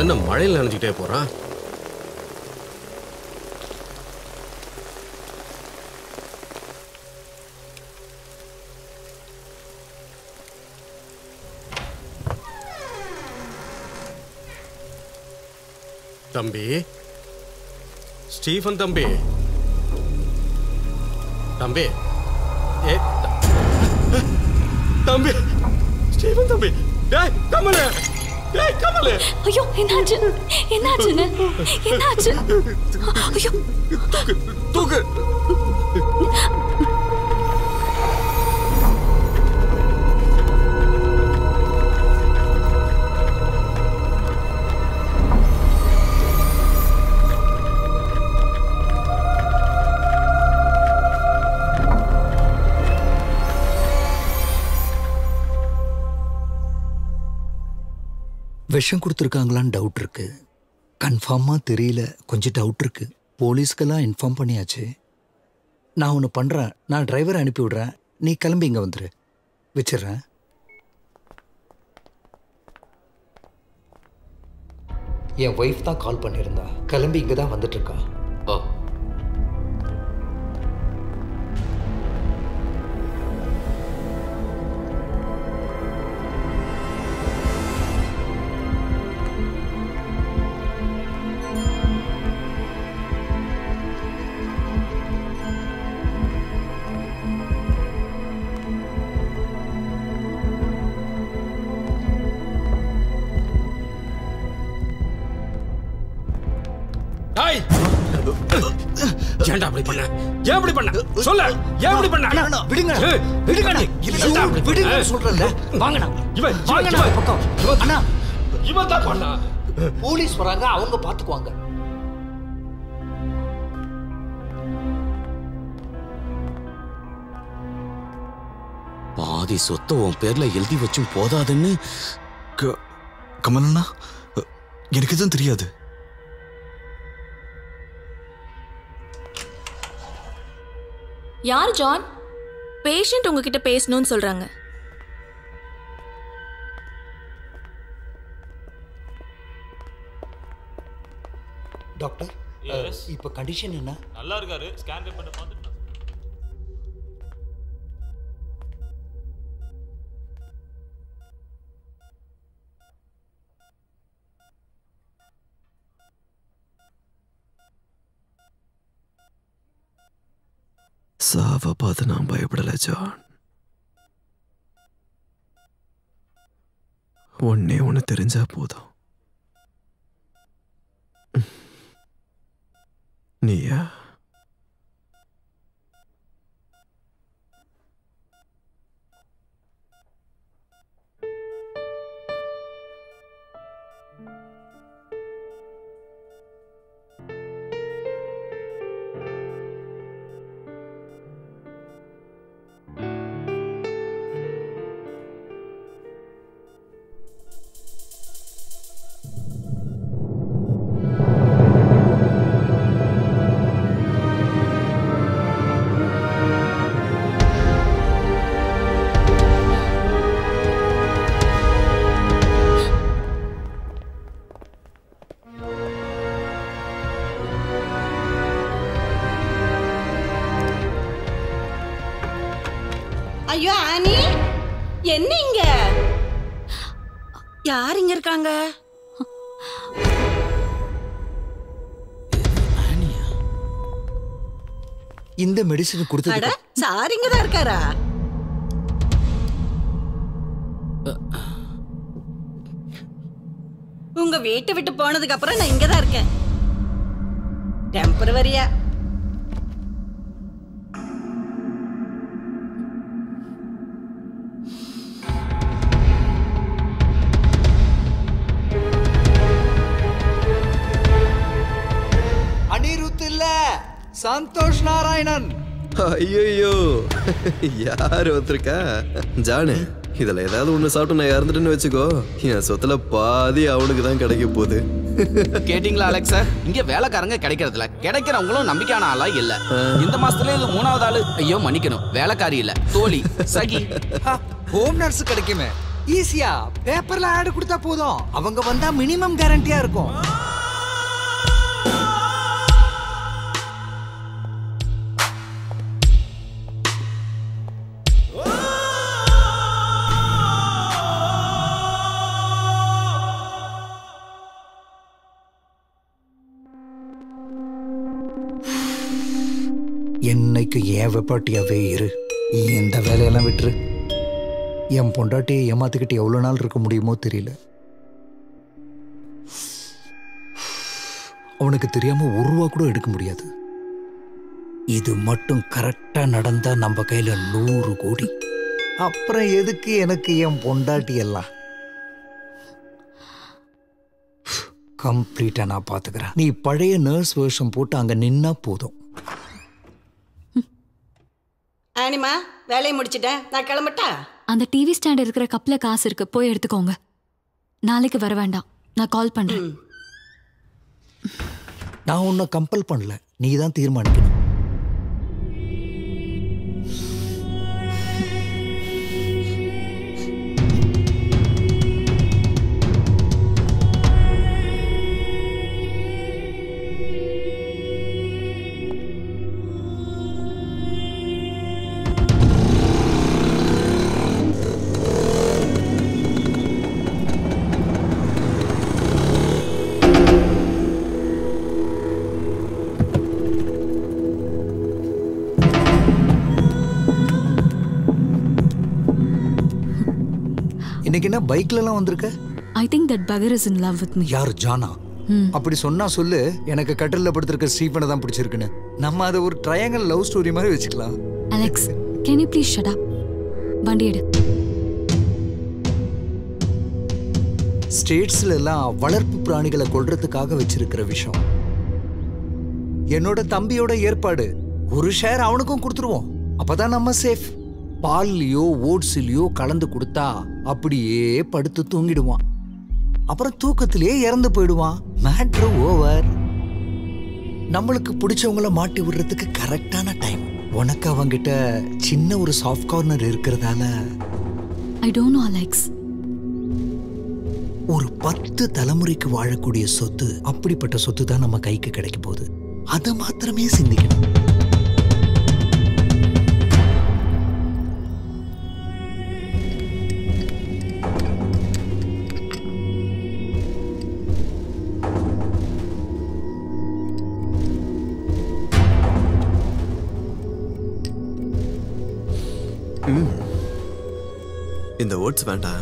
என்ன மழையில் நினைச்சுட்டே போறான்? தம்பி, ஸ்டீஃபன் தம்பி, தம்பி, ஏ தம்பி, ஸ்டீஃபன் தம்பி, டேய் கமலே, டேய் கமலே. ஐயோ, என்னாச்சு? என்னாச்சுன்னு? என்னாச்சு? ஐயோ, தூக்கு தூக்கு. விஷம் கொடுத்துருக்காங்களான்னு டவுட் இருக்கு. கன்ஃபார்மாக தெரியல, கொஞ்சம் டவுட் இருக்கு. போலீஸ்க்கெல்லாம் இன்ஃபார்ம் பண்ணியாச்சு. நான் ஒன்று பண்ணுறேன், நான் டிரைவரை அனுப்பி விடுறேன், நீ கிளம்பி இங்கே வந்துரு. வச்சிடுறேன். என் ஒய்ஃப் தான் கால் பண்ணியிருந்தா, கிளம்பி இங்கே தான் வந்துட்டுருக்கா. ஓ ஏன்டா அப்படி பண்ண? ஏன் அப்படி பண்ண? சொல்ல. ஏன் அப்படி பண்ண? விடுங்க. விடுங்க. விடுங்க சொல்றேன்ல. வாங்கடா. இவன் வாங்கடா பக்கம். அண்ணா இவன் தான் பண்ணா. போலீஸ் வராங்க, அவங்க பாத்துக்குவாங்க. பாதி சொத்தை உன் பேர்ல எழுதி வச்சும் போதாதுன்னு கமலண்ணா, எனக்கு எதுவும் தெரியாது. யார் ஜான்? பேஷண்ட் உங்ககிட்ட பேசணும்னு சொல்றாங்க. டாக்டர், இப்ப கண்டிஷன் என்ன? நல்லா இருக்காரு. ஸ்கேன் பண்ண பார்த்துட்டு சாவை பார்த்து நான் பயப்படல ஜான். ஒன்னே ஒன்று தெரிஞ்சா போதும். நீயா? ஐயோ ஆனி, என்ன இங்க? யார் இங்க இருக்காங்க? இந்த மெடிசன் கொடுத்தது. சார் இங்க தான் இருக்காரா? உங்க வீட்டை விட்டு போனதுக்கு அப்புறம் நான் இங்க தான் இருக்கேன். டெம்பரவரியா. அனிருத் இல்ல, சந்தோஷ் நாராயணன். ஐயோ, யார் வந்திருக்கா? ஜானு, இதுல ஏதாவது ஒண்ணு சாப்பிட்டு நான் இறந்துட்டேன்னு வச்சுக்கோ, என் சொத்துல பாதி அவனுக்கு தான் கிடைக்க போகுது. கேட்டீங்களா அலெக்ஸ் சார்? இங்க வேலைக்காரங்க கிடைக்கிறதுல கிடைக்கிறவங்களும் நம்பிக்கையான ஆளா இல்ல. இந்த மாசத்துல இது 3வது ஆளு. ஐயோ மன்னிக்கணும், வேலைக்காரி இல்ல, தோழி, சகி. ஹோம் நர்ஸ் கிடைக்குமே, ஈஸியா பேப்பர்ல ஆட் கொடுத்தா போதும். அவங்க வந்தா மினிமம் கேரண்டியா இருக்கும். என்னைக்கு ஏன் வெப்பாட்டியாவே இரு, இந்த வேலையெல்லாம் விட்டுரு. என் பொண்டாட்டியை ஏமாத்திக்கிட்டு எவ்வளோ நாள் இருக்க முடியுமோ தெரியல. அவனுக்கு தெரியாம ஒரு ரூபா கூட எடுக்க முடியாது. இது மட்டும் கரெக்டா நடந்தா நம்ம கையில 100 கோடி. அப்புறம் எதுக்கு எனக்கு என் பொண்டாட்டி எல்லாம்? கம்ப்ளீட்டா நான் பாத்துக்கிறேன். நீ பழைய நர்ஸ் வேஷம் போட்டு அங்க நின்னா போதும். ஆனிமா, வேலையை முடிச்சிட்டேன், நான் கிளம்பட்டா? அந்த டிவி ஸ்டாண்ட் இருக்கிற கப்ல காசு இருக்கு, போய் எடுத்துக்கோங்க. நாளைக்கு வர வேண்டாம், நான் கால் பண்றேன். நான் உன்னை கம்பல் பண்ணல, நீ தான் தீர்மானிக்கணும். இன்னைக்கு என்ன பைக்ல எல்லாம் வந்திருக்க? I think that bugger is in love with me. யார், ஜானா? அப்படி சொன்னா சொல்லு, எனக்கு கட்டில்ல படுத்திருக்க ஸ்டீஃபனை தான் பிடிச்சிருக்குன்னு. நம்ம அதை ஒரு ட்ரையாங்கல் லவ் ஸ்டோரி மாதிரி வச்சுக்கலாம். Alex, can you please shut up? வண்டி எடு. ஸ்டேட்ஸ்ல எல்லாம் வளர்ப்பு பிராணிகளை கொல்றதுக்காக வச்சிருக்கிற விஷயம். என்னோட தம்பியோட ஏற்பாடு, ஒரு ஷேர் அவனுக்கும் கொடுத்துருவோம், அப்பதான் நம்ம சேஃப். பால்லையோ ஓட்ஸ்லயோ கலந்து கொடுத்தா அப்படியே படுத்து தூங்கிடுவான், அப்புறம் தூக்கத்திலேயே இறந்து போயிடுவான். Matter over. நம்மளுக்கு பிடிச்சவங்கள மாட்டி விடுறதுக்கு கரெக்டான டைம். உனக்கு அவங்கிட்ட சின்ன ஒரு சாஃப்ட் கார்னர் இருக்கிறதால I don't know, Alex. ஒரு 10 தலைமுறைக்கு வாழக்கூடிய சொத்து, அப்படிப்பட்ட சொத்து தான் நம்ம கைக்கு கிடைக்க போகுது. அதை மாத்திரமே சிந்திக்கணும். இந்த ஓட்ஸ் வேண்டாம்,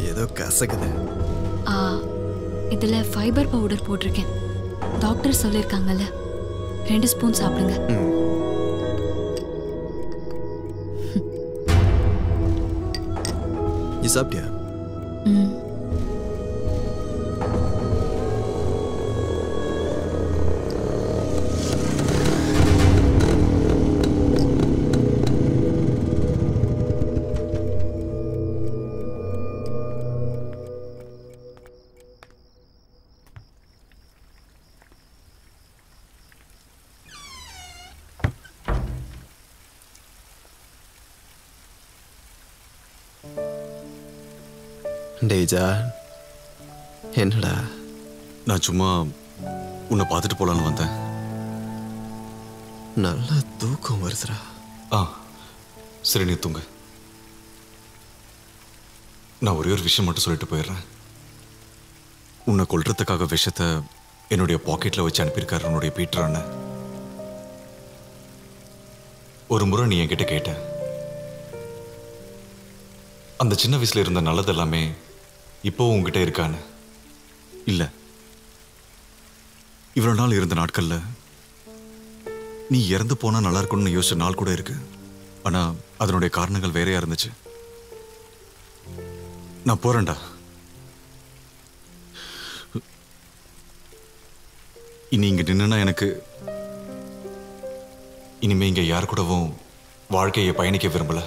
ஏதோ கசக்குது. இதுல ஃபைபர் பவுடர் போட்டிருக்கேன், டாக்டர் சொல்லியிருக்காங்கல்ல, 2 ஸ்பூன் சாப்பிடுங்க. நீ சாப்பிட்டியா? டேஜா, என்னடா? நான் சும்மா உன்னை பார்த்துட்டு போலான்னு வந்தேன். நல்லா தூக்கம் வருதுடா. சரி, நீ தூங்க. நான் ஒரே ஒரு விஷயம் மட்டும் சொல்லிட்டு போயிடுறேன். உன்னை கொல்றதுக்காக விஷத்தை என்னுடைய பாக்கெட்ல வச்சு அனுப்பியிருக்காரு உன்னுடைய பீட்டர் அண்ணன். ஒரு முறை நீ என்கிட்ட கேட்ட, அந்த சின்ன வயசுல இருந்த நல்லது எல்லாமே இப்போ உங்ககிட்ட இருக்கான்னு. இல்ல, இவ்வளவு நாள் இருந்த நாட்கள்ல நீ இறந்து போனா நல்லா இருக்கும்னு யோசிச்ச நாள் கூட இருக்கு. ஆனா அதனுடைய காரணங்கள் வேறையா இருந்துச்சு. நான் போறேன்டா. இனி இங்க நின்னா எனக்கு இனிமே இங்க யார் கூடவும் வாழ்க்கையை பயணிக்க விரும்பல.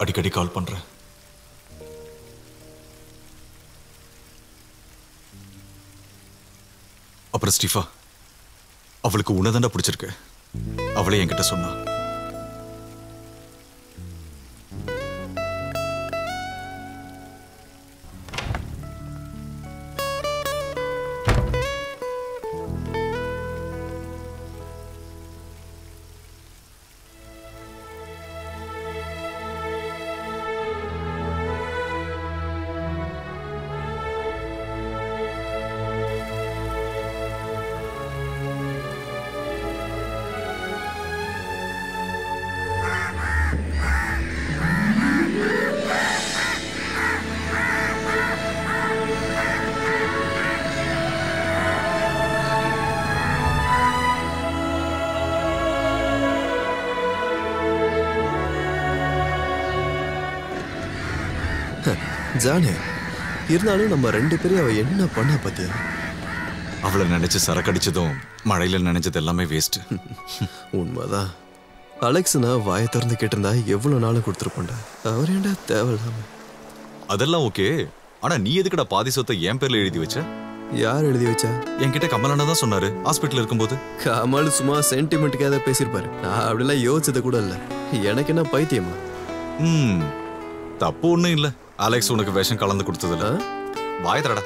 அடிக்கடி கால் பண்றேன். அப்புறம் ஸ்டீஃபா, அவளுக்கு உன்னதாண்டா பிடிச்சிருக்கு. அவளே என்கிட்ட சொன்னா. ஜானே, இருந்தாலும் நம்ம 2 பேரும் அவ என்ன பண்ண பத்தியா? அவளை நினைச்சு சரக்கடிச்சதும் மழையில நினைச்சது எல்லாமே வேஸ்ட். உண்மைதான். அலெக்ஸ் நான் வாயை திறந்து கேட்டிருந்தா எவ்வளவு நாளும் கொடுத்துருப்போண்டா. அவர் ஏன்டா தேவையில்லாம? அதெல்லாம் ஓகே. ஆனா நீ எதுக்குடா பாதி சொத்தை என் பேர்ல எழுதி வச்ச? யார் எழுதி வச்சா? என்கிட்ட கமலண்ணா தான் சொன்னாரு ஹாஸ்பிட்டல் இருக்கும்போது. கமல் சும்மா சென்டிமெண்ட்டுக்காக பேசியிருப்பாரு. நான் அப்படிலாம் யோசிச்சது கூட இல்ல. எனக்கு என்ன பைத்தியமா? தப்பு ஒண்ணும் இல்ல. அலெக்ஸ் உனக்கு விஷம் கலந்து கொடுத்ததுல வாய் தரடா.